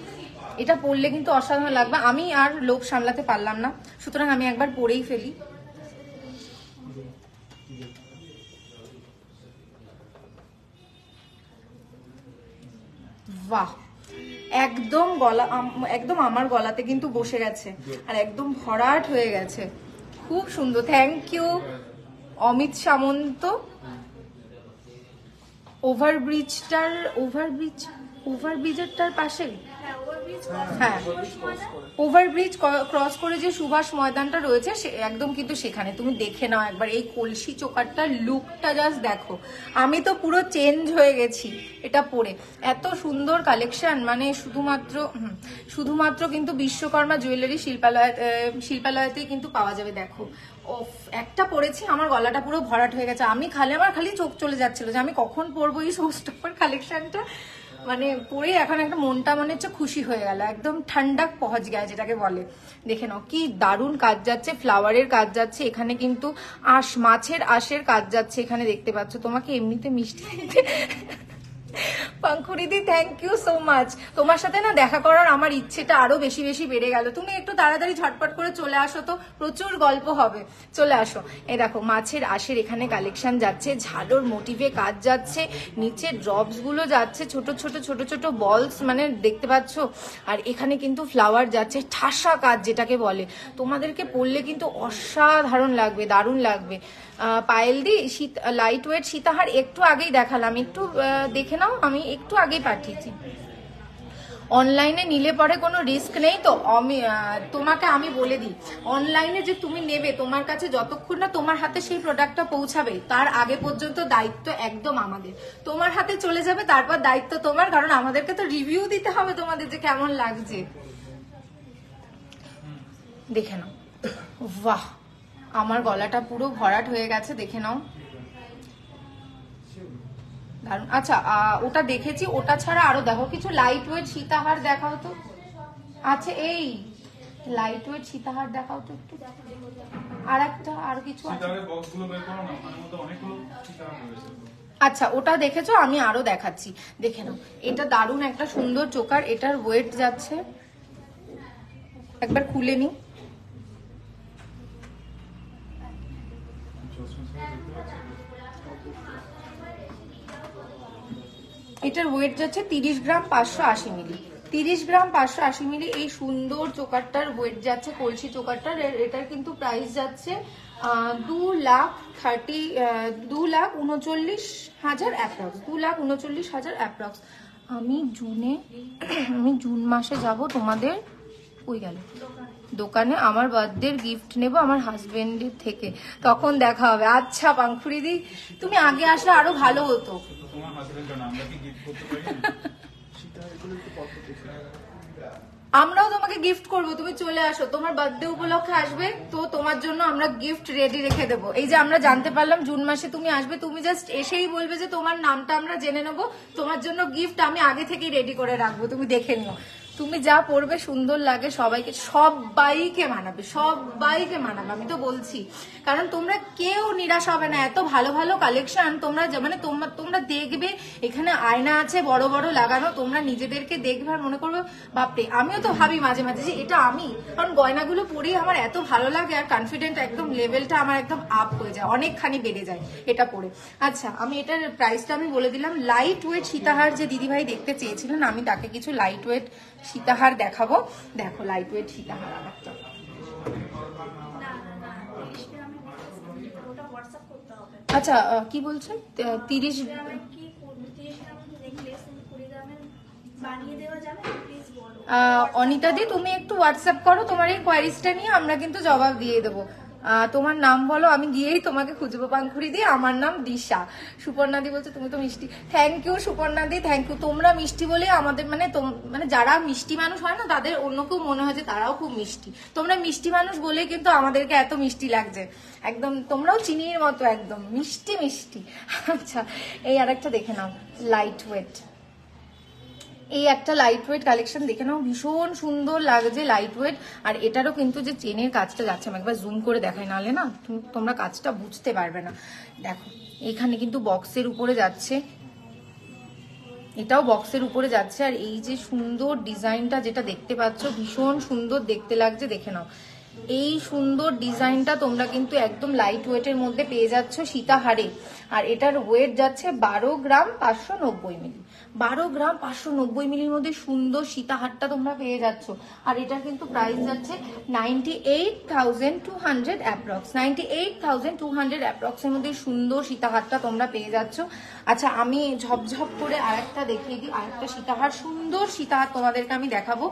এটা পরলে কিন্তু অসাধারণ লাগবে, আমি আর লোভ সামলাতে পারলাম না, সুতরাং আমি একবার পরেই ফেলি। বাহ, একদম গলা, একদম আমার গলাতে কিন্তু বসে গেছে, আর একদম ভরাট হয়ে গেছে, খুব সুন্দর। থ্যাংক ইউ অমিত সামন্ত। ওভারব্রিজেরটার পাশে, হ্যাঁ ওভারব্রিজ ক্রস করে যে সুভাষ ময়দানটা রয়েছে একদম কিন্তু সেখানে। তুমি দেখে নাও একবার এই কলসি চোকারটার লুকটা, জাস্ট দেখো, আমি তো পুরো চেঞ্জ হয়ে গেছি এটা পরে। এত সুন্দর কালেকশন, মানে শুধুমাত্র কিন্তু বিশ্বকর্মা জুয়েলারি শিল্পালয়তেই কিন্তু পাওয়া যাবে। দেখো একটা পরেছি, আমার গলাটা পুরো ভরাট হয়ে গেছে, আমার খালি চোখ চলে যাচ্ছিল যে আমি কখন পরবো এই শোস্টপার কালেকশনটা। মানে পরে এখন একটা মনটা মনে হচ্ছে খুশি হয়ে গেল, একদম ঠান্ডাক পৌঁছ গেছে যেটাকে বলে। দেখে নাও কি দারুণ কাজ যাচ্ছে, ফ্লাওয়ারের কাজ যাচ্ছে, এখানে কিন্তু মাছের আঁশের কাজ যাচ্ছে, এখানে দেখতে পাচ্ছ। তোমাকে এমনিতে মিষ্টি দিতে পাঙ্কুরিদি থ্যাংক ইউ সো মাচ। তোমার সাথে না দেখা করার আমার ইচ্ছেটা আরো বেশি বেশি বেড়ে গেল। তুমি একটু তাড়াতাড়ি ঝটপট করে চলে আসো তো, প্রচুর গল্প হবে। চলে আসো। এই দেখো মাছের আশের এখানে কালেকশন যাচ্ছে, ঝালোর মোটিভে কাজ যাচ্ছে, নিচে ড্রপস গুলো যাচ্ছে, ছোট ছোট ছোট ছোট বলস মানে দেখতে পাচ্ছ। আর এখানে কিন্তু ফ্লাওয়ার যাচ্ছে, ঠাসা কাজ যেটাকে বলে। তোমাদেরকে পরলে কিন্তু অসাধারণ লাগবে, দারুণ লাগবে। পায়েল দি লাইট ওয়েট সীতাহার একটু আগেই দেখালাম, একটু দেখে নাও, আমি একটু আগেই পাঠিয়েছি। অনলাইনে নিলে পরে কোনো রিস্ক নেই তো। আমি তোমাকে আমি বলে দিই, অনলাইনে যে তুমি নেবে, তোমার কাছে যতক্ষণ না তোমার হাতে সেই প্রোডাক্টটা পৌঁছাবে তার আগে পর্যন্ত দায়িত্ব একদম আমাদের। তোমার হাতে চলে যাবে তারপর দায়িত্ব তোমার, কারণ আমাদেরকে তো রিভিউ দিতে হবে তোমাদের যে কেমন লাগছে। দেখে নাও, বাহ আমার গলাটা পুরো ভরাট হয়ে গেছে, দেখে নাও দারুন। আচ্ছা ওটা দেখেছি, ওটা ছাড়া আরো দেখো কিছু লাইট ওয়েট সীতাহার দেখাও তো। আচ্ছা এই লাইট ওয়েট সীতাহার দেখাও তো একটু। আর একটা আর কিছু আছে? আচ্ছা ওটা দেখেছো, আমি আরো দেখাচ্ছি, দেখে নাও। এটা দারুন একটা সুন্দর চোকার, এটার ওয়েট যাচ্ছে, একবার খুলে নি। এটার ওয়েট যাচ্ছে 30 গ্রাম 580 মিলি। 30 গ্রাম 580 মিলি এই সুন্দর চোকারটার ওয়েট যাচ্ছে, কলসি চোকারটার। এটার কিন্তু প্রাইস যাচ্ছে 2,39,000 অ্যাপ্রক্স, 2,39,000 অ্যাপ্রক্স। আমি জুন মাসে যাব তোমাদের ওই গেল দোকানে, আমার বার্থডের গিফট নেব আমার হাজবেন্ডের থেকে, তখন দেখা হবে। আচ্ছা পাঙ্কুরিদি তুমি আগে আসলে আরো ভালো হতো। আমরাও তোমাকে গিফট করব, তুমি চলে আসো। তোমার বার্থডে উপলক্ষে আসবে তো তোমার জন্য আমরা গিফট রেডি রেখে দেবো। এই যে আমরা জানতে পারলাম জুন মাসে তুমি আসবে, তুমি জাস্ট এসেই বলবে যে তোমার নামটা আমরা জেনে নেবো, তোমার জন্য গিফট আমি আগে থেকেই রেডি করে রাখবো, তুমি দেখে নিও। তুমি যা পড়বে সুন্দর লাগে, সবাইকে সবাইকে মানাবে, সবাইকে মানাবে, আমি তো বলছি। কারণ তোমরা কেউ নিরাশ হবে না, এত ভালো ভালো কালেকশন তোমরা মানে তোমরা দেখবে, এখানে আয়না আছে বড় বড় লাগানো, তোমরা নিজেদেরকে দেখবে আর মনে করবে বাপরে। আমিও তো ভাবি মাঝে মাঝে যে এটা আমি, কারণ গয়নাগুলো পরেই আমার এত ভালো লাগে আর কনফিডেন্ট একদম লেভেলটা আমার একদম আপ হয়ে যায়, অনেকখানি বেড়ে যায় এটা পরে। আচ্ছা আমি এটার প্রাইসটা আমি বলে দিলাম। লাইট ওয়েট সীতাহার যে দিদিভাই দেখতে চেয়েছিলেন, আমি তাকে কিছু লাইট ওয়েট সীতাহার দেখাবো। দেখো লাইট ওয়েট সীতাহার একটা, আচ্ছা কি বলছেন 30 অনিতা দি তুমি একটু হোয়াটসঅ্যাপ করো তোমার এই কোয়ারিজটা নিয়ে, আমরা কিন্তু জবাব দিয়ে দেবো। তোমার নাম বলো, আমি গিয়েই তোমাকে খুঁজবো। পাঙ্কুরি দি আমার নাম দিশা। সুপর্ণা দি বলছে তুমি তো মিষ্টি। থ্যাংক ইউ সুপর্ণা দি, থ্যাংক ইউ। তোমরা মিষ্টি বলে আমাদের মানে যারা মিষ্টি মানুষ হয় না তাদের অন্য কেউ মনে হয় যে তারাও খুব মিষ্টি। তোমরা মিষ্টি মানুষ বলেই কিন্তু আমাদেরকে এত মিষ্টি লাগছে, একদম তোমরাও চিনির মতো একদম মিষ্টি মিষ্টি। আচ্ছা এই আরেকটা দেখে নাও, লাইট ওয়েট। এই একটা লাইট ওয়েট কালেকশন দেখে নাও, ভীষণ সুন্দর লাগছে লাইট ওয়েট। আর এটারও কিন্তু যে চেনের কাজটা যাচ্ছে, আমি একবার জুম করে দেখাই, নাহলে না তোমরা কাজটা বুঝতে পারবে না। দেখো এখানে কিন্তু বক্সের উপরে যাচ্ছে, এটাও বক্সের উপরে যাচ্ছে। আর এই যে সুন্দর ডিজাইনটা যেটা দেখতে পাচ্ছ, ভীষণ সুন্দর দেখতে লাগছে, দেখে নাও। এই সুন্দর ডিজাইনটা তোমরা কিন্তু একদম লাইট ওয়েটের মধ্যে পেয়ে যাচ্ছ সীতাহারে। আর এটার ওয়েট যাচ্ছে 12 গ্রাম 590 মিলি। 12 গ্রাম 590 মিলির মধ্যে সুন্দর সীতাহারটা তোমরা পেয়ে যাচ্ছ। আর এটার কিন্তু প্রাইস যাচ্ছে 98,200 অ্যাপ্রক্স, 98,200 অ্যাপ্রক্স এর মধ্যে সুন্দর সীতাহারটা তোমরা পেয়ে যাচ্ছ। আচ্ছা আমি ঝপঝপ করে আরেকটা দেখিয়ে দিই, আরেকটা সীতাহার, সুন্দর সীতাহার তোমাদেরকে আমি দেখাবো।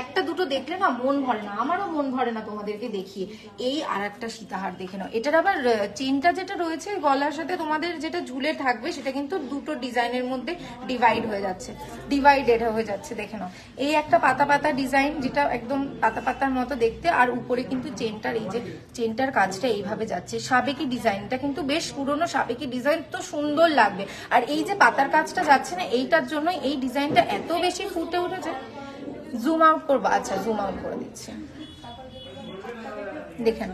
একটা দুটো দেখলে না মন ভরে না, আমারও মন ভরে না তোমাদেরকে দেখিয়ে। এই আরেকটা সীতাহার দেখে নাও। এটার আবার চেনটা যেটা রয়েছে গলার সাথে তোমাদের যেটা ঝুলে থাকবে, সেটা কিন্তু দুটো ডিজাইনের মধ্যে ডিভাইডেড হয়ে যাচ্ছে, দেখে নাও। এই একটা পাতা পাতা ডিজাইন, যেটা একদম পাতা পাতার মতো দেখতে। আর উপরে কিন্তু চেনটার এই যে চেনটার কাজটা এইভাবে যাচ্ছে, সাবেকি ডিজাইনটা কিন্তু বেশ পুরনো সাবেকি ডিজাইন, তো সুন্দর লাগবে। আর এই যে পাতার কাজটা যাচ্ছে না, এইটার জন্য এই ডিজাইনটা এত বেশি ফুটে উঠেছে। জুম আউট করবো, আচ্ছা জুম আউট করে দিচ্ছি, দেখেন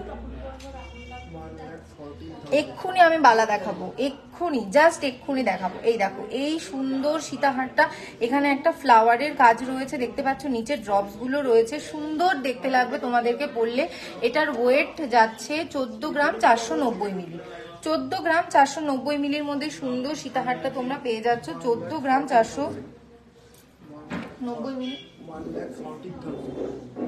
এক্ষুনি আমি বালা দেখাবো, এক্ষুনি জাস্ট এক্ষুনি দেখাবো। এই দেখো এই সুন্দর সীতাহারটা, এখানে একটা ফ্লাওয়ারের কাজ রয়েছে দেখতে পাচ্ছ, নিচে ড্রপস গুলো রয়েছে, সুন্দর দেখতে লাগবে তোমাদেরকে পরলে। এটার ওয়েট যাচ্ছে 14 গ্রাম 490 মিলি। 14 গ্রাম 490 মিলির মধ্যে সুন্দর সীতাহারটা তোমরা পেয়ে যাচ্ছ। 14 গ্রাম 490 মিলি,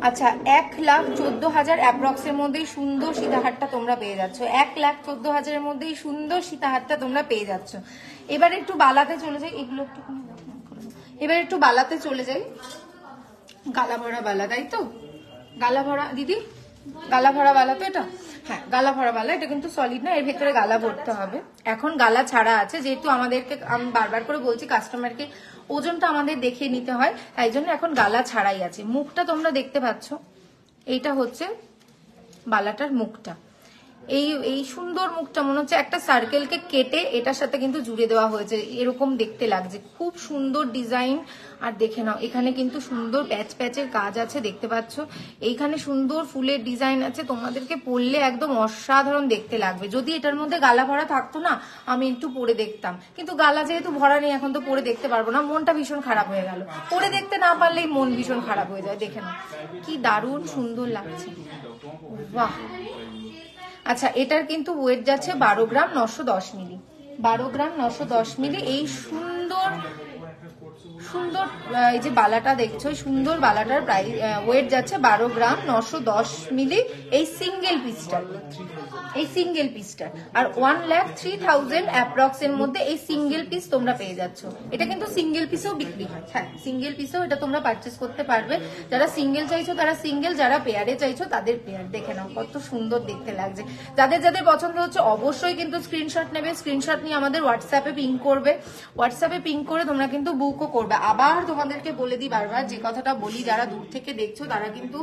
আচ্ছা 1,14,000 অ্যাপ্রক্স এর মধ্যেই সুন্দর সীতাহারটা তোমরা পেয়ে যাচ্ছ। 1,14,000 এর মধ্যেই সুন্দর সীতাহারটা তোমরা পেয়ে যাচ্ছ। এবার একটু বালাতে চলে যাই, এগুলো একটু এবার একটু বালাতে চলে যাই। গালা ভরা বালা, তাই তো? গালা ভরা দিদি, গালা ভরা বালা তো এটা? হ্যাঁ গালা ভরা বালা, এটা কিন্তু সলিড না, এর ভেতরে গালা ভরতে হবে। এখন গালা ছাড়া আছে, যেহেতু আমাদেরকে আমি বারবার করে বলছি কাস্টমারকে ওজনটা আমাদের দেখে নিতে হয়, তাই জন্য এখন গালা ছাড়াই আছে। মুখটা তোমরা দেখতে পাচ্ছ, এইটা হচ্ছে বালাটার মুখটা। এই সুন্দর মুখটা মনে হচ্ছে একটা সার্কেলকে কেটে এটার সাথে কিন্তু জুড়ে দেওয়া হয়েছে, এরকম দেখতে লাগছে। খুব সুন্দর ডিজাইন। আর দেখে নাও এখানে কিন্তু সুন্দর প্যাচ প্যাচের কাজ আছে দেখতে পাচ্ছ, এইখানে সুন্দর ফুলের ডিজাইন আছে। তোমাদেরকে পরলে একদম অসাধারণ দেখতে লাগবে। যদি এটার মধ্যে গালা ভরা থাকতো না আমি একটু পরে দেখতাম, কিন্তু গালা যেহেতু ভরা নেই এখন তো পরে দেখতে পারবো না, মনটা ভীষণ খারাপ হয়ে গেল। পরে দেখতে না পারলেই মন ভীষণ খারাপ হয়ে যায়। দেখে নাও কি দারুণ সুন্দর লাগছে, বাহ। আচ্ছা এটার কিন্তু ওয়েট যাচ্ছে 12 গ্রাম 910 মিলি। 12 গ্রাম 910 মিলি। এই সুন্দর সুন্দর এই যে বালাটা দেখছো, সুন্দর বালাটার প্রাইস ওয়েট যাচ্ছে 12 গ্রাম 910 মিলি। এই সিঙ্গেল পিসটার, এই সিঙ্গেল পিসটার। আর 1,03,000 অ্যাপ্রক্স এর মধ্যে এই সিঙ্গেল পিস তোমরা পেয়ে যাচ্ছ। এটা কিন্তু সিঙ্গেল পিসেও বিক্রি হয়, হ্যাঁ সিঙ্গেল পিসেও এটা তোমরা পারচেস করতে পারবে। যারা সিঙ্গেল চাইছো তারা সিঙ্গেল, যারা পেয়ারে চাইছো তাদের পেয়ার। দেখে নাও কত সুন্দর দেখতে লাগছে। যাদের যাদের পছন্দ হচ্ছে অবশ্যই কিন্তু স্ক্রিনশট নেবে, স্ক্রিনশট নিয়ে আমাদের হোয়াটসঅ্যাপে পিং করবে। হোয়াটসঅ্যাপে পিং করে তোমরা কিন্তু বুকও করবে। আবার তোমাদেরকে বলে দিই বারবার যে কথাটা বলি, যারা দূর থেকে দেখছো তারা কিন্তু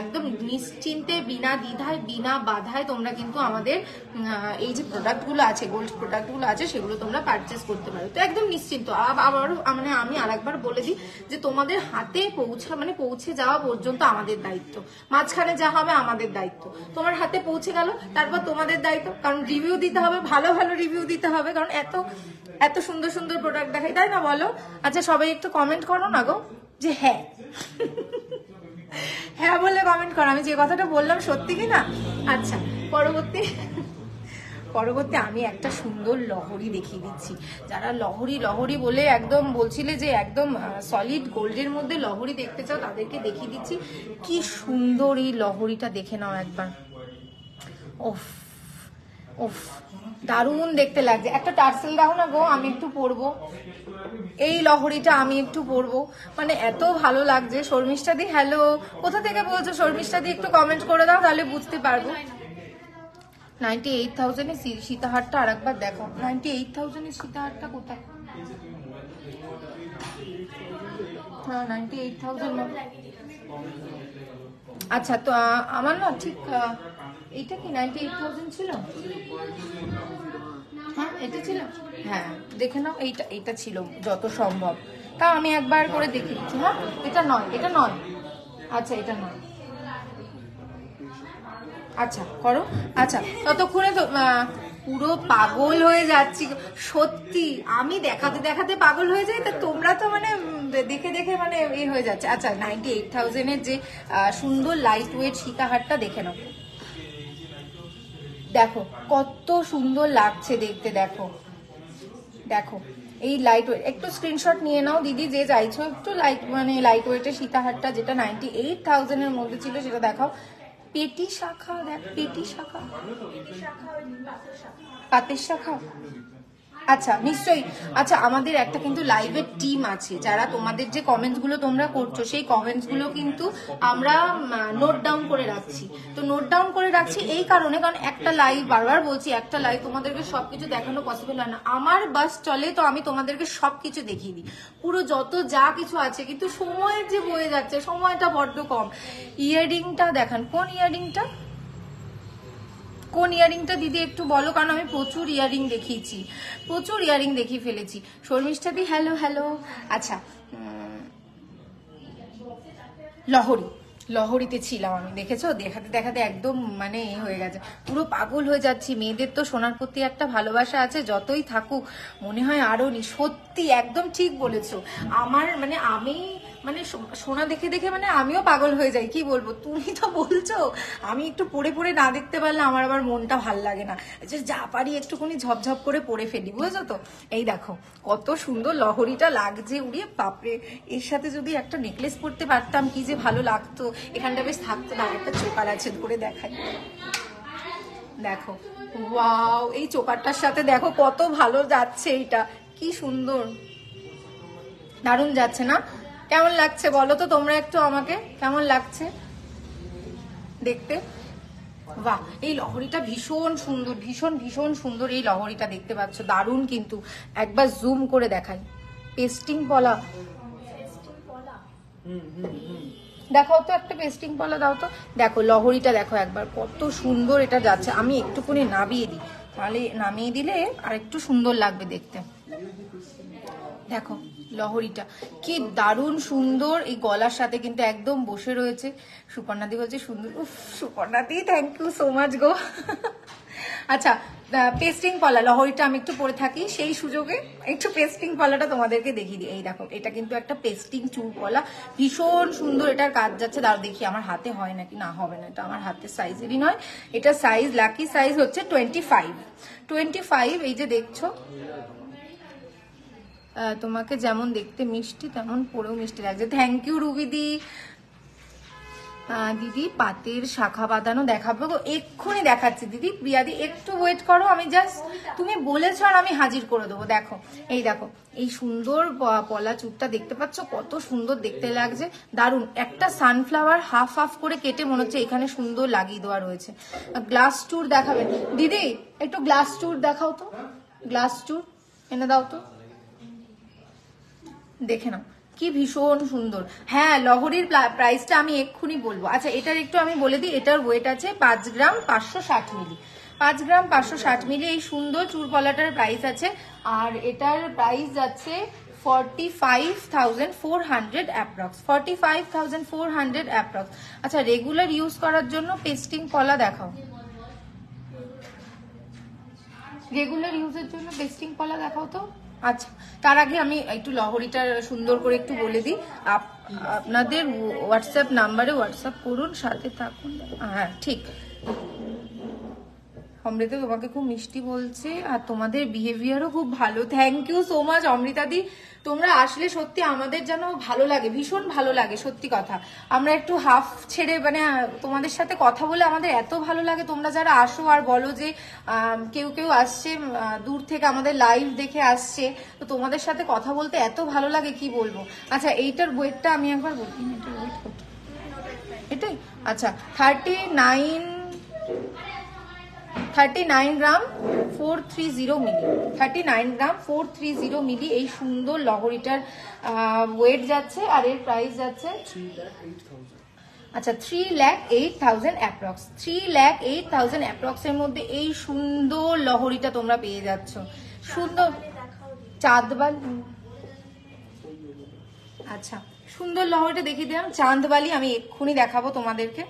একদম নিশ্চিন্তে বিনা দ্বিধায় বিনা বাধায় তোমরা কিন্তু আমাদের এই যে প্রোডাক্টগুলো আছে, গোল্ড প্রোডাক্টগুলো আছে, সেগুলো তোমরা পারচেস করতে পারো। তো একদম নিশ্চিন্ত। আবার মানে আমি আরেকবার বলে দিই যে তোমাদের হাতে পৌঁছে যাওয়া পর্যন্ত আমাদের দায়িত্ব, মাঝখানে যা হবে আমাদের দায়িত্ব। তোমার হাতে পৌঁছে গেল তারপর তোমাদের দায়িত্ব, কারণ রিভিউ দিতে হবে, ভালো ভালো রিভিউ দিতে হবে, কারণ এত সুন্দর সুন্দর প্রোডাক্ট দেখাই, তাই না বলো? আচ্ছা সবাই একটু কমেন্ট করো না গো যে হ্যাঁ হ্যাঁ বলে কমেন্ট করো, আমি যে কথাটা বললাম সত্যি কি না। আচ্ছা পরবর্তী আমি একটা সুন্দর লহরি দেখিয়ে দিচ্ছি। যারা লহরি বলে একদম বলছিলে যে একদম সলিড গোল্ডের মধ্যে লহরি দেখতে চাও, তাদেরকে দেখিয়ে দিচ্ছি। কি সুন্দর এই লহরিটা, দেখে নাও একবার। ওফ ওফ দারুণ দেখতে লাগছে। একটা টার্সেল দাও না গো, আমি একটু পরবো এই লহরিটা, আমি একটু পরবো, মানে এত ভালো লাগছে। শর্মিষ্ঠা দি হ্যালো, কোথা থেকে বলছো শর্মিষ্ঠা দি? একটু কমেন্ট করে দাও তাহলে বুঝতে পারবো। 98,000 এর সীতাহারটা আর একবার দেখো। 98,000 এর সীতাহারটা কোথায়? হ্যাঁ 98,000। আচ্ছা তো আমার না ঠিক এইটা কি 98,000 ছিল? হ্যাঁ এটা ছিল, হ্যাঁ দেখে নাও এইটা ছিল যত সম্ভব। তা আমি একবার করে দেখে দিচ্ছি। হ্যাঁ এটা নয়, এটা নয়। আচ্ছা এটা নয়। আচ্ছা করো। আচ্ছা ততক্ষণে তো পুরো পাগল হয়ে যাচ্ছি সত্যি, আমি দেখাতে দেখাতে পাগল হয়ে যাই, তা তোমরা তো মানে দেখে দেখে মানে হয়ে যাচ্ছে। আচ্ছা 98,000 এর যে সুন্দর লাইট ওয়েট সীতাহারটা দেখে নাও, দেখো কত সুন্দর লাগছে দেখতে। দেখো দেখো এই লাইট ওয়েট, একটু স্ক্রিনশট নিয়ে নাও দিদি যে চাইছো, একটু লাইট ওয়েটের সীতাহারটা যেটা 98,000 এর মধ্যে ছিল সেটা দেখাও। পেটি শাখা, দেখ পেটি শাখা, পাতের শাখা। আচ্ছা নিশ্চয়ই। আচ্ছা আমাদের একটা কিন্তু লাইভের টিম আছে, যারা তোমাদের যে কমেন্টস গুলো তোমরা করছো সেই কমেন্টস গুলো কিন্তু আমরা নোট ডাউন করে রাখছি। তো নোট ডাউন করে রাখছি এই কারণে, কারণ একটা লাইভ, বারবার বলছি, একটা লাইভ তোমাদেরকে সবকিছু দেখানো পসিবল হয় না। আমার বাস চলে তো আমি তোমাদেরকে সবকিছু দেখিয়ে দিই, পুরো যত যা কিছু আছে, কিন্তু সময়ের যে বয়ে যাচ্ছে, সময়টা বড্ড কম। ইয়াররিংটা দেখান, কোন ইয়াররিংটা? কোন ইয়ারিংটা দিদি একটু বলো, কারণ আমি প্রচুর ইয়ারিং দেখিয়েছি, প্রচুর ইয়ারিং দেখিয়ে ফেলেছি। শর্মিষ্ঠা দি হ্যালো হ্যালো। আচ্ছা লহরি, লহরীতে ছিলাম আমি, দেখেছো? দেখাতে দেখাতে একদম মানে এ হয়ে গেছে, পুরো পাগল হয়ে যাচ্ছি। মেয়েদের তো সোনার প্রতি একটা ভালোবাসা আছে, যতই থাকুক মনে হয় আরো নি। সত্যি একদম ঠিক বলেছো। আমার মানে আমি মানে সোনা দেখে দেখে মানে আমিও পাগল হয়ে যাই, কি বলবো। তুমি তো বলছো, আমি একটু পরে পরে না দেখতে পারলে আমার আবার মনটা ভাল লাগে না, যে যা পারি একটুখানি ঝপঝপ করে পরে ফেলি, বুঝেছো তো? এই দেখো কত সুন্দর লহরীটা লাগছে, উড়িয়ে বাপরে। এর সাথে যদি একটা নেকলেস পরতে পারতাম কি যে ভালো লাগতো। এখানটা বেশ থাকতো না, একটা চোকার আছে, করে দেখাই। দেখো ওয়াও, এই চোকারটার সাথে দেখো কত ভালো যাচ্ছে, এইটা কি সুন্দর, দারুণ যাচ্ছে না? কেমন লাগছে বলো তো তোমরা একটু আমাকে, কেমন লাগছে দেখতে? বাহ, এই লহরীটা ভীষণ সুন্দর, ভীষণ ভীষণ সুন্দর এই লহরীটা, দেখতে পাচ্ছ? দারুণ কিন্তু। একবার জুম করে দেখাই, পেস্টিং পলা দেখাও তো, একটা পেস্টিং পলা দাও তো। দেখো লহরীটা দেখো একবার, কত সুন্দর এটা যাচ্ছে। আমি একটুখানি নামিয়ে দিই, তাহলে নামিয়ে দিলে আর একটু সুন্দর লাগবে দেখতে। দেখো লহরীটা কি দারুণ সুন্দর, এই গলার সাথে কিন্তু একদম বসে রয়েছে। সুপর্ণাদি বলছে সুন্দর। উফ সুপর্ণাদি, থ্যাংক ইউ সো মাচ গো। আচ্ছা, পেস্টিং পলা লহরীটা আমি একটু পরে থাকি, সেই সুযোগে একটু পেস্টিং পলাটা তোমাদেরকে দেখিয়ে দিই। এই দেখো, এটা কিন্তু একটা পেস্টিং চুল পলা, ভীষণ সুন্দর। এটার কাজ যাচ্ছে, দাঁড়াও দেখি আমার হাতে হয় নাকি। না, হবে না, এটা আমার হাতের সাইজেরই নয়। এটা সাইজ, লাকি সাইজ হচ্ছে 25। এই যে দেখছো, তোমাকে যেমন দেখতে মিষ্টি তেমন পরেও মিষ্টি লাগছে। থ্যাংক ইউ রুবিদি। দিদি পাতের শাখা বাঁধানো দেখাবো গো, এক্ষুনি দেখাচ্ছি দিদি। প্রিয়াদি একটু ওয়েট করো, আমি জাস্ট, তুমি বলেছো আর আমি হাজির করে দেবো। দেখো এই দেখো, এই সুন্দর পলা চুটটা দেখতে পাচ্ছ, কত সুন্দর দেখতে লাগছে, দারুণ। একটা সানফ্লাওয়ার হাফ হাফ করে কেটে মনে হচ্ছে এখানে সুন্দর লাগিয়ে দেওয়া রয়েছে। গ্লাস টুর দেখাবেন দিদি? একটু গ্লাস টুর দেখাও তো, গ্লাস টুর এনে দাও তো, দেখে নাও কি ভীষণ সুন্দর। হ্যাঁ, লহরীর প্রাইসটা আমি এক্ষুনি বলবো। আচ্ছা, এটার একটু আমি বলে দিই, এটার ওয়েট আছে 5 গ্রাম 560 মিলি। 5 গ্রাম 560 মিলি এই সুন্দর চুরপলাটার প্রাইস আছে। আর এটার প্রাইস যাচ্ছে 45,400 অ্যাপ্রক্স, 45,400 অ্যাপ্রক্স। আচ্ছা, রেগুলার ইউজ করার জন্য পেস্টিং পলা দেখাও, রেগুলার ইউজের জন্য পেস্টিং পলা দেখাও তো। আচ্ছা, তার আগে আমি একটু লহরীটা সুন্দর করে একটু বলে দিই। আপনাদের হোয়াটসঅ্যাপ নাম্বারে হোয়াটসঅ্যাপ করুন, সাথে থাকুন। হ্যাঁ ঠিক। অমৃতা তোমাকে খুব মিষ্টি বলছে, আর তোমাদের বিহেভিয়ারও খুব ভালো। থ্যাংক ইউ সো মাচ অমৃতাদি। তোমরা আসলে সত্যি আমাদের যেন ভালো লাগে, ভীষণ ভালো লাগে, সত্যি কথা। আমরা একটু হাফ ছেড়ে মানে তোমাদের সাথে কথা বলে আমাদের এত ভালো লাগে। তোমরা যারা আসো আর বলো যে কেউ কেউ আসছে দূর থেকে আমাদের লাইভ দেখে আসছে, তো তোমাদের সাথে কথা বলতে এত ভালো লাগে, কি বলবো। আচ্ছা, এইটার ওয়েটটা আমি একবার বলি, এটার ওয়েট কত? এটাই আচ্ছা, 39 গ্রাম 430 মিলি, 39 গ্রাম 430 মিলি এই সুন্দর লহরীটার ওয়েট যাচ্ছে। আর এর প্রাইস যাচ্ছে 3,08,000। আচ্ছা, 3,08,000 অ্যাপ্রক্স, 3,08,000 অ্যাপ্রক্স এর মধ্যে এই সুন্দর লহরীটা তোমরা পেয়ে যাচ্ছ। সুন্দর চাঁদবালি, আচ্ছা সুন্দর লহরীটা দেখিয়ে দিলাম। চাঁদবালি আমি এক্ষুনি দেখাবো তোমাদেরকে।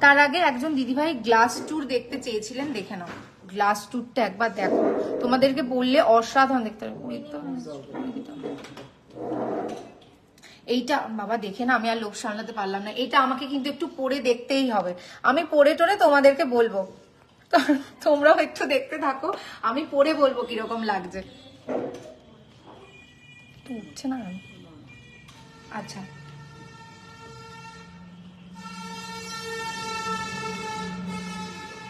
তার আগে একজন দিদিভাই গ্লাস ট্যুর দেখতে চেয়েছিলেন, দেখে নাও গ্লাস ট্যুরটা একবার দেখো, তোমাদেরকে বললে অসাধারণ দেখতে হবে। এইটা বাবা দেখে না আমি আর লোভ সামলাতে পারলাম না, এটা আমাকে কিন্তু একটু পরে দেখতেই হবে। আমি পরে টোরে তোমাদেরকে বলবো, তোমরাও একটু দেখতে থাকো, আমি পরে বলবো কিরকম লাগছে। উঠছে না। আচ্ছা,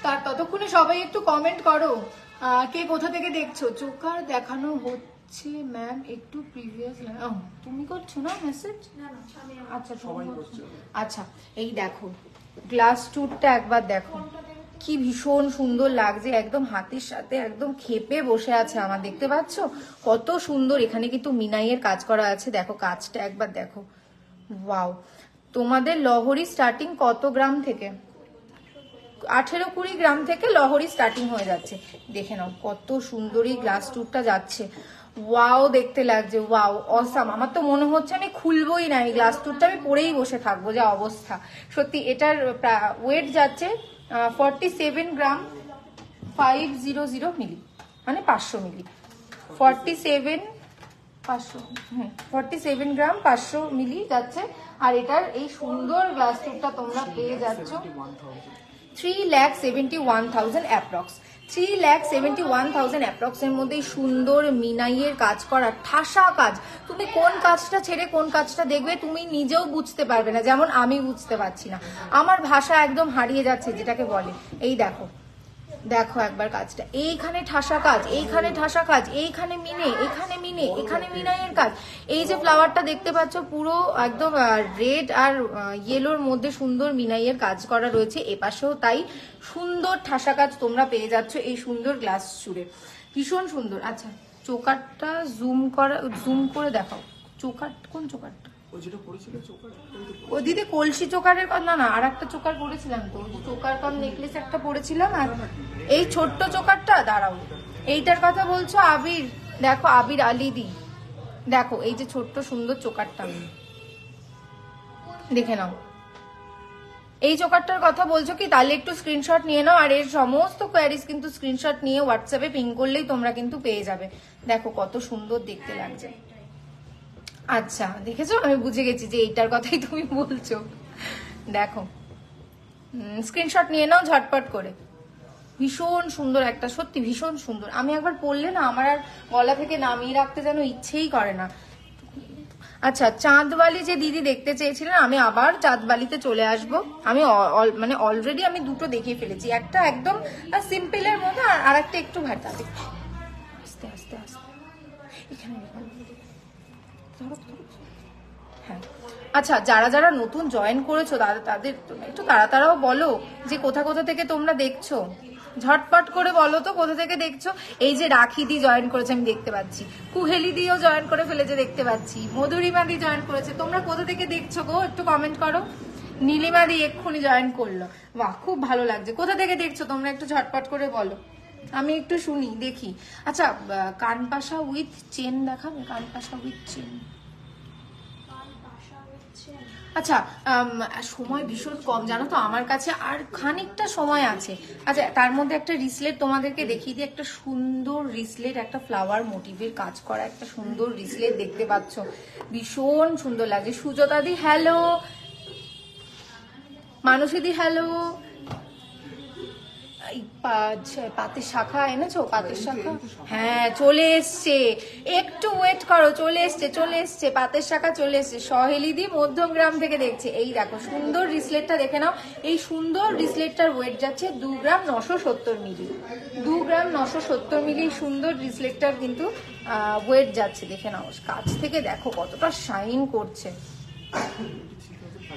তার ততক্ষণে সবাই একটু কমেন্ট করো, কে কোথা থেকে দেখছো। চোকার দেখানো হচ্ছে ম্যাম, একটু প্রিভিয়াস। তুমি করছো না মেসেজ? আচ্ছা সবাই করছো। আচ্ছা, এই দেখো গ্লাস টুরটা একবার দেখো, কি ভীষণ সুন্দর লাগছে, একদম হাতের সাথে একদম খেপে বসে আছে আমার, দেখতে পাচ্ছ কত সুন্দর। এখানে কিন্তু মিনাইয়ের কাজ করা আছে, দেখো কাজটা একবার দেখো। ওয়াও, তোমাদের লহরী স্টার্টিং কত গ্রাম থেকে? 18-20 গ্রাম থেকে লহরী স্টার্টিং হয়ে যাচ্ছে। দেখে নাও কত সুন্দর এই গ্লাস টুরটা যাচ্ছে। ওয়াও দেখতে লাগছে, ওয়াও অসাম। আমার তো মনে হচ্ছে আমি খুলবোই না, এই গ্লাস টুরটা আমি পরেই বসে থাকবো, যা অবস্থা। সত্যি এটার ওয়েট যাচ্ছে 47 গ্রাম 500 মিলি, মানে 500 মিলি। 47 গ্রাম 500 মিলি যাচ্ছে। আর এটার এই সুন্দর গ্লাস টুরটা তোমরা পেয়ে যাচ্ছ 3,71,000 অ্যাপ্রক্স। 3,71,000 অ্যাপ্রক্স এর মধ্যে সুন্দর মিনাইয়ের কাজ করা, ঠাসা কাজ। তুমি কোন কাজটা ছেড়ে কোন কাজটা দেখবে তুমি নিজেও বুঝতে পারবে না, যেমন আমি বুঝতে পারছি না, আমার ভাষা একদম হারিয়ে যাচ্ছে যেটাকে বলে। এই দেখো, দেখো একবার কাজটা, এইখানে ঠাসা কাজ, এইখানে ঠাসা কাজ, এইখানে মিনে, এখানে মিনে, এখানে মিনাইয়ের কাজ। এই যে ফ্লাওয়ারটা দেখতে পাচ্ছ পুরো একদম রেড আর ইয়েলোর মধ্যে সুন্দর মিনাইয়ের কাজ করা রয়েছে, এপাশেও তাই সুন্দর ঠাসা কাজ তোমরা পেয়ে যাচ্ছ এই সুন্দর গ্লাস চুড়ে, ভীষণ সুন্দর। আচ্ছা চোকারটা জুম করে দেখাও, চোকার কোন চোকারটা? ও দিদি কলসি চোকারের কথা না, আর একটা চোকার পরেছিলাম তো, চোকার কাম নেকলেস একটা পরেছিলাম, আর এই ছোট্ট চোকারটা, দাঁড়াও এইটার কথা বলছো? আবির, দেখো আবির আলিদি, দেখো এই যে ছোট্ট সুন্দর চোকারটা দেখে নাও, এই চোকারটার কথা বলছো কি? তাহলে একটু স্ক্রিনশট নিয়ে নাও, আর এর সমস্ত কোয়ারিজ কিন্তু স্ক্রিনশট নিয়ে হোয়াটসঅ্যাপে পিং করলেই তোমরা কিন্তু পেয়ে যাবে। দেখো কত সুন্দর দেখতে লাগছে। আচ্ছা দেখেছো, আমি বুঝে গেছি যে এইটার কথাই তুমি বলছো। দেখো স্ক্রিনশট নিয়ে নাও ঝটপট করে, ভীষণ সুন্দর একটা, সত্যি ভীষণ সুন্দর। আমি একবার পরলে না আমার আর গলা থেকে নামিয়ে রাখতে যেন ইচ্ছেই করে না। আচ্ছা চাঁদবালি যে দিদি দেখতে চেয়েছিলেন, আমি আবার চাঁদবালিতে চলে আসব। আমি মানে অলরেডি আমি দুটো দেখিয়ে ফেলেছি, একটা একদম সিম্পলের মধ্যে, আর একটা একটু ভাটা। আস্তে আস্তে আস্তে এখানে, হ্যাঁ। আচ্ছা যারা যারা নতুন জয়েন করেছো তাদের একটু তাড়াতাড়াও বলো যে কোথা কোথা থেকে তোমরা দেখছো, ঝটপট করে বলো তো কোথা থেকে দেখছো। এই যে রাখি দি জয়েন করেছে আমি দেখতে পাচ্ছি, কুহেলি দিও জয়েন করে ফেলেছে দেখতে পাচ্ছি, মধুরিমা দি জয়েন করেছে। তোমরা কোথা থেকে দেখছো গো, একটু কমেন্ট করো। নীলিমা দি এক্ষুনি জয়েন করলো, বাহ খুব ভালো লাগছে। কোথা থেকে দেখছো তোমরা একটু ঝটপট করে বলো, আমি একটু শুনি দেখি। আচ্ছা কানপাশা উইথ চেন দেখাবে, কানপাশা উইথ চেন। আচ্ছা সময় ভীষণ কম জানো তো আমার কাছে, আর খানিকটা সময় আছে। আচ্ছা তার মধ্যে একটা রিসলেট তোমাদেরকে দেখিয়ে দিই, একটা সুন্দর রিসলেট, একটা ফ্লাওয়ার মোটিভের কাজ করা একটা সুন্দর রিসলেট দেখতে পাচ্ছ, ভীষণ সুন্দর লাগছে। সুজাতা দি হ্যালো, মানসী দি হ্যালো। পাতের শাখা এনেছো, পাতের শাখা? হ্যাঁ চলে এসছে, একটু ওয়েট করো, চলে এসছে পাতের শাখা চলে এসছে। সহেলিদি মধ্যমগ্রাম থেকে দেখছে। এই দেখো সুন্দর রিসলেটটা দেখে নাও, এই সুন্দর রিসলেটটার ওয়েট যাচ্ছে 2 গ্রাম 970 মিলি। 2 গ্রাম 970 মিলি সুন্দর রিসলেটটার কিন্তু ওয়েট যাচ্ছে, দেখে নাও কাছ থেকে দেখো কতটা শাইন করছে।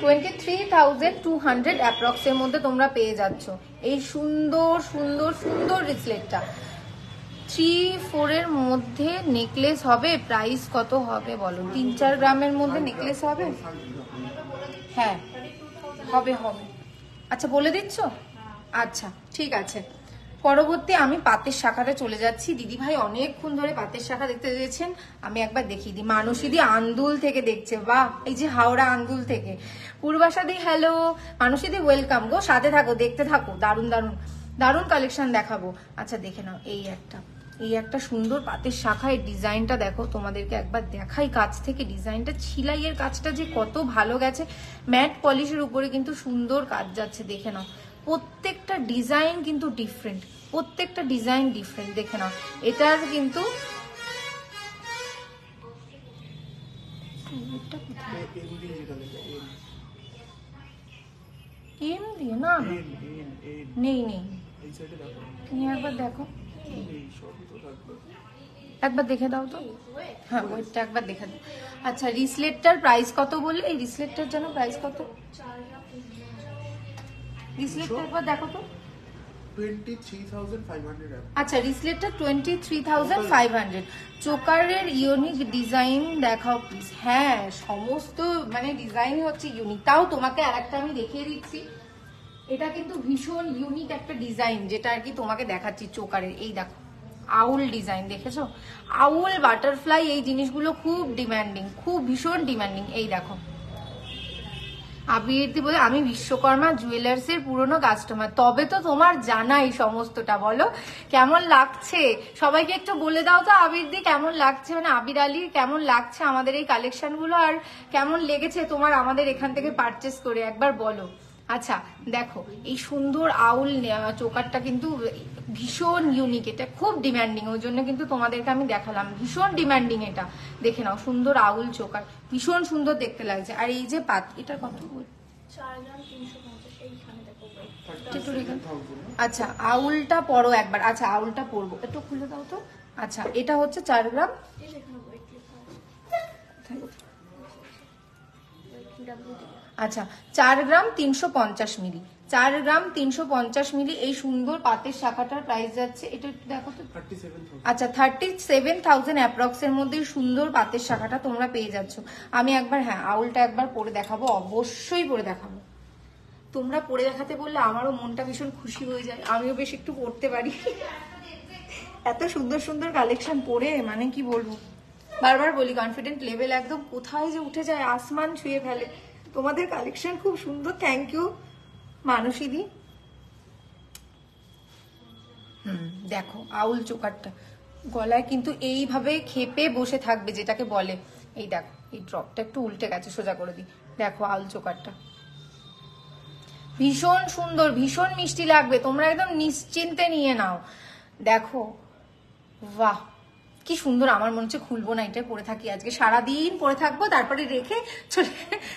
23,200 অ্যাপ্রক্স এর মধ্যে তোমরা পেয়ে যাচ্ছ এই সুন্দর সুন্দর সুন্দর রিসলেটটা। 3-4 এর মধ্যে নেকলেস হবে, প্রাইস কত হবে বলো? 3-4 গ্রামের মধ্যে নেকলেস হবে? হ্যাঁ হবে হবে। আচ্ছা বলে দিচ্ছ? আচ্ছা ঠিক আছে। পরবর্তী আমি পাতের শাখাতে চলে যাচ্ছি। দিদি ভাই অনেকক্ষণ ধরে পাতের শাখা দেখতে চেয়েছেন, আমি একবার দেখিয়ে দিই। মানসী দি আন্দুল থেকে দেখছে, বাহ এই যে হাওড়া আন্দুল থেকে। পূর্বাশা দি হ্যালো, মানসী দি ওয়েলকাম গো, সাথে থাকো দেখতে থাকো, দারুন দারুন দারুন কালেকশন দেখাবো। আচ্ছা দেখে নাও এই একটা সুন্দর পাতের শাখায় ডিজাইনটা দেখো, তোমাদেরকে একবার দেখাই কাছ থেকে ডিজাইনটা। ছিলাইয়ের কাজটা যে কত ভালো গেছে, ম্যাট পলিশের উপরে কিন্তু সুন্দর কাজ যাচ্ছে, দেখে নাও। প্রত্যেকটা ডিজাইন কিন্তু ডিফারেন্ট, প্রত্যেকটা ডিজাইন ডিফারেন্ট, দেখে নাও। এটার কিন্তু এম দিয়ে না নেই নেই, তুমি একবার দেখো, একবার দেখে দাও তো। হ্যাঁ ওইটা একবার দেখে দাও। আচ্ছা রিসলেটটার প্রাইস কত বললে? এই রিসলেটটার জন্য প্রাইস কত? রিসলেটটা একবার দেখো তো। 23,500। আচ্ছা রিসলেটটা 23,500। চোকারের ইউনিক ডিজাইন দেখাও প্লিজ। হ্যাঁ সমস্ত মানে ডিজাইন হচ্ছে ইউনিক। তাও তোমাকে আরেকটা আমি দেখিয়ে দিচ্ছি, এটা কিন্তু ভীষণ ইউনিক একটা ডিজাইন যেটা আর কি তোমাকে দেখাচ্ছি চোকারের। এই দেখো আউল ডিজাইন দেখেছো, আউল বাটারফ্লাই, এই জিনিসগুলো খুব ডিমান্ডিং, খুব ভীষণ ডিমান্ডিং। এই দেখো আবিরদি বলে আমি বিশ্বকর্মা জুয়েলার্স এর পুরনো কাস্টমার, তবে তো তোমার জানাই সমস্তটা। বলো কেমন লাগছে, সবাইকে একটু বলে দাও তো আবিরদি কেমন লাগছে, মানে আবির আলী কেমন লাগছে আমাদের এই কালেকশন গুলো, আর কেমন লেগেছে তোমার আমাদের এখান থেকে পারচেস করে একবার বলো। আচ্ছা দেখো এই সুন্দর আউল চোকারটা কিন্তু ভীষণ ইউনিক, এটা খুব ডিমান্ডিং, ওই জন্য কিন্তু তোমাদেরকে আমি দেখালাম, ভীষণ ডিমান্ডিং। এটা দেখে নাও, সুন্দর আউল চোকার, ভীষণ সুন্দর দেখতে লাগছে। আর এই যে এটার কত বল, আচ্ছা আউলটা পরো একবার, আচ্ছা আউলটা পরবো, একটু খুলে দাও তো। আচ্ছা এটা হচ্ছে 4 গ্রাম, আচ্ছা 4 গ্রাম 350 মিলি, 4 গ্রাম 350 মিলি। এই সুন্দর পাতের শাখাটার প্রাইস যাচ্ছে, এটা একটু দেখো তো, আচ্ছা 37,000 অ্যাপ্রক্স এর মধ্যে সুন্দর পাতের শাখাটা তোমরা পেয়ে যাচ্ছ। আমি একবার হ্যাঁ আউলটা একবার পরে দেখাবো, অবশ্যই পরে দেখাবো। তোমরা পরে দেখাতে বললে আমারও মনটা ভীষণ খুশি হয়ে যায়, আমিও বেশ একটু পড়তে পারি। এত সুন্দর সুন্দর কালেকশন পরে মানে কি বলবো, বারবার বলি কনফিডেন্ট লেভেল একদম কোথায় যে উঠে যায়, আসমান ছুঁয়ে ফেলে। তোমাদের কালেকশন খুব সুন্দর, থ্যাংক ইউ মানসীদি। দেখো আউল চোকারটা গলায় কিন্তু এইভাবে খেপে বসে থাকবে, যেটাকে বলে। এই দেখো এই ড্রপটা একটু উল্টে গেছে, সোজা করে দিই। দেখো আউল চোকারটা ভীষণ সুন্দর, ভীষণ মিষ্টি লাগবে, তোমরা একদম নিশ্চিন্তে নিয়ে নাও। দেখো বাহ কি সুন্দর, আমার মনে হচ্ছে খুলবো না, এটা পরে থাকি আজকে সারাদিন পরে থাকবো, তারপরে রেখে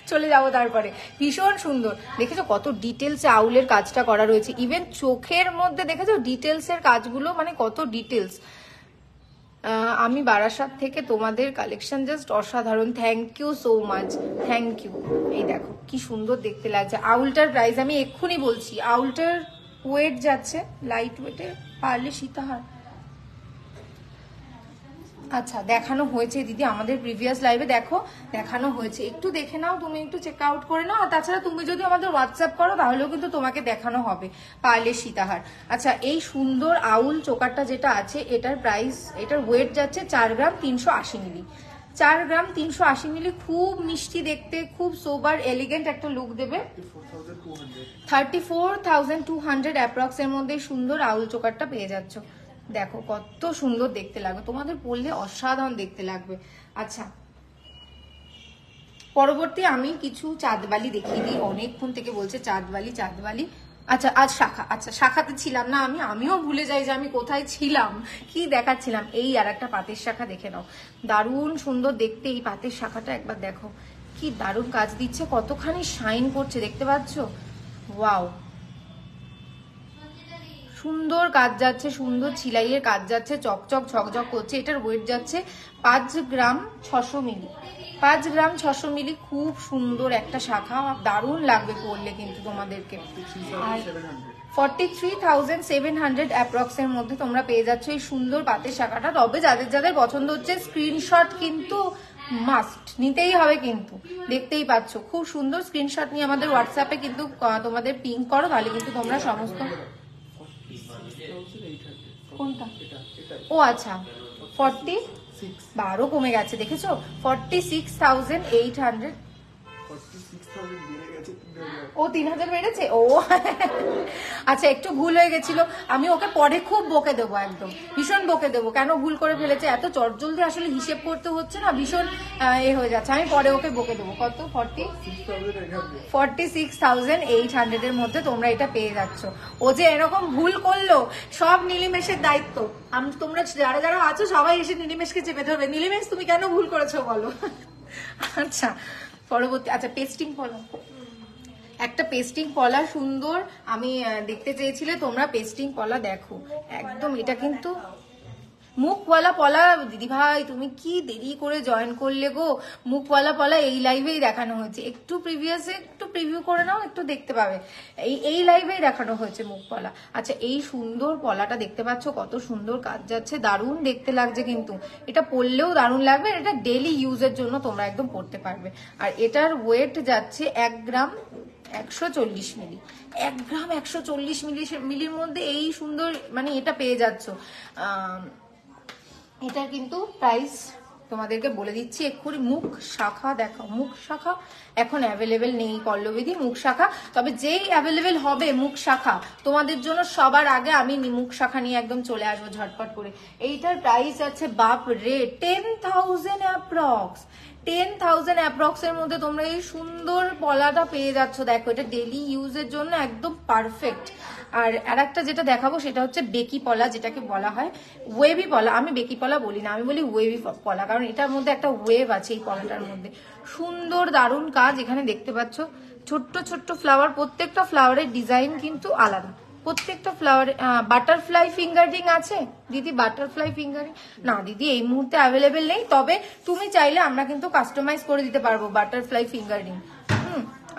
চলে যাবো। তারপরে ভীষণ সুন্দর, দেখেছো কত ডিটেলস আউলের কাজটা করা রয়েছে, ইভেন চোখের মধ্যে দেখেছো ডিটেলস এর কাজগুলো, মানে কত ডিটেলস। আমি বারাসাত থেকে, তোমাদের কালেকশন জাস্ট অসাধারণ, thank you so much, thank you. এই দেখো কি সুন্দর দেখতে লাগছে। আউলটার প্রাইস আমি এক্ষুনি বলছি, আউলটার ওয়েট যাচ্ছে লাইট ওয়েটে পারলে সীতাহার। আচ্ছা দেখানো হয়েছে দিদি আমাদের প্রিভিয়াস লাইভে, দেখো দেখানো হয়েছে, একটু দেখে নাও, তুমি একটু চেক আউট করে নাও। আর তাছাড়া তুমি যদি আমাদের হোয়াটসঅ্যাপ করো তাহলেও কিন্তু তোমাকে দেখানো হবে পারলে সীতাহার। আচ্ছা এই সুন্দর আউল চোকারটা যেটা আছে, এটার প্রাইস, এটার ওয়েট যাচ্ছে 4 গ্রাম 380 মিলি, 4 গ্রাম 380 মিলি। খুব মিষ্টি দেখতে, খুব সোবার এলিগেন্ট একটা লুক দেবে। 34,200 অ্যাপ্রক্স এর মধ্যে সুন্দর আউল চোকারটা পেয়ে যাচ্ছ। দেখো কত সুন্দর দেখতে লাগবে, তোমাদের পরলে অসাধারণ দেখতে লাগবে। আচ্ছা পরবর্তী আমি কিছু চাঁদবালি দেখিয়ে দিই, অনেকক্ষণ থেকে বলছে চাঁদবালি চাঁদবালি। আচ্ছা আজ শাখা, আচ্ছা শাখাতে ছিলাম না, আমিও ভুলে যাই যে আমি কোথায় ছিলাম, কি দেখাচ্ছিলাম। এই আর একটা পাতের শাখা দেখে নাও, দারুণ সুন্দর দেখতে এই পাতের শাখাটা, একবার দেখো কি দারুণ কাজ দিচ্ছে, কতখানি শাইন করছে দেখতে পাচ্ছ, ওয়াও সুন্দর কাজ যাচ্ছে, সুন্দর ছিলাইয়ের কাজ যাচ্ছে, চকচক ঝকঝক করছে। এটার ওয়েট যাচ্ছে 5 গ্রাম 600 মিলি, 5 গ্রাম 600 মিলি। খুব সুন্দর একটা শাখা, দারুণ লাগবে পরলে কিন্তু তোমাদেরকে। 43,700 অ্যাপ্রক্স এর মধ্যে তোমরা পেয়ে যাচ্ছ এই সুন্দর পাতের শাখাটা। তবে যাদের যাদের পছন্দ হচ্ছে স্ক্রিনশট কিন্তু মাস্ট নিতেই হবে, কিন্তু দেখতেই পাচ্ছ খুব সুন্দর। স্ক্রিনশট নিয়ে আমাদের হোয়াটসঅ্যাপে কিন্তু তোমাদের পিং করো, তাহলে কিন্তু তোমরা সমস্ত, কোনটা, ও আচ্ছা 40 আরো কমে গেছে দেখেছো, 46,800। ও 3,000 বেড়েছে, ও আচ্ছা একটু ভুল হয়ে গেছিল, আমি ওকে পরে খুব বকে দেবো, একদম ভীষণ বকে দেবো, কেন ভুল করে ফেলেছে, এত চটজলদি আসলে হিসেব করতে হচ্ছে না, ভীষণ হয়ে যাচ্ছে, আমি পরে ওকে বকে দেবো। কত, 46,800 এর মধ্যে তোমরা এটা পেয়ে যাচ্ছ। ও যে এরকম ভুল করলো, সব নীলিমেশের দায়িত্ব, তোমরা যারা যারা আছো সবাই এসে নীলিমেশকে চেপে ধরবে, নীলিমেশ তুমি কেন ভুল করেছো বলো। আচ্ছা পরবর্তী, আচ্ছা পেস্টিং পলা, একটা পেস্টিং পলা সুন্দর, আমি দেখতে চেয়েছিলে তোমরা, পেস্টিং পলা দেখো একদম, এটা কিন্তু মুখওয়ালা পলা। দিদি ভাই তুমি কি দেরি করে জয়েন করলে গো, মুখওয়ালা পলা এই লাইভেই দেখানো হয়েছে, একটু প্রিভিয়াসে একটু প্রিভিউ করে নাও, একটু দেখতে পাবে, এই লাইভেই দেখানো হয়েছে মুখ পলা। আচ্ছা এই সুন্দর পলাটা দেখতে পাচ্ছ, কত সুন্দর কাজ যাচ্ছে, দারুণ দেখতে লাগছে, কিন্তু এটা পরলেও দারুণ লাগবে, এটা ডেলি ইউজের জন্য তোমরা একদম পরতে পারবে। আর এটার ওয়েট যাচ্ছে 1 গ্রাম 140 মিলি, 1 গ্রাম 140 মিলির মধ্যে এই সুন্দর, মানে এটা পেয়ে যাচ্ছ। এটার কিন্তু প্রাইস তোমাদেরকে বলে দিচ্ছি এক্ষুনি। মুখ শাখা দেখাও, মুখ শাখা এখন অ্যাভেলেবেল নেই পল্লবীদি মুখ শাখা, তবে যেই অ্যাভেলেবেল হবে মুখ শাখা তোমাদের জন্য সবার আগে আমি মুখ শাখা নিয়ে একদম চলে আসবো ঝটপট করে। এইটার প্রাইস আছে বাপ রে 10,000 অ্যাপ্রক্স। 10,000 অ্যাপ্রক্স এর মধ্যে তোমরা এই সুন্দর পলাটা পেয়ে যাচ্ছ। দেখো এটা ডেলি ইউজের জন্য একদম পারফেক্ট। আর আরেকটা যেটা দেখাবো সেটা হচ্ছে বেকি পলা, যেটাকে বলা হয় ওয়েভি পলা। আমি বেকি পলা বলি না, আমি বলি ওয়েভি পলা, কারণ এটার মধ্যে একটা ওয়েভ আছে এই পলাটার মধ্যে। সুন্দর দারুণ কাজ। এখানে দেখতে পাচ্ছ ছোট্ট ছোট্ট ফ্লাওয়ার, প্রত্যেকটা ফ্লাওয়ারের ডিজাইন কিন্তু আলাদা। প্রত্যেকটা ফ্লাওয়ারে বাটারফ্লাই ফিঙ্গারিং আছে দিদি, বাটারফ্লাই ফিঙ্গারিং না দিদি এই মুহূর্তে অ্যাভেলেবেল নেই, তবে তুমি চাইলে আমরা কিন্তু কাস্টমাইজ করে দিতে পারবো বাটারফ্লাই ফিঙ্গারিং।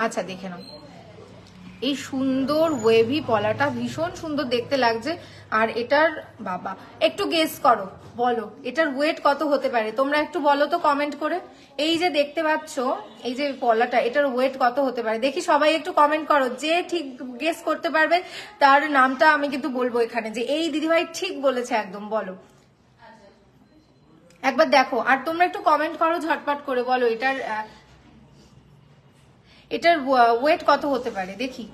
আচ্ছা দেখে নাও এই সুন্দর ওয়েভি পলাটা, ভীষণ সুন্দর দেখতে লাগছে। আর এটার বাবা একটু গেস করো, বলো এটার ওয়েট কত হতে পারে, তোমরা একটু বলো তো কমেন্ট করে। এই যে দেখতে পাচ্ছ এই যে পলাটা, এটার ওয়েট কত হতে পারে দেখি, সবাই একটু কমেন্ট করো। যে ঠিক গেস করতে পারবে তার নামটা আমি কিন্তু বলবো এখানে, যে এই দিদিভাই ঠিক বলেছে একদম, বলো একবার দেখো। আর তোমরা একটু কমেন্ট করো ঝটপট করে, বলো এটার ওয়েট কত হতে পারে দেখি।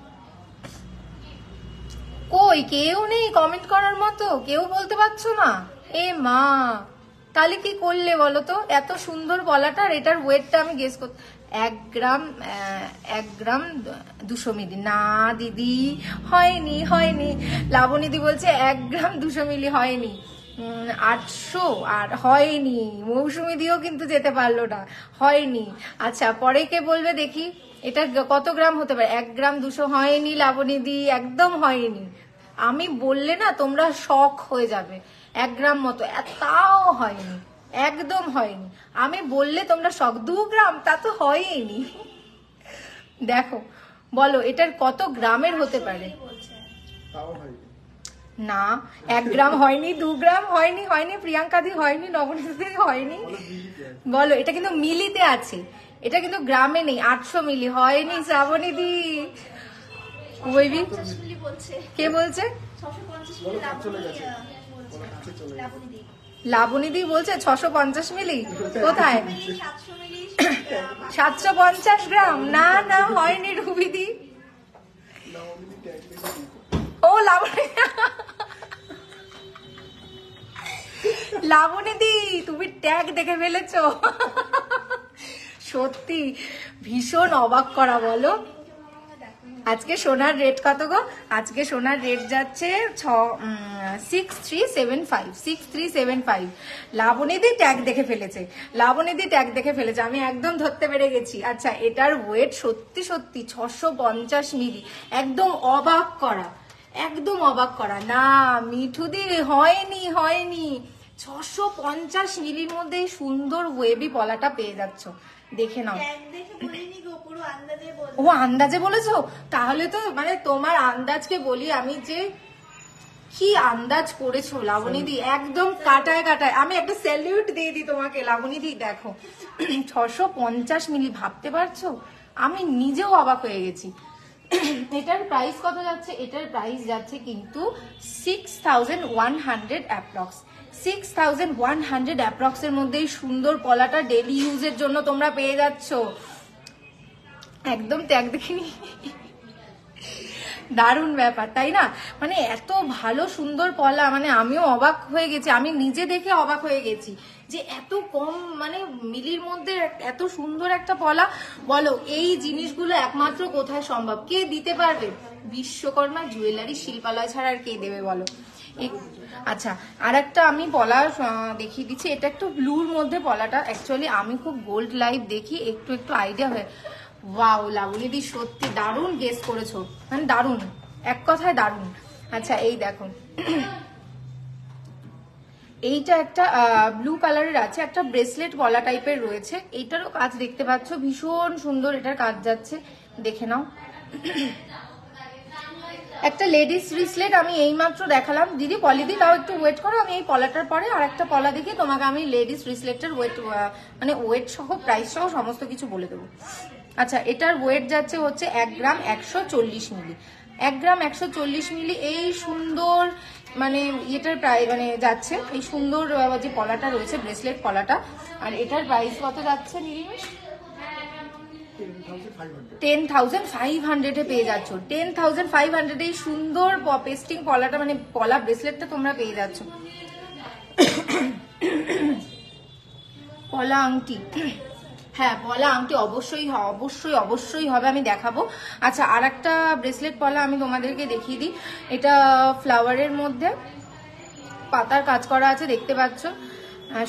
কই কেউ নেই কমেন্ট করার মতো, কেউ বলতে পারছো না? এ মা, তাহলে কি করলে বলো তো? এত সুন্দর পলাটা, আর এটার ওয়েটটা আমি গেস করতে, 1 গ্রাম 200 মিলি। না দিদি হয়নি হয়নি, লাবণীদি বলছে 1 গ্রাম 200 মিলি হয়নি, 800 আর হয়নি। মৌসুমি দিও কিন্তু যেতে পারলো না, হয়নি। আচ্ছা পরে কে বলবে দেখি এটা কত গ্রাম হতে পারে। 1 গ্রাম 200 হয়নি লাবণীদি, একদম হয়নি। আমি বললে না তোমরা শক হয়ে যাবে, 1 গ্রাম মতো, তাও হয়নি, একদম হয়নি। আমি বললে তোমরা শক। 2 গ্রাম, তা তো হয়নি। দেখো বলো এটার কত গ্রামের হতে পারে। না 1 গ্রাম হয়নি, 2 গ্রাম হয়নি, হয়নি প্রিয়াঙ্কা দি হয়নি, নবনীতি হয়নি। বলো এটা কিন্তু মিলিতে আছে, এটা কিন্তু গ্রামে নেই। 800 মিলি হয়নি শ্রাবণী দি। ওয়েবি কে বলছে? লাবণী দি বলছে 650 মিলি। কোথায়? 750 গ্রাম। না না হয়নি রুবি দি। ও লাবণী, লাবণী দি তুমি ট্যাগ দেখে ফেলেছো। সত্যি ভীষণ অবাক করা। বলো আজকে সোনার রেট কত গো? আজকে সোনার রেট যাচ্ছে 6375। লাবণীদি ট্যাগ দেখে ফেলেছে, লাবণীদি ট্যাগ দেখে ফেলেছে, আমি একদম ধরতে পেরে গেছি। আচ্ছা এটার ওয়েট সত্যি সত্যি 650 মিলি। একদম অবাক করা, একদম অবাক করা। না মিঠুদি হয়নি, হয়নি। 650 মিলির মধ্যে সুন্দর ওয়েবি পলাটা পেয়ে যাচ্ছ, দেখে নাও। ও আন্দাজে বলেছো? তাহলে তো মানে তোমার আন্দাজকে বলি আমি, যে কি আন্দাজ করেছো লাবণীদি, একদম কাটায় কাটায়। আমি একটা স্যালিউট দিয়ে দিই তোমাকে লাবণীদি। দেখো 650 মিলি, ভাবতে পারছো? আমি নিজেও অবাক হয়ে গেছি। এটার প্রাইস কত যাচ্ছে? এটার প্রাইস যাচ্ছে কিন্তু 6100 অ্যাপ্রক্স। 6100 অ্যাপ্রক্স এর মধ্যে সুন্দর পলাটা ডেলি ইউজের জন্য তোমরা পেয়ে যাচ্ছ। একদম ট্যাগ দেখিনি, দারুণ ব্যাপার তাই না? মানে এত ভালো সুন্দর পলা, মানে আমিও অবাক হয়ে গেছি, আমি নিজে দেখে অবাক হয়ে গেছি যে এত কম মানে মিলির মধ্যে এত সুন্দর একটা পলা। বলো এই জিনিসগুলো একমাত্র কোথায় সম্ভব, কে দিতে পারবে? বিশ্বকর্মা জুয়েলারি শিল্পালয় ছাড়া আর কে দেবে বলো? আচ্ছা আর একটা আমি পলা দেখিয়ে দিচ্ছি। এটা একটু ব্লুর মধ্যে পলাটা, অ্যাকচুয়ালি আমি খুব গোল্ড লাইভ দেখি, একটু একটু আইডিয়া হয়। ওয়াও লাবণীদি সত্যি দারুণ গেস করেছো, মানে দারুণ, এক কথায় দারুণ। আচ্ছা এই দেখো এইটা একটা ব্লু কালারের আছে, একটা ব্রেসলেট পলা টাইপের রয়েছে। এইটারও কাজ দেখতে পাচ্ছ, ভীষণ সুন্দর এটার কাজ যাচ্ছে, দেখে নাও। একটা লেডিস ব্রেসলেট আমি এইমাত্র দেখালাম দিদি, পলিদি তাও একটু ওয়েট করো, আমি এই পলাটার পরে আর একটা পলা দেখি তোমাকে আমি লেডিস ব্রেসলেটের ওয়েট মানে ওয়েট সহ প্রাইস সহ সমস্ত কিছু বলে দেবো। আচ্ছা এটার ওয়েট যাচ্ছে হচ্ছে 1 গ্রাম 140 মিলি। 1 গ্রাম 140 মিলি। এই সুন্দর মানে এটার প্রায় মানে যাচ্ছে এই সুন্দর যে পলাটা রয়েছে ব্রেসলেট পলাটা, আর এটার প্রাইস কত যাচ্ছে নিরিমেশ? 10,500 পেয়ে যাচ্ছ। 10,500 এই সুন্দর পেস্টিং পলাটা মানে পলা ব্রেসলেটটা তোমরা পেয়ে যাচ্ছ। পলা আংটি, হ্যাঁ পলা আংটি অবশ্যই অবশ্যই অবশ্যই হবে, আমি দেখাবো। আচ্ছা আর একটা ব্রেসলেট পলা আমি তোমাদেরকে দেখিয়ে দিই। এটা ফ্লাওয়ারের মধ্যে পাতার কাজ করা আছে, দেখতে পাচ্ছ।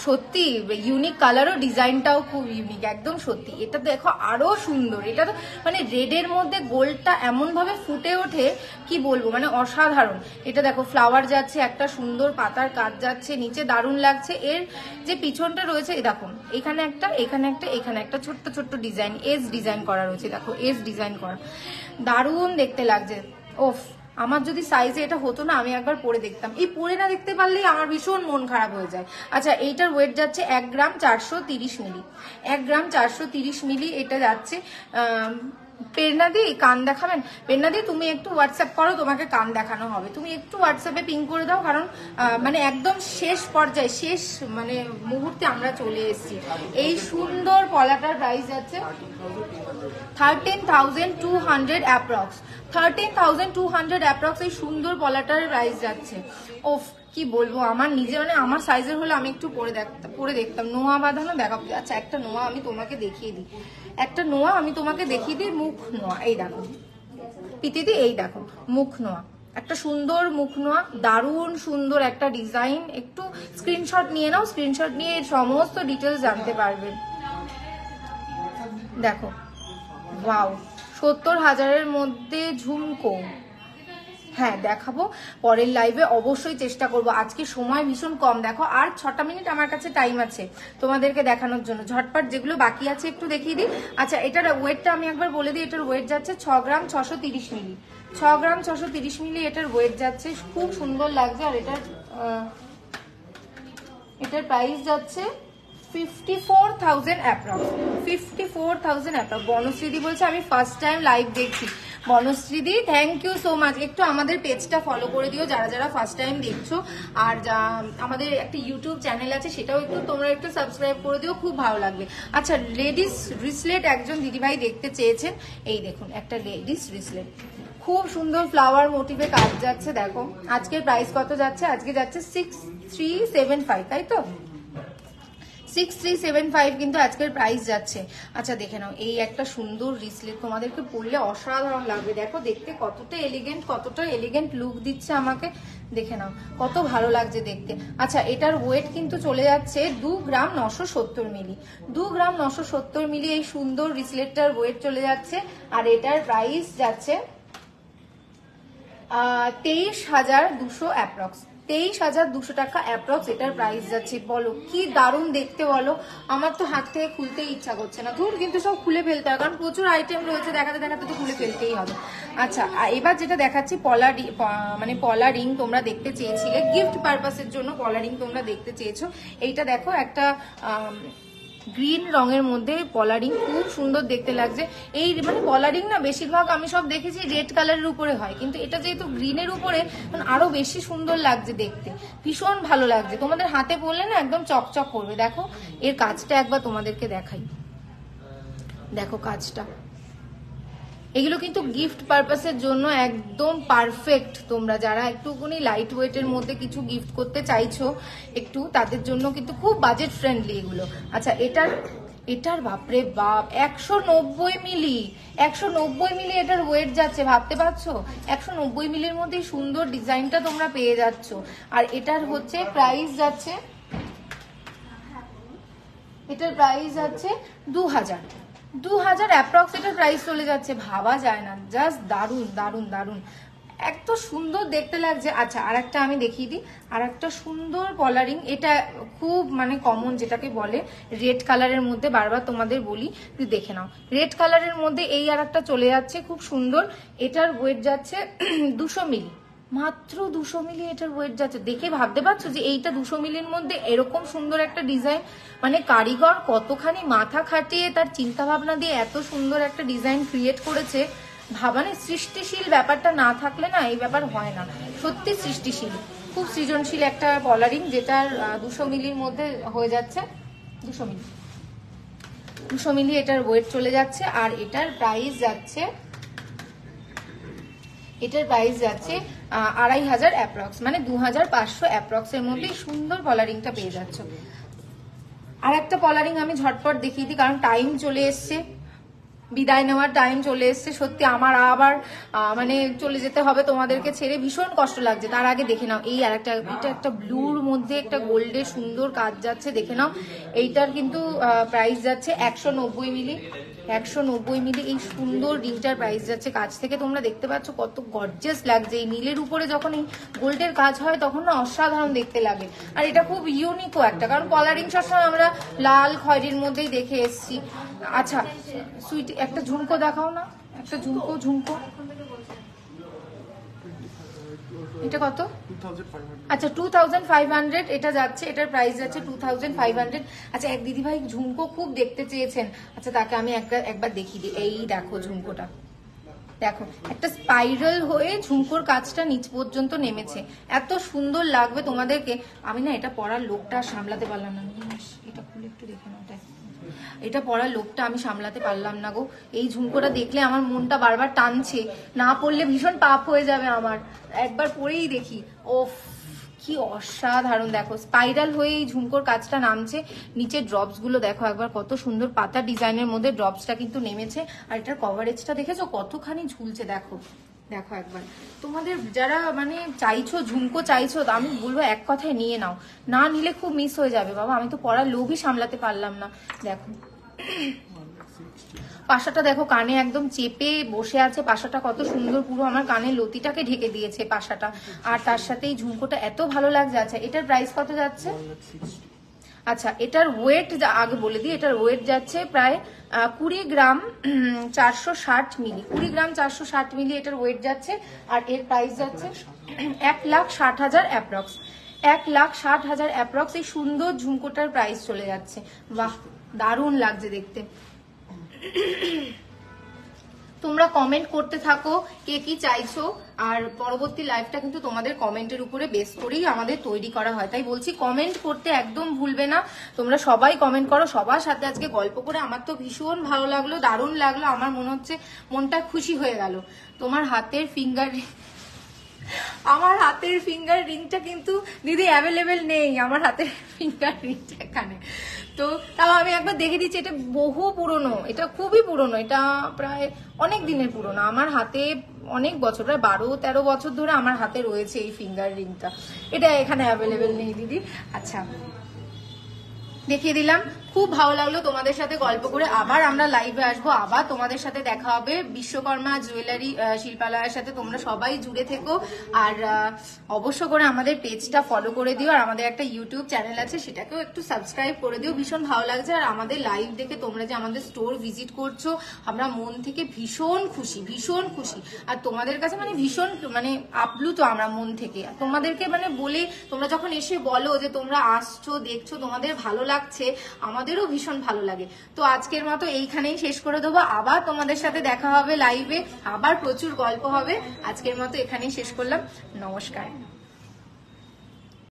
সত্যি ইউনিক কালারও, ডিজাইনটাও খুব ইউনিক, একদম সত্যি। এটা দেখো আরো সুন্দর, এটা তো মানে রেডের মধ্যে গোল্ডটা এমন ভাবে ফুটে ওঠে কি বলবো, মানে অসাধারণ। এটা দেখো ফ্লাওয়ার যাচ্ছে, একটা সুন্দর পাতার কাজ যাচ্ছে নিচে, দারুণ লাগছে। এর যে পিছনটা রয়েছে দেখো, এখানে একটা এখানে একটা এখানে একটা ছোট্ট ছোট্ট ডিজাইন, এস ডিজাইন করা রয়েছে, দেখো এস ডিজাইন করা, দারুণ দেখতে লাগছে। ওফ, আমার যদি সাইজে এটা হতো না আমি একবার পরে দেখতাম, এই পরে না দেখতে পারলেই আমার ভীষণ মন খারাপ হয়ে যায়। আচ্ছা এইটার ওয়েট যাচ্ছে 1 গ্রাম 430 মিলি, 1 গ্রাম 430 মিলি এটা যাচ্ছে। প্রেরণাদি কান দেখাবেন? প্রেরণাদি তুমি একটু হোয়াটসঅ্যাপ করো, তোমাকে কান দেখানো হবে, তুমি একটু হোয়াটসঅ্যাপে পিং করে দাও, কারণ মানে একদম শেষ পর্যায়ে শেষ মানে মুহূর্তে আমরা চলে এসেছি। এই সুন্দর পলাটার প্রাইস যাচ্ছে 13,200 অ্যাপ্রক্স, 13,200 অ্যাপ্রক্স এই সুন্দর পলাটার প্রাইস যাচ্ছে। ওফ কি বলবো, আমার নিজে মানে আমার সাইজের হলে আমি একটু পরে দেখতাম। নোয়া বাঁধানো দেখাবো। আচ্ছা একটা নোয়া আমি তোমাকে দেখিয়ে দিই, একটা নোয়া আমি তোমাকে দেখিয়ে দিই, মুখ নোয়া। এই দেখো পিতিদি, এই দেখো মুখ নোয়া, একটা সুন্দর মুখ নোয়া, দারুণ সুন্দর একটা ডিজাইন। একটু স্ক্রিনশট নিয়ে নাও, স্ক্রিনশট নিয়ে এর সমস্ত ডিটেলস জানতে পারবে। দেখো ওয়াও, 70,000-এর মধ্যে ঝুমকো, হ্যাঁ দেখাবো পরের লাইভে, অবশ্যই চেষ্টা করব। আজকে সময় ভীষণ কম, দেখো আর 6টা মিনিট আমার কাছে টাইম আছে তোমাদেরকে দেখানোর জন্য। ঝটপট যেগুলো বাকি আছে একটু দেখিয়ে দিই। আচ্ছা এটার ওয়েটটা আমি একবার বলে দিই, এটার ওয়েট যাচ্ছে 6 গ্রাম 630 মিলি, 6 গ্রাম 630 মিলি এটার ওয়েট যাচ্ছে। খুব সুন্দর লাগছে। আর এটার প্রাইস যাচ্ছে 54,000 অ্যাপ্রক্স, 54,000 অ্যাপ্রক্স। বনশ্রীদি বলছে আমি ফার্স্ট টাইম লাইভ দেখছি। বনশ্রীদি থ্যাংক ইউ সো মাচ। একটু আমাদের পেজটা ফলো করে দিও যারা যারা ফার্স্ট টাইম দেখছো, আর আমাদের একটা ইউটিউব চ্যানেল আছে সেটাও একটু তোমরা একটু সাবস্ক্রাইব করে দিও, খুব ভালো লাগবে। আচ্ছা লেডিস রিসলেট একজন দিদিভাই দেখতে চেয়েছেন, এই দেখুন একটা লেডিস রিসলেট, খুব সুন্দর ফ্লাওয়ার মোটিভে কাজ যাচ্ছে। দেখো আজকের প্রাইস কত যাচ্ছে? আজকে যাচ্ছে 6375, তাই তো 6375 কিন্তু আজকের প্রাইস যাচ্ছে। আচ্ছা দেখে নাও, এই একটা সুন্দর রিসলেট তোমাদেরকে পরলে অসাধারণ লাগবে। দেখো দেখতে কতটা এলিগেন্ট লুক দিচ্ছে আমাকে, দেখে নাও কত ভালো লাগছে দেখতে। আচ্ছা এটার ওয়েট কিন্তু চলে যাচ্ছে 2 গ্রাম 970 মিলি, 2 গ্রাম 970 মিলি এই সুন্দর রিসলেটটার ওয়েট চলে যাচ্ছে। আর এটার প্রাইস যাচ্ছে 23,200 অ্যাপ্রক্স, 23,200 টাকা অ্যাপ্রক্স এটার প্রাইস যাচ্ছে। বলো কি দারুণ দেখতে, বলো আমার তো হাত থেকে খুলতেই ইচ্ছা করছে না, ধুর কিন্তু সব খুলে ফেলতে হবে কারণ প্রচুর আইটেম রয়েছে, দেখাতে দেখাতে তো খুলে ফেলতেই হবে। আচ্ছা এবার যেটা দেখাচ্ছি পলা রিং তোমরা দেখতে চেয়েছিলে, গিফট পারপাসের জন্য পলা রিং তোমরা দেখতে চেয়েছো। এইটা দেখো একটা গ্রিন রঙের মধ্যে পলারিং, খুব সুন্দর দেখতে লাগছে। এই মানে পলারিং না বেশিরভাগ আমি সব দেখেছি রেড কালারের উপরে হয়, কিন্তু এটা যেহেতু গ্রিনের উপরে আরো বেশি সুন্দর লাগছে দেখতে, ভীষণ ভালো লাগছে। তোমাদের হাতে পরলে না একদম চকচক করবে। দেখো এর কাজটা একবার তোমাদেরকে দেখাই, দেখো কাজটা, এগুলো কিন্তু গিফট পারপাসের জন্য একদম পারফেক্ট। তোমরা যারা একটুখানি লাইট ওয়েটের মধ্যে কিছু গিফট করতে চাইছো একটু, তাদের জন্য কিন্তু খুব বাজেট ফ্রেন্ডলি এগুলো। আচ্ছা এটার বাপরে বাপ 190 মিলি, 190 মিলি এটার ওয়েট যাচ্ছে, ভাবতে পারছো 190 মিলির মধ্যে সুন্দর ডিজাইনটা তোমরা পেয়ে যাচ্ছ। আর এটার হচ্ছে প্রাইস যাচ্ছে, এটার প্রাইস যাচ্ছে 2,000 অ্যাপ্রক্স এটার প্রাইস চলে যাচ্ছে, ভাবা যায় না, জাস্ট দারুন দারুন দারুন, এত সুন্দর দেখতে লাগছে। আচ্ছা আর একটা আমি দেখিয়ে দিই, আর একটা সুন্দর পলারিং, এটা খুব মানে কমন যেটাকে বলে রেড কালারের মধ্যে, বারবার তোমাদের বলি দেখে নাও, রেড কালারের মধ্যে এই আর একটা চলে যাচ্ছে খুব সুন্দর। এটার ওয়েট যাচ্ছে 200 মিলি, মাত্র 200 মিলি এটার ওয়েট যাচ্ছে। দেখে ভাবতে পারছো যে এইটা 200 মিলির মধ্যে এরকম সুন্দর একটা ডিজাইন, মানে কারিগর কতখানি মাথা খাটিয়ে তার চিন্তা ভাবনা দিয়ে এত সুন্দর একটা ডিজাইন ক্রিয়েট করেছে। ভাবানে সৃষ্টিশীল ব্যাপারটা না থাকলে না এই ব্যাপার হয় না, সত্যি সৃষ্টিশীল। খুব সৃজনশীল একটা কলারিং, যেটার 200 মিলির মধ্যে হয়ে যাচ্ছে। 200 মিলি এটার ওয়েট চলে যাচ্ছে। আর এটার প্রাইস যাচ্ছে 2500 অ্যাপ্রক্স, মানে 2500 অ্যাপ্রক্স এর মধ্যে সুন্দর কলারিংটা পেয়ে যাচ্ছ। আর একটা কলারিং আমি ঝটপট দেখিয়ে দিই, কারণ টাইম চলে এসছে, বিদায় নেওয়ার টাইম চলে এসছে। সত্যি আমার আবার মানে চলে যেতে হবে তোমাদেরকে ছেড়ে, ভীষণ কষ্ট লাগছে। তার আগে দেখে নাও এই আর একটা, এটা একটা ব্লুর মধ্যে একটা গোল্ডের সুন্দর কাজ যাচ্ছে, দেখে নাও। এইটার কিন্তু প্রাইস যাচ্ছে 190 মিলি। 190 মিলি এই সুন্দর রিংটার প্রাইস যাচ্ছে। কাছ থেকে তোমরা দেখতে পাচ্ছ কত গর্জিয়াস লাগছে। এই নীলের উপরে যখন এই গোল্ডের কাজ হয় তখন না অসাধারণ দেখতে লাগে। আর এটা খুব ইউনিকও একটা, কারণ কলারিং সবসময় আমরা লাল খয়েরির মধ্যেই দেখে এসছি। আচ্ছা সুইট একটা ঝুমকো দেখাও না, একটা ঝুমকো এটা কত? আচ্ছা 2500 এটা যাচ্ছে, এটার প্রাইস যাচ্ছে 2500। আচ্ছা এক দিদি ভাই ঝুমকো খুব দেখতে চেয়েছেন, আচ্ছা তাকে আমি একবার দেখিয়ে দিই। এই দেখো ঝুমকোটা, দেখো একটা স্পাইরাল হয়ে ঝুমকোর কাজটা নিচ পর্যন্ত নেমেছে, এত সুন্দর লাগবে তোমাদেরকে। আমি না এটা পরার লোকটা সামলাতে পারলাম না, এটা খুলে একটু দেখে নাও। এটা পরার লোকটা আমি সামলাতে পারলাম না গো। এই ঝুমকোটা দেখলে আমার মনটা বারবার টানছে, না পরলে ভীষণ পাপ হয়ে যাবে আমার, একবার পরেই দেখি। ওফ কি অসাধারণ, দেখো স্পাইরাল হয়ে এই ঝুমকোর কাজটা নামছে। নিচের ড্রপস গুলো দেখো একবার, কত সুন্দর পাতা ডিজাইনের মধ্যে ড্রপসটা কিন্তু নেমেছে। আর এটার কভারেজটা দেখেছো কতখানি ঝুলছে, দেখো দেখো একবার। তোমাদের যারা মানে চাইছো ঝুমকো চাইছো, আমি বলবো এক কথায় নিয়ে নাও, না নিলে খুব মিস হয়ে যাবে বাবা। আমি তো পরার লোভই সামলাতে পারলাম না। দেখো পাশাটা দেখো, কানে একদম চেপে বসে আছে পাশাটা, কত সুন্দর, পুরো আমার কানের লতিটাকে ঢেকে দিয়েছে পাশাটা। আর তার সাথে এই ঝুমকোটা এত ভালো লাগছে। আচ্ছা এটার প্রাইস কত যাচ্ছে? আচ্ছা এটার ওয়েট আগে বলে দিই, এটার ওয়েট যাচ্ছে প্রায় 20 গ্রাম 460 মিলি। 20 গ্রাম 460 মিলি এটার ওয়েট যাচ্ছে। আর এর প্রাইস যাচ্ছে 1,60,000 অ্যাপ্রক্স। 1,60,000 অ্যাপ্রক্স এই সুন্দর ঝুমকোটার প্রাইস চলে যাচ্ছে। বাহ দারুণ লাগছে দেখতে। তোমরা কমেন্ট করতে থাকো কে কি চাইছো, আর পরবর্তী লাইভটা কিন্তু তোমাদের কমেন্টের উপরে বেস করেই আমাদের তৈরি করা হয়। তাই বলছি কমেন্ট করতে একদম ভুলবে না। তোমরা সবাই কমেন্ট করো, সবার সাথে আজকে গল্প করে আমার তো ভীষণ ভালো লাগলো, দারুণ লাগলো। আমার মনে হচ্ছে মনটা খুশি হয়ে গেল। তোমার হাতের ফিঙ্গার আমার হাতের ফিঙ্গার রিংটা কিন্তু দিদি অ্যাভেলেবেল নেই, আমার হাতের ফিঙ্গার রিংটা এখানে। তো তাও আমি একবার দেখে দিচ্ছি, এটা বহু পুরনো, এটা খুবই পুরনো, এটা প্রায় অনেক দিনের পুরনো। আমার হাতে অনেক বছর, প্রায় 12-13 বছর ধরে আমার হাতে রয়েছে এই ফিঙ্গার রিংটা। এটা এখানে অ্যাভেলেবেল নেই দিদি। আচ্ছা দেখিয়ে দিলাম, খুব ভালো লাগলো তোমাদের সাথে গল্প করে। আবার আমরা লাইভে আসবো, আবার তোমাদের সাথে দেখা হবে বিশ্বকর্মা জুয়েলারি শিল্পালয়ের সাথে। তোমরা সবাই জুড়ে থেকো, আর অবশ্য করে আমাদের পেজটা ফলো করে দিও। আর আমাদের একটা ইউটিউব চ্যানেল আছে, সেটাকেও একটু সাবস্ক্রাইব করে দিও। ভীষণ ভালো লাগছে। আর আমাদের লাইভ দেখে তোমরা যে আমাদের স্টোর ভিজিট করছো, আমরা মন থেকে ভীষণ খুশি, ভীষণ খুশি। আর তোমাদের কাছে মানে ভীষণ মানে আপ্লুত আমরা মন থেকে। তোমাদেরকে মানে বলে তোমরা যখন এসে বলো যে তোমরা আসছো দেখছো তোমাদের ভালো লাগছে, আমাদেরও ভীষণ ভালো লাগে। তো আজকের মতো এইখানেই শেষ করে দেবো, আবার তোমাদের সাথে দেখা হবে লাইভে, আবার প্রচুর গল্প হবে। আজকের মতো এখানেই শেষ করলাম, নমস্কার।